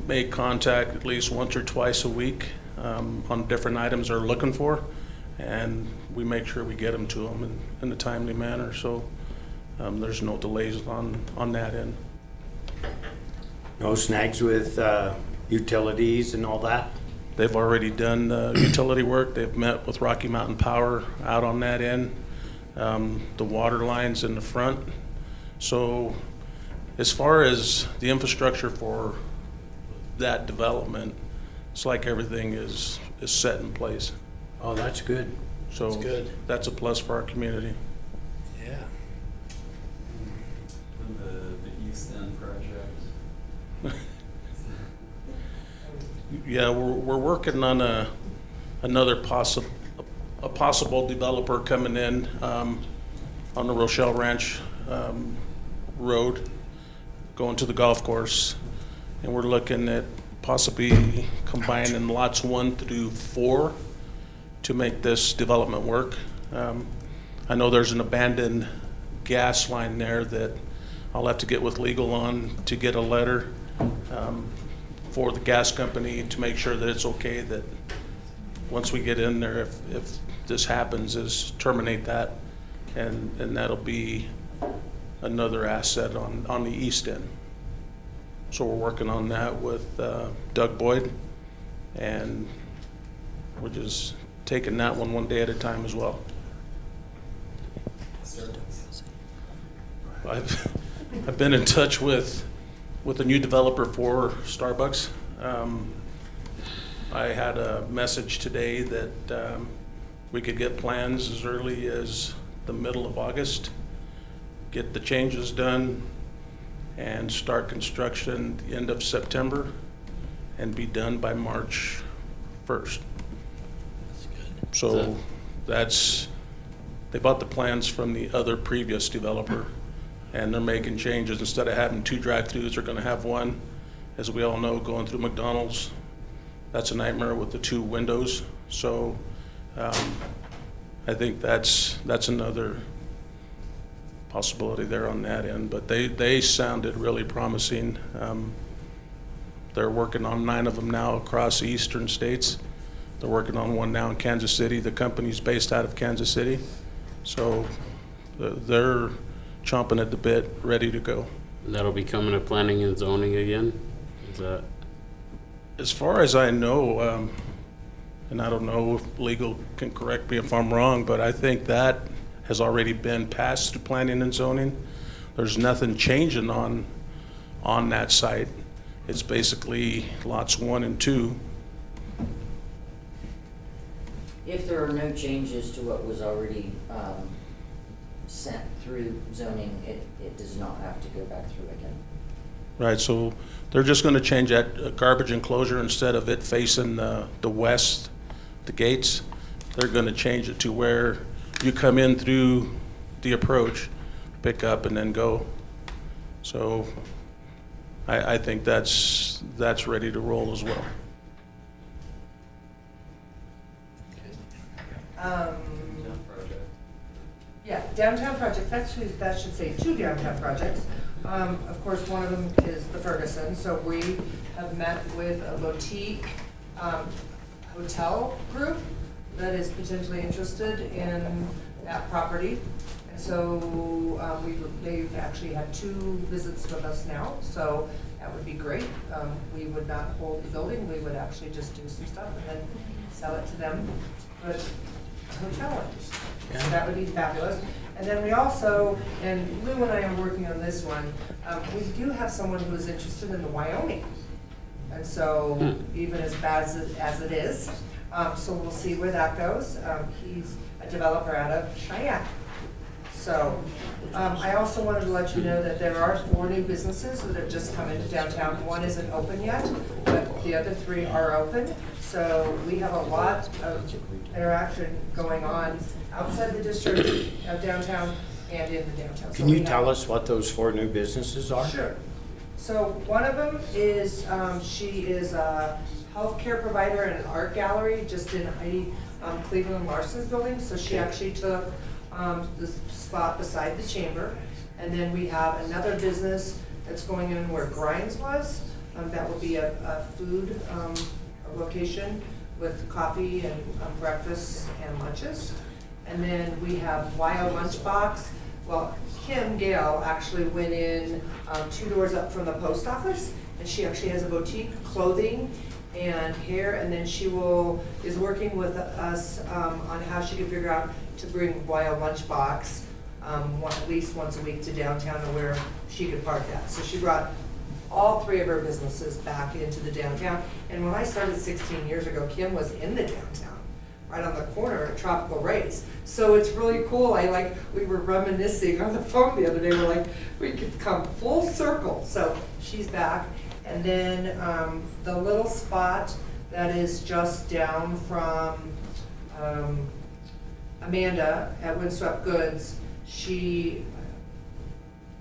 make contact at least once or twice a week on different items they're looking for, and we make sure we get them to them in a timely manner. So there's no delays on that end. No snags with utilities and all that? They've already done utility work. They've met with Rocky Mountain Power out on that end. The water lines in the front. So as far as the infrastructure for that development, it's like everything is set in place. Oh, that's good. So That's good. that's a plus for our community. Yeah. The East End project. Yeah, we're working on another possible developer coming in on the Rochelle Ranch Road, going to the golf course, and we're looking at possibly combining lots 1 through 4 to make this development work. I know there's an abandoned gas line there that I'll have to get with legal on to get a letter for the gas company to make sure that it's okay that once we get in there, if this happens, is terminate that, and that'll be another asset on the east end. So we're working on that with Doug Boyd, and we're just taking that one day at a time as well. I've been in touch with a new developer for Starbucks. I had a message today that we could get plans as early as the middle of August, get the changes done, and start construction the end of September, and be done by March 1st. That's good. So they bought the plans from the other previous developer, and they're making changes. Instead of having 2 drive-throughs, they're gonna have one. As we all know, going through McDonald's, that's a nightmare with the 2 windows. So I think that's another possibility there on that end. But they sounded really promising. They're working on 9 of them now across the eastern states. They're working on one now in Kansas City. The company's based out of Kansas City. So they're chomping at the bit, ready to go. That'll be coming to planning and zoning again? Is that? As far as I know, and I don't know if legal can correct me if I'm wrong, but I think that has already been passed to planning and zoning. There's nothing changing on that site. It's basically lots 1 and 2. If there are no changes to what was already sent through zoning, it does not have to go back through again. Right, so they're just gonna change that garbage enclosure, instead of it facing the west, the gates, they're gonna change it to where you come in through the approach, pick up and then go. So I think that's ready to roll as well. Yeah, downtown projects, actually, that should say 2 downtown projects. Of course, one of them is the Ferguson, so we have met with a boutique hotel group that is potentially interested in that property. And so they've actually had 2 visits with us now, so that would be great. We would not hold the building, we would actually just do some stuff and then sell it to them, but hotel owners. So that would be fabulous. And then we also, and Lou and I are working on this one, we do have someone who is interested in the Wyoming. And so even as bad as it is, so we'll see where that goes. He's a developer out of Cheyenne. So I also wanted to let you know that there are 4 new businesses that have just come into downtown. 1 isn't open yet, but the other 3 are open. So we have a lot of interaction going on outside the district of downtown and in the downtown. Can you tell us what those 4 new businesses are? Sure. So one of them is, she is a healthcare provider and an art gallery just in Heidi Cleveland Larson's building. So she actually took the spot beside the chamber. And then we have another business that's going in where Grimes was. That will be a food location with coffee and breakfast and lunches. And then we have YO Lunchbox. Well, Kim Gale actually went in 2 doors up from the post office, and she actually has a boutique, clothing and hair, and then she is working with us on how she can figure out to bring YO Lunchbox at least once a week to downtown to where she could park that. So she brought all 3 of her businesses back into the downtown. And when I started 16 years ago, Kim was in the downtown, right on the corner at Tropical Race. So it's really cool. We were reminiscing on the phone the other day. We're like, we could come full circle. So she's back. And then the little spot that is just down from Amanda at Windswept Goods,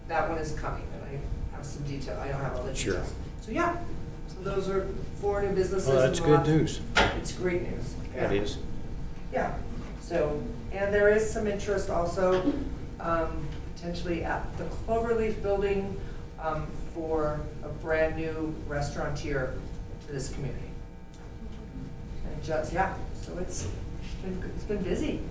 that one is coming. Some detail. I don't have all the details. Sure. So yeah, so those are 4 new businesses. Well, that's good news. It's great news. That is. Yeah. So, and there is some interest also potentially at the Cloverleaf building for a brand new restaurateur to this community. And just so it's been busy.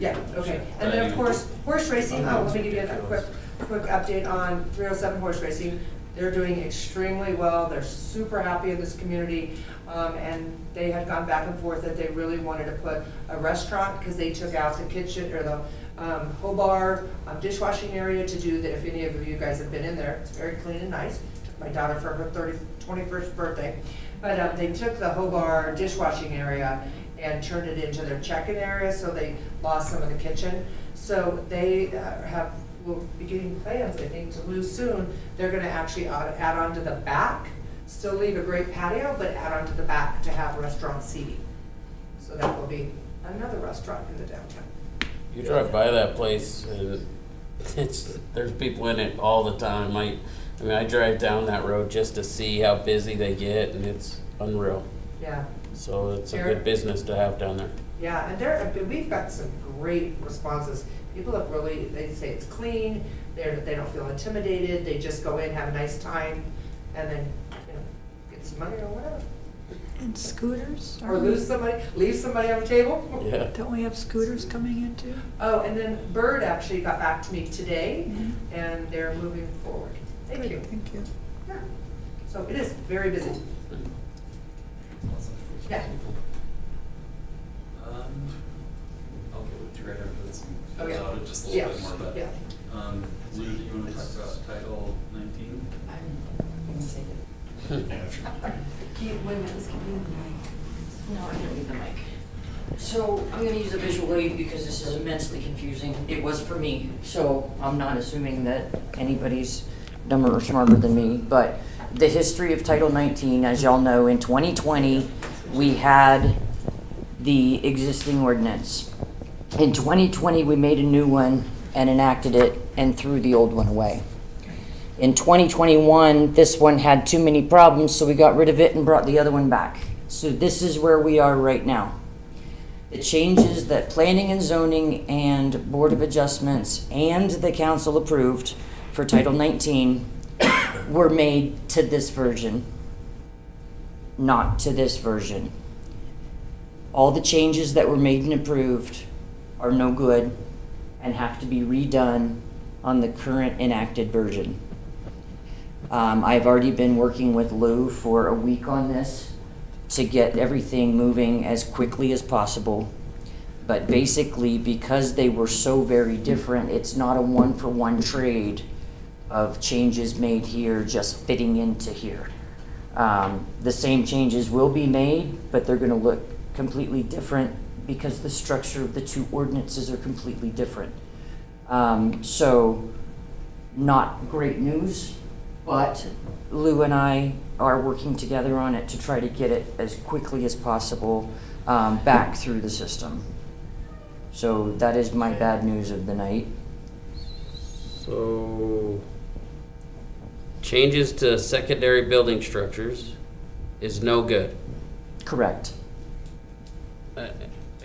Yeah, okay. And then, of course, horse racing. Let me give you a quick update on 307 horse racing. They're doing extremely well. They're super happy in this community. And they had gone back and forth that they really wanted to put a restaurant because they took out the kitchen or the whole bar dishwashing area to do that. If any of you guys have been in there, it's very clean and nice. Took my daughter for her 21st birthday. But they took the whole bar dishwashing area and turned it into their check-in area, so they lost some of the kitchen. So they will be getting plans, I think, to lose soon. They're gonna actually add on to the back, still leave a great patio, but add on to the back to have restaurant seating. So that will be another restaurant in the downtown. You drive by that place and there's people in it all the time. I drive down that road just to see how busy they get, and it's unreal. Yeah. So it's a good business to have down there. Yeah, and we've got some great responses. People have they say it's clean, they don't feel intimidated, they just go in, have a nice time, and then, get get some money or whatever. And scooters? Or lose somebody, leave somebody on the table. Yeah. Don't we have scooters coming in too? Oh, and then Bird actually got back to me today, Mhm. and they're moving forward. Thank you. Thank you. Yeah. So it is very busy. Yeah. I'll get with you right after this and Oh, fill yeah. out it just a little bit Yeah. more, but, Yeah. Lou, do you wanna talk about Title 19? I'm gonna take it. Wait a minute, let's give you the mic. No, I don't need the mic. So I'm gonna use a visual aid because this is immensely confusing. It was for me, so I'm not assuming that anybody's dumber or smarter than me. But the history of Title 19, as y'all know, in 2020, we had the existing ordinance. In 2020, we made a new one and enacted it and threw the old one away. In 2021, this one had too many problems, so we got rid of it and brought the other one back. So this is where we are right now. The changes that Planning and Zoning and Board of Adjustments and the council approved for Title 19 were made to this version, not to this version. All the changes that were made and approved are no good and have to be redone on the current enacted version. I've already been working with Lou for a week on this to get everything moving as quickly as possible. But basically, because they were so very different, it's not a one-for-one trade of changes made here just fitting into here. The same changes will be made, but they're gonna look completely different because the structure of the two ordinances are completely different. So, not great news, but Lou and I are working together on it to try to get it as quickly as possible back through the system. So that is my bad news of the night. So, changes to secondary building structures is no good. Correct. I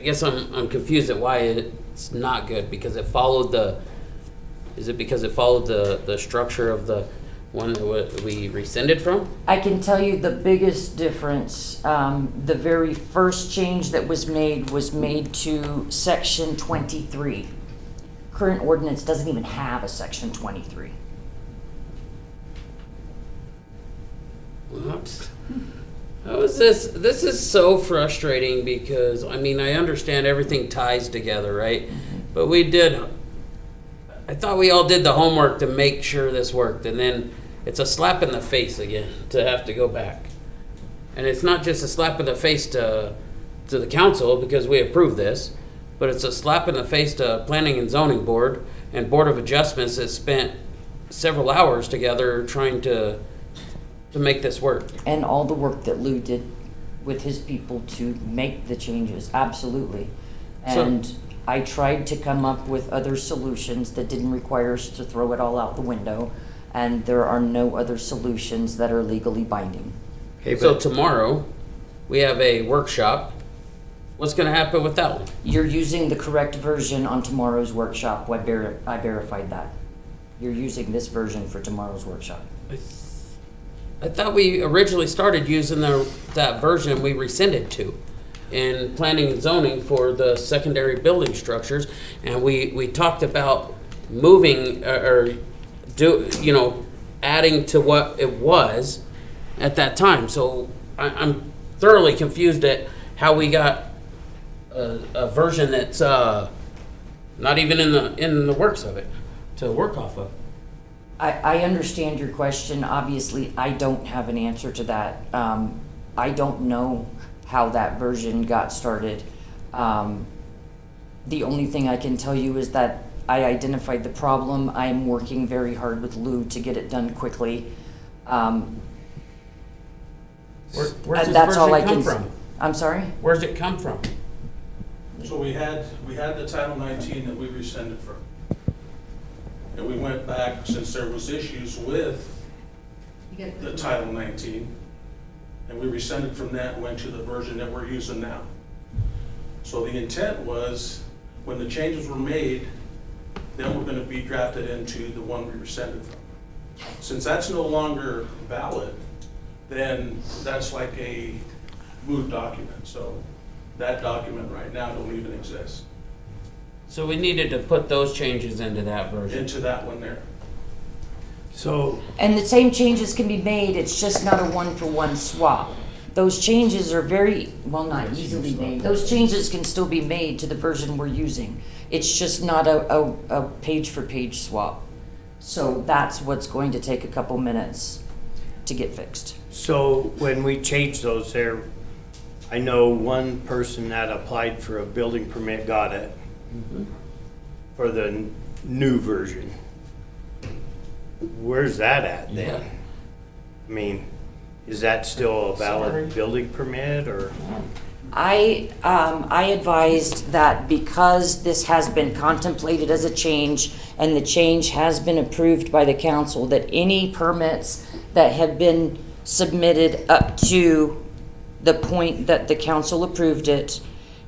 guess I'm confused at why it's not good, because it followed the, is it because it followed the structure of the one that we rescinded from? I can tell you the biggest difference, the very first change that was made to section 23. Current ordinance doesn't even have a section 23. Whoops. How is this? This is so frustrating because, I mean, I understand everything ties together, right? But I thought we all did the homework to make sure this worked, and then it's a slap in the face again to have to go back. And it's not just a slap in the face to the council because we approved this, but it's a slap in the face to Planning and Zoning Board and Board of Adjustments that spent several hours together trying to make this work. And all the work that Lou did with his people to make the changes, absolutely. And I tried to come up with other solutions that didn't require us to throw it all out the window, and there are no other solutions that are legally binding. So tomorrow, we have a workshop. What's gonna happen with that one? You're using the correct version on tomorrow's workshop. I verified that. You're using this version for tomorrow's workshop. I thought we originally started using that version we rescinded to in planning and zoning for the secondary building structures, and we talked about moving adding to what it was at that time. So I'm thoroughly confused at how we got a version that's not even in the works of it to work off of. I understand your question. Obviously, I don't have an answer to that. I don't know how that version got started. The only thing I can tell you is that I identified the problem. I'm working very hard with Lou to get it done quickly. Where's this that's all I version can come from? I'm sorry? Where's it come from? So we had the Title 19 that we rescinded from. And we went back, since there was issues with the Title 19, and we rescinded from that and went to the version that we're using now. So the intent was, when the changes were made, then we're gonna be drafted into the one we rescinded from. Since that's no longer valid, then that's like a moot document. So that document right now don't even exist. So we needed to put those changes into that version. Into that one there. So, And the same changes can be made, it's just not a one-for-one swap. Those changes are very, well, not easily made. Those changes can still be made to the version we're using. It's just not a page-for-page swap. So that's what's going to take a couple minutes to get fixed. so when we change those there, I know one person that applied for a building permit got it for the new version. Where's that at then? Yeah. I mean, is that still a valid building permit or? I advised that because this has been contemplated as a change and the change has been approved by the council, that any permits that have been submitted up to the point that the council approved it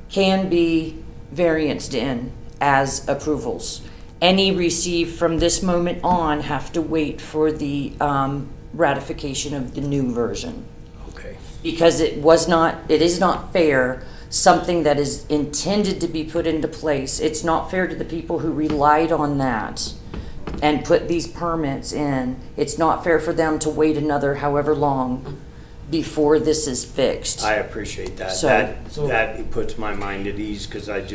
can be varianced in as approvals. Any received from this moment on have to wait for the ratification of the new version. Okay. Because it is not fair, something that is intended to be put into place. It's not fair to the people who relied on that and put these permits in. It's not fair for them to wait another however long before this is fixed. I appreciate that. So- That puts my mind at ease because I've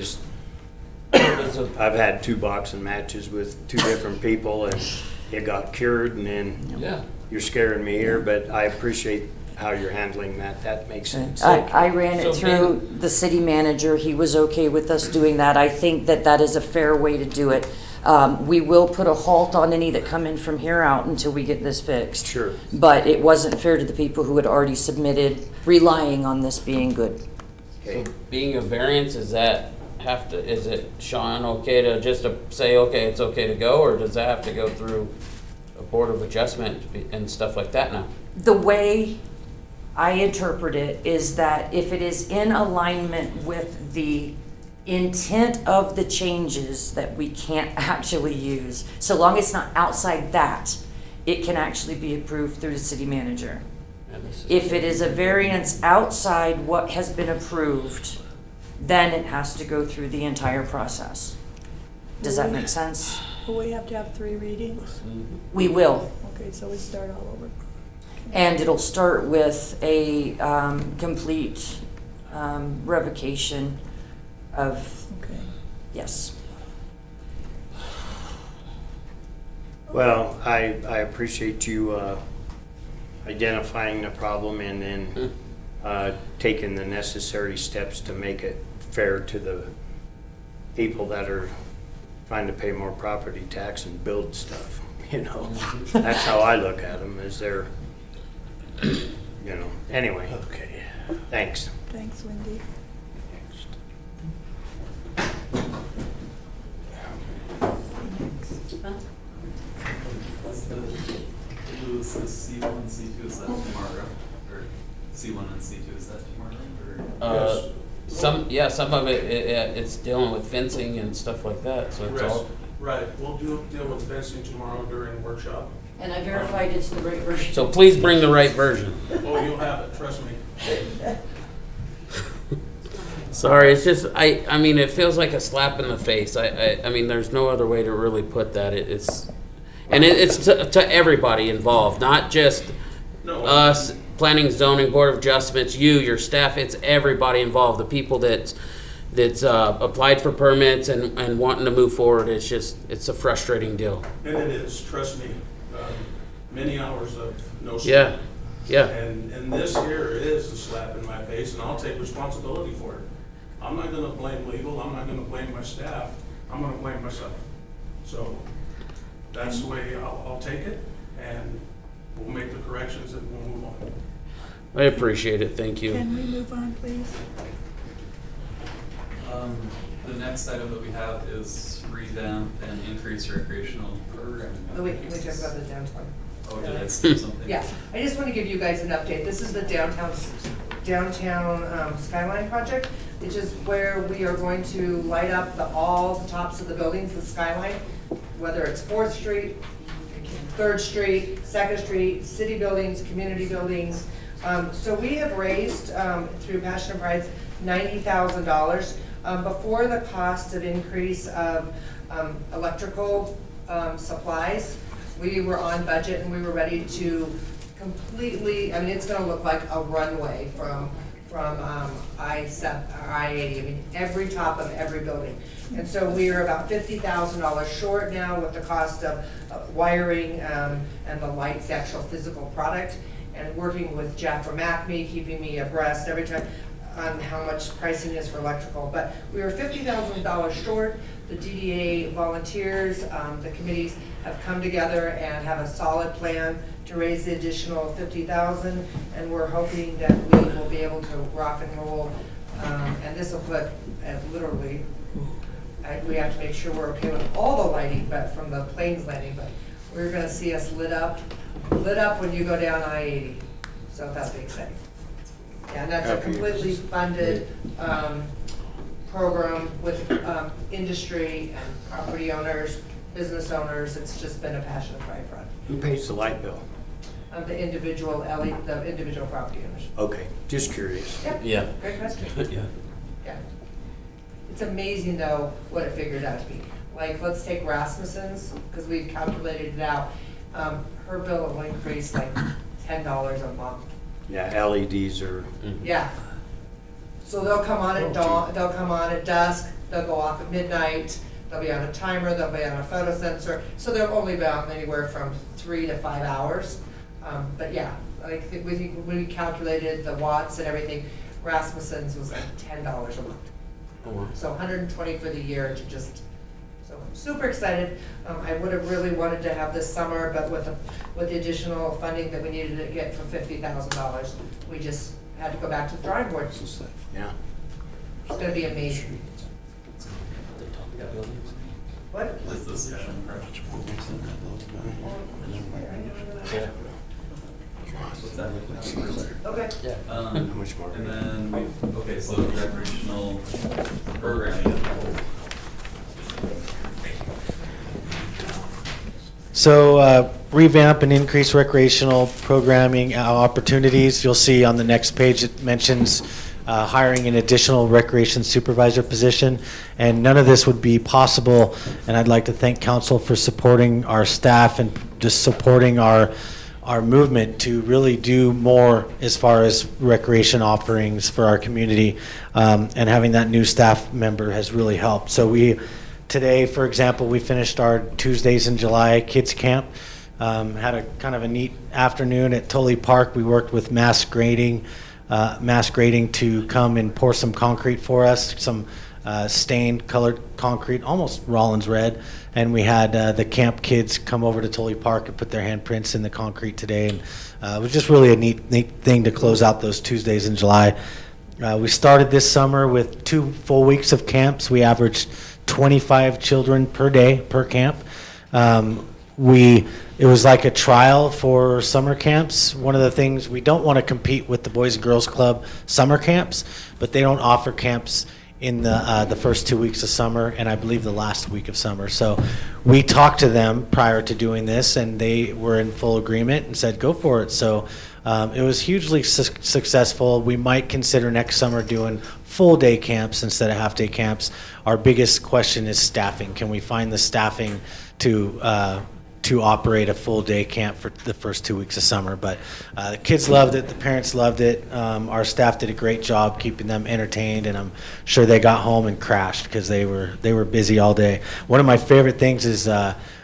had two boxing matches with two different people and it got cured and then Yeah. you're scaring me here, but I appreciate how you're handling that. That makes sense. I ran So it through the city manager. He was okay with us doing that. I think that that is a fair way to do it. We will put a halt on any that come in from here out until we get this fixed. Sure. But it wasn't fair to the people who had already submitted, relying on this being good. Okay. Being a variance, is it, Sean, okay to just to say, okay, it's okay to go, or does that have to go through a board of adjustment and stuff like that now? The way I interpret it is that if it is in alignment with the intent of the changes that we can't actually use, so long as it's not outside that, it can actually be approved through the city manager. If it is a variance outside what has been approved, then it has to go through the entire process. Does that make sense? Will we have to have 3 readings? We will. Okay, so we start all over. And it'll start with a complete revocation of, Okay. yes. Well, I appreciate you identifying the problem and then taking the necessary steps to make it fair to the people that are trying to pay more property tax and build stuff, you know? That's how I look at them, is they're, you know, anyway. Okay. Thanks. Thanks, Wendy. Is C1 and C2, is that tomorrow? Or C1 and C2, is that tomorrow? Or? Some of it's dealing with fencing and stuff like that, so it's all. Right, we'll deal with fencing tomorrow during the workshop. And I verified it's the right version. So please bring the right version. Oh, you'll have it, trust me. Sorry, it's just, I mean, it feels like a slap in the face. I mean, there's no other way to really put that. It's to everybody involved, not just No. us, planning, zoning, board of adjustments, you, your staff. It's everybody involved. The people that's applied for permits and wanting to move forward. It's a frustrating deal. And it is, trust me. Many hours of no sleep. Yeah, yeah. And this here is a slap in my face, and I'll take responsibility for it. I'm not gonna blame legal, I'm not gonna blame my staff, I'm gonna blame myself. So that's the way I'll take it, and we'll make the corrections and we'll move on. I appreciate it. Thank you. Can we move on, please? The next item that we have is revamp and increase recreational programming. Oh, wait, can we talk about the downtown? Oh, did I say something? Yeah, I just want to give you guys an update. This is the downtown skyline project, which is where we are going to light up all the tops of the buildings, the skyline, whether it's 4th Street, 3rd Street, 2nd Street, city buildings, community buildings. So we have raised, through Passion and Pride's, $90,000. Before the cost of increase of electrical supplies, we were on budget and we were ready to completely, I mean, it's gonna look like a runway from I-80, I mean, every top of every building. And so we are about $50,000 short now with the cost of wiring and the lights, the actual physical product, and working with Jeff from Acme, keeping me abreast every time on how much pricing is for electrical. But we were $50,000 short. The DDA volunteers, the committees have come together and have a solid plan to raise the additional $50,000, and we're hoping that we will be able to rock and roll. And this will put, literally, we have to make sure we're okay with all the lighting, but from the planes landing, but we're gonna see us lit up when you go down I-80. So that'll be exciting. Yeah, and that's a completely funded program with industry and property owners, business owners. It's just been a Passion and Pride project. Who pays the light bill? The individual property owners. Okay, just curious. Yep. Yeah. Great question. Yeah. Yeah. It's amazing though what it figures out to be. Like, let's take Rasmussen's, because we've calculated it out. Her bill will increase like $10 a month. Yeah, LEDs are. Yeah. So they'll come on at dawn, they'll come on at dusk, they'll go off at midnight, they'll be on a timer, they'll be on a photo sensor. So they'll only be on anywhere from 3 to 5 hours. But yeah, like when we calculated the watts and everything, Rasmussen's was like $10 a month. Oh, wow. So 120 for the year to just, so I'm super excited. I would have really wanted to have this summer, but with the additional funding that we needed to get for $50,000, we just had to go back to the drawing board. Yeah. It's gonna be amazing. What? Is this What's that? Okay. How much more? And then, okay, so recreational programming. So revamp and increase recreational programming opportunities. You'll see on the next page it mentions hiring an additional recreation supervisor position, and none of this would be possible, and I'd like to thank council for supporting our staff and just supporting our movement to really do more as far as recreation offerings for our community, and having that new staff member has really helped. So today, for example, we finished our Tuesdays in July kids camp. Had a kind of a neat afternoon at Tully Park. We worked with mass grading to come and pour some concrete for us, some stained colored concrete, almost Rawlins red. And we had the camp kids come over to Tully Park and put their handprints in the concrete today. And it was just really a neat thing to close out those Tuesdays in July. We started this summer with 2 full weeks of camps. We averaged 25 children per day per camp. It was like a trial for summer camps. One of the things, we don't want to compete with the Boys and Girls Club summer camps, but they don't offer camps in the first 2 weeks of summer, and I believe the last week of summer. So we talked to them prior to doing this, and they were in full agreement and said, go for it. So it was hugely successful. We might consider next summer doing full day camps instead of half day camps. Our biggest question is staffing. Can we find the staffing to operate a full day camp for the first 2 weeks of summer? But the kids loved it, the parents loved it. Our staff did a great job keeping them entertained, and I'm sure they got home and crashed because they were busy all day. One of my favorite things is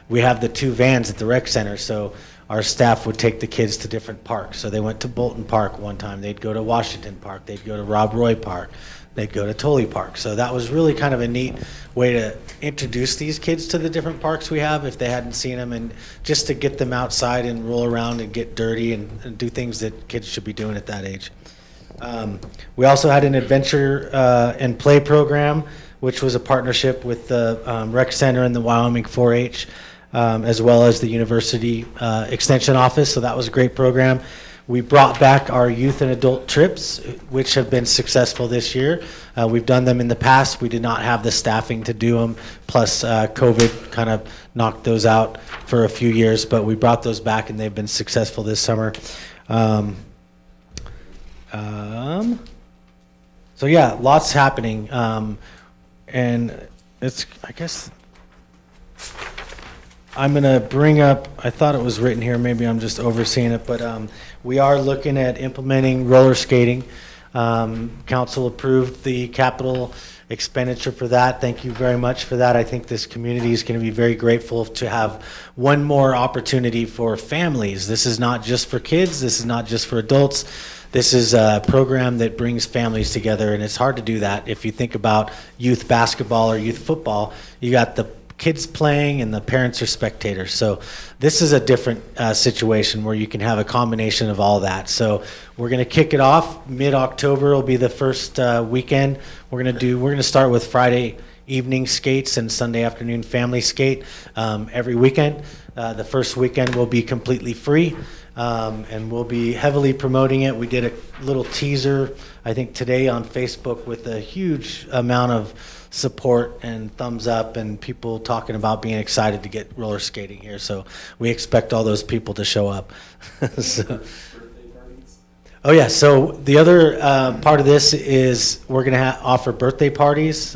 we have the 2 vans at the rec center, so our staff would take the kids to different parks. So they went to Bolton Park one time, they'd go to Washington Park, they'd go to Rob Roy Park, they'd go to Tully Park. So that was really kind of a neat way to introduce these kids to the different parks we have if they hadn't seen them, and just to get them outside and roll around and get dirty and do things that kids should be doing at that age. We also had an adventure and play program, which was a partnership with the rec center and the Wyoming 4-H, as well as the university extension office. So that was a great program. We brought back our youth and adult trips, which have been successful this year. We've done them in the past. We did not have the staffing to do them, plus COVID kind of knocked those out for a few years, but we brought those back and they've been successful this summer. So yeah, lots happening. And it's, I guess, I'm going to bring up, I thought it was written here, maybe I'm just overseeing it, but we are looking at implementing roller skating. Council approved the capital expenditure for that. Thank you very much for that. I think this community is going to be very grateful to have one more opportunity for families. This is not just for kids. This is not just for adults. This is a program that brings families together, and it's hard to do that. If you think about youth basketball or youth football, you got the kids playing and the parents are spectators. So this is a different situation where you can have a combination of all that. So we're going to kick it off. Mid-October will be the first weekend. We're going to start with Friday evening skates and Sunday afternoon family skate every weekend. The first weekend will be completely free, and we'll be heavily promoting it. We did a little teaser, I think, today on Facebook with a huge amount of support and thumbs up and people talking about being excited to get roller skating here. So we expect all those people to show up. So, oh yeah, so the other part of this is we're going to offer birthday parties,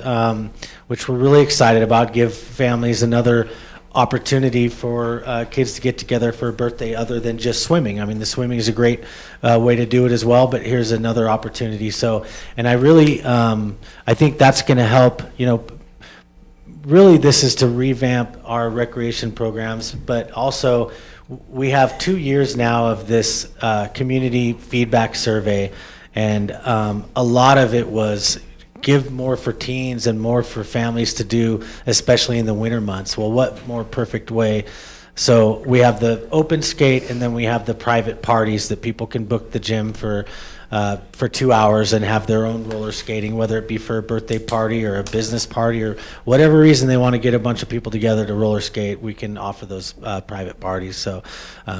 which we're really excited about, give families another opportunity for kids to get together for a birthday other than just swimming. I mean, the swimming is a great way to do it as well, but here's another opportunity. So, and I really, I think that's going to help, you know, really this is to revamp our recreation programs, but also we have 2 years now of this community feedback survey, and a lot of it was give more for teens and more for families to do, especially in the winter months. Well, what more perfect way? So we have the open skate, and then we have the private parties that people can book the gym for 2 hours and have their own roller skating, whether it be for a birthday party or a business party or whatever reason they want to get a bunch of people together to roller skate. We can offer those private parties. So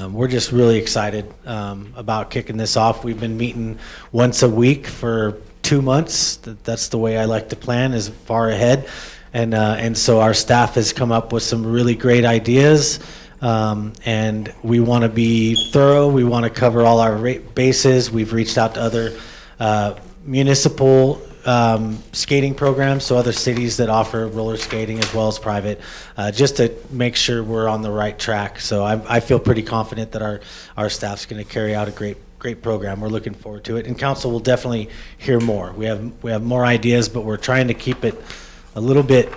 we're just really excited about kicking this off. We've been meeting once a week for 2 months. That's the way I like to plan, is far ahead. And so our staff has come up with some really great ideas. And we want to be thorough. We want to cover all our bases. We've reached out to other municipal skating programs, so other cities that offer roller skating as well as private, just to make sure we're on the right track. So I feel pretty confident that our staff's going to carry out a great program. We're looking forward to it, and council will definitely hear more. We have more ideas, but we're trying to keep it a little bit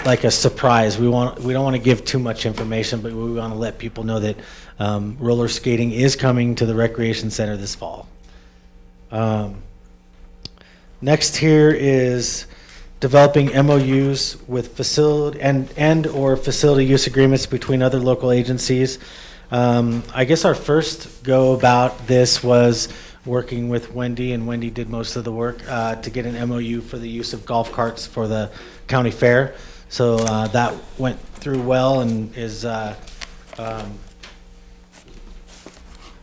like a surprise. We don't want to give too much information, but we want to let people know that roller skating is coming to the recreation center this fall. Next here is developing MOUs with facility and or facility use agreements between other local agencies. I guess our first go about this was working with Wendy, and Wendy did most of the work to get an MOU for the use of golf carts for the county fair. So that went through well and is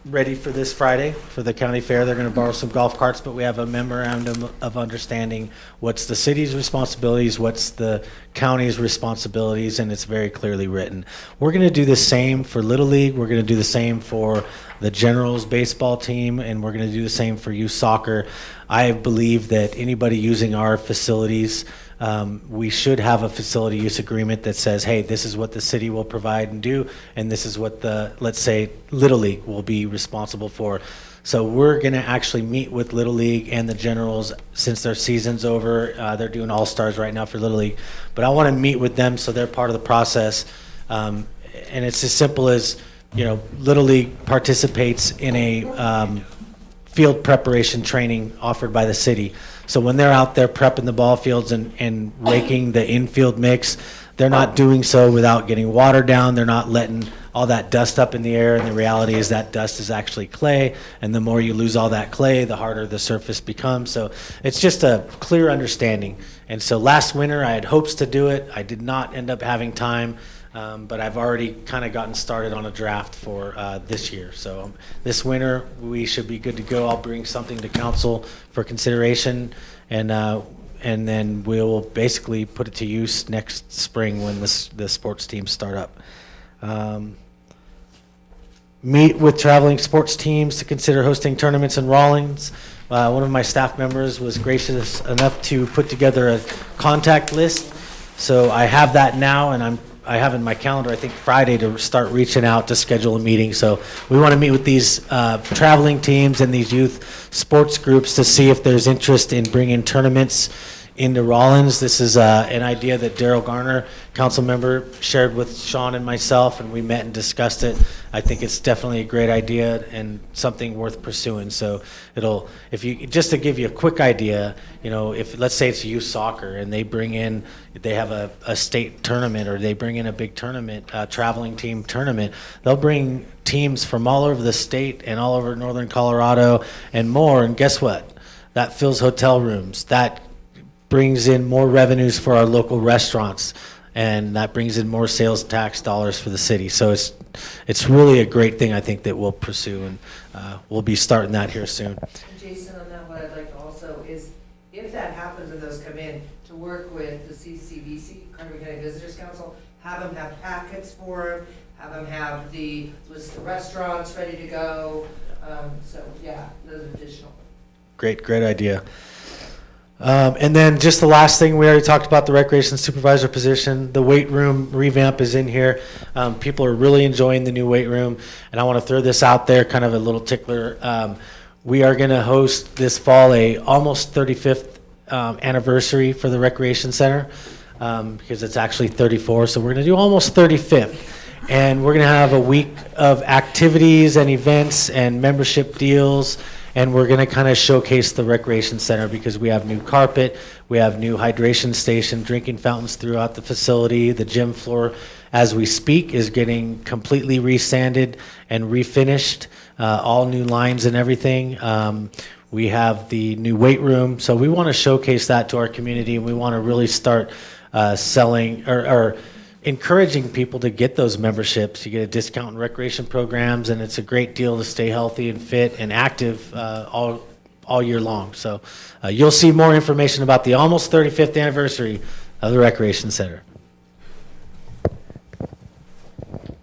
ready for this Friday for the county fair. They're going to borrow some golf carts, but we have a memorandum of understanding what's the city's responsibilities, what's the county's responsibilities, and it's very clearly written. We're going to do the same for Little League. We're going to do the same for the Generals baseball team, and we're going to do the same for youth soccer. I believe that anybody using our facilities, we should have a facility use agreement that says, hey, this is what the city will provide and do, and this is what the, let's say, Little League will be responsible for. So we're going to actually meet with Little League and the Generals since their season's over. They're doing All-Stars right now for Little League. But I want to meet with them so they're part of the process. And it's as simple as, you know, Little League participates in a field preparation training offered by the city. So when they're out there prepping the ball fields and raking the infield mix, they're not doing so without getting water down. They're not letting all that dust up in the air, and the reality is that dust is actually clay, and the more you lose all that clay, the harder the surface becomes. So it's just a clear understanding. And so last winter I had hopes to do it. I did not end up having time. but I've already kind of gotten started on a draft for this year. So this winter, we should be good to go. I'll bring something to council for consideration, and then we'll basically put it to use next spring when the sports teams start up. Meet with traveling sports teams to consider hosting tournaments in Rawlins. One of my staff members was gracious enough to put together a contact list. So I have that now, and I have in my calendar, I think Friday, to start reaching out to schedule a meeting. So we want to meet with these traveling teams and these youth sports groups to see if there's interest in bringing tournaments into Rawlins. This is an idea that Daryl Garner, council member, shared with Sean and myself, and we met and discussed it. I think it's definitely a great idea and something worth pursuing. So just to give you a quick idea, if let's say it's youth soccer and they have a state tournament, or they bring in a big tournament, traveling team tournament, they'll bring teams from all over the state and all over northern Colorado and more. And guess what? That fills hotel rooms. That brings in more revenues for our local restaurants, and that brings in more sales tax dollars for the city. So it's really a great thing, I think, that we'll pursue, and we'll be starting that here soon. Jason, on that, what I'd like to also is, if that happens and those come in, to work with the CCVC, Cranberry County Visitors Council, have them have packets for them, have them have the list of restaurants ready to go. So yeah, those are additional. Great idea. And then just the last thing, we already talked about the recreation supervisor position. The weight room revamp is in here. People are really enjoying the new weight room, and I want to throw this out there, kind of a little tickler. We are going to host this fall a almost 35th anniversary for the recreation center, because it's actually 34, so we're going to do almost 35th. And we're going to have a week of activities and events and membership deals. And we're going to kind of showcase the recreation center, because we have new carpet, we have new hydration station, drinking fountains throughout the facility. The gym floor, as we speak, is getting completely resanded and refinished, all new lines and everything. We have the new weight room, so we want to showcase that to our community, and we want to really start selling or encouraging people to get those memberships. You get a discount in recreation programs, and it's a great deal to stay healthy and fit and active all year long. So you'll see more information about the almost 35th anniversary of the Recreation Center.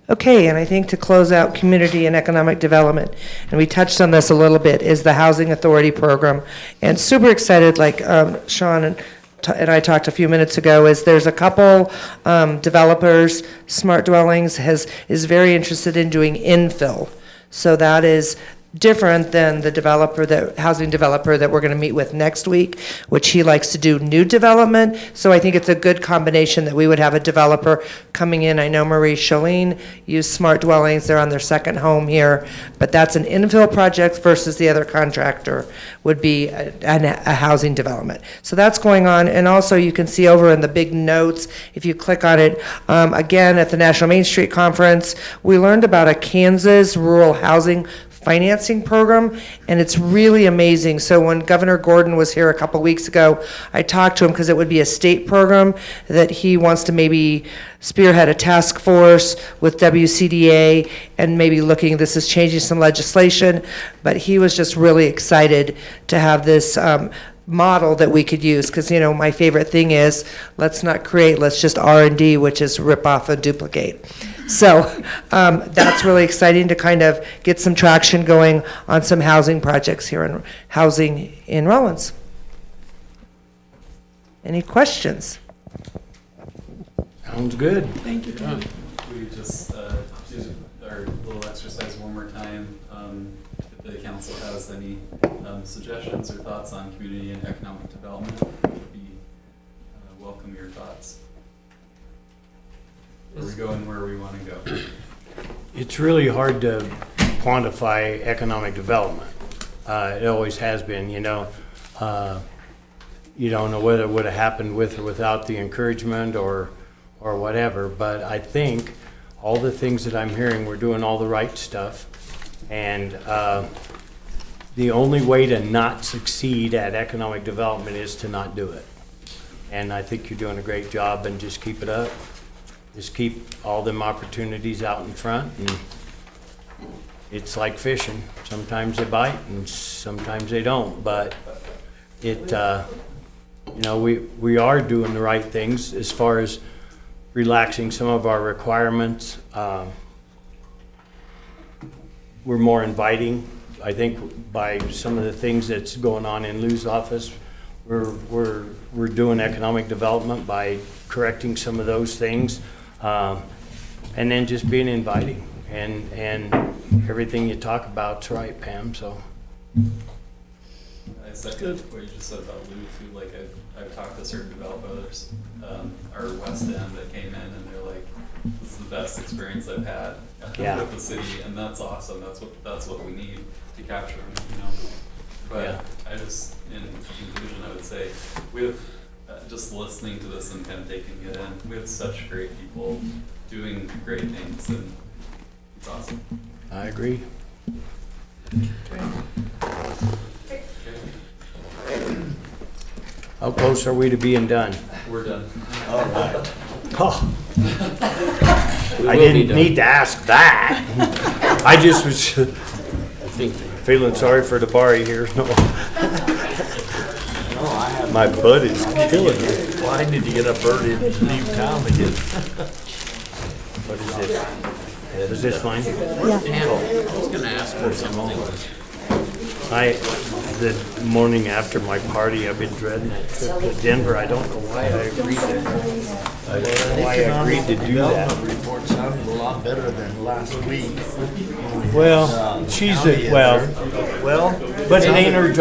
Okay, and I think to close out community and economic development, and we touched on this a little bit, is the Housing Authority Program. And super excited, like Sean and I talked a few minutes ago, is there's a couple developers, Smart Dwellings is very interested in doing infill. So that is different than the housing developer that we're going to meet with next week, which he likes to do new development. So I think it's a good combination that we would have a developer coming in. I know Marie Chalene used Smart Dwellings. They're on their second home here, but that's an infill project versus the other contractor would be a housing development. So that's going on. And also you can see over in the big notes, if you click on it, again, at the National Main Street Conference, we learned about a Kansas rural housing financing program, and it's really amazing. So when Governor Gordon was here a couple weeks ago, I talked to him because it would be a state program that he wants to maybe spearhead a task force with WCDA and maybe this is changing some legislation, but he was just really excited to have this model that we could use, because my favorite thing is let's not create, let's just R&D, which is rip off and duplicate. So that's really exciting to kind of get some traction going on some housing projects here in housing in Rawlins. Any questions? Sounds good. Thank you, Tom. We just do our little exercise one more time. If the council has any suggestions or thoughts on community and economic development, we welcome your thoughts. Are we going where we want to go? It's really hard to quantify economic development. It always has been, you don't know whether it would have happened with or without the encouragement or whatever, but I think all the things that I'm hearing, we're doing all the right stuff, and the only way to not succeed at economic development is to not do it. And I think you're doing a great job, and just keep it up. just keep all them opportunities out in front, and it's like fishing. Sometimes they bite and sometimes they don't, but it, you know, we are doing the right things as far as relaxing some of our requirements. We're more inviting. I think by some of the things that's going on in Lou's office, we're doing economic development by correcting some of those things, and then just being inviting, and everything you talk about's right, Pam. So I second what you just said about Lou too. Like I've talked to certain developers, our West End that came in and they're like, "This is the best experience I've had with the city," and that's awesome. That's what we need to capture them, you know. But I just, in conclusion, I would say we have just listening to this and kind of taking it in. We have such great people doing great things, and it's awesome. I agree. How close are we to being done? We're done. All right. Oh. I didn't need to ask that. I just was feeling sorry for the bar here. No. My butt is killing me. Well, I need to get up early and leave town again. What is this? Is this mine? I was gonna ask for something. The morning after my party, I've been dreading that trip to Denver. I don't know why I agreed to do that. Economic report sounded a lot better than last week. Well, she's Well, but it ain't her job.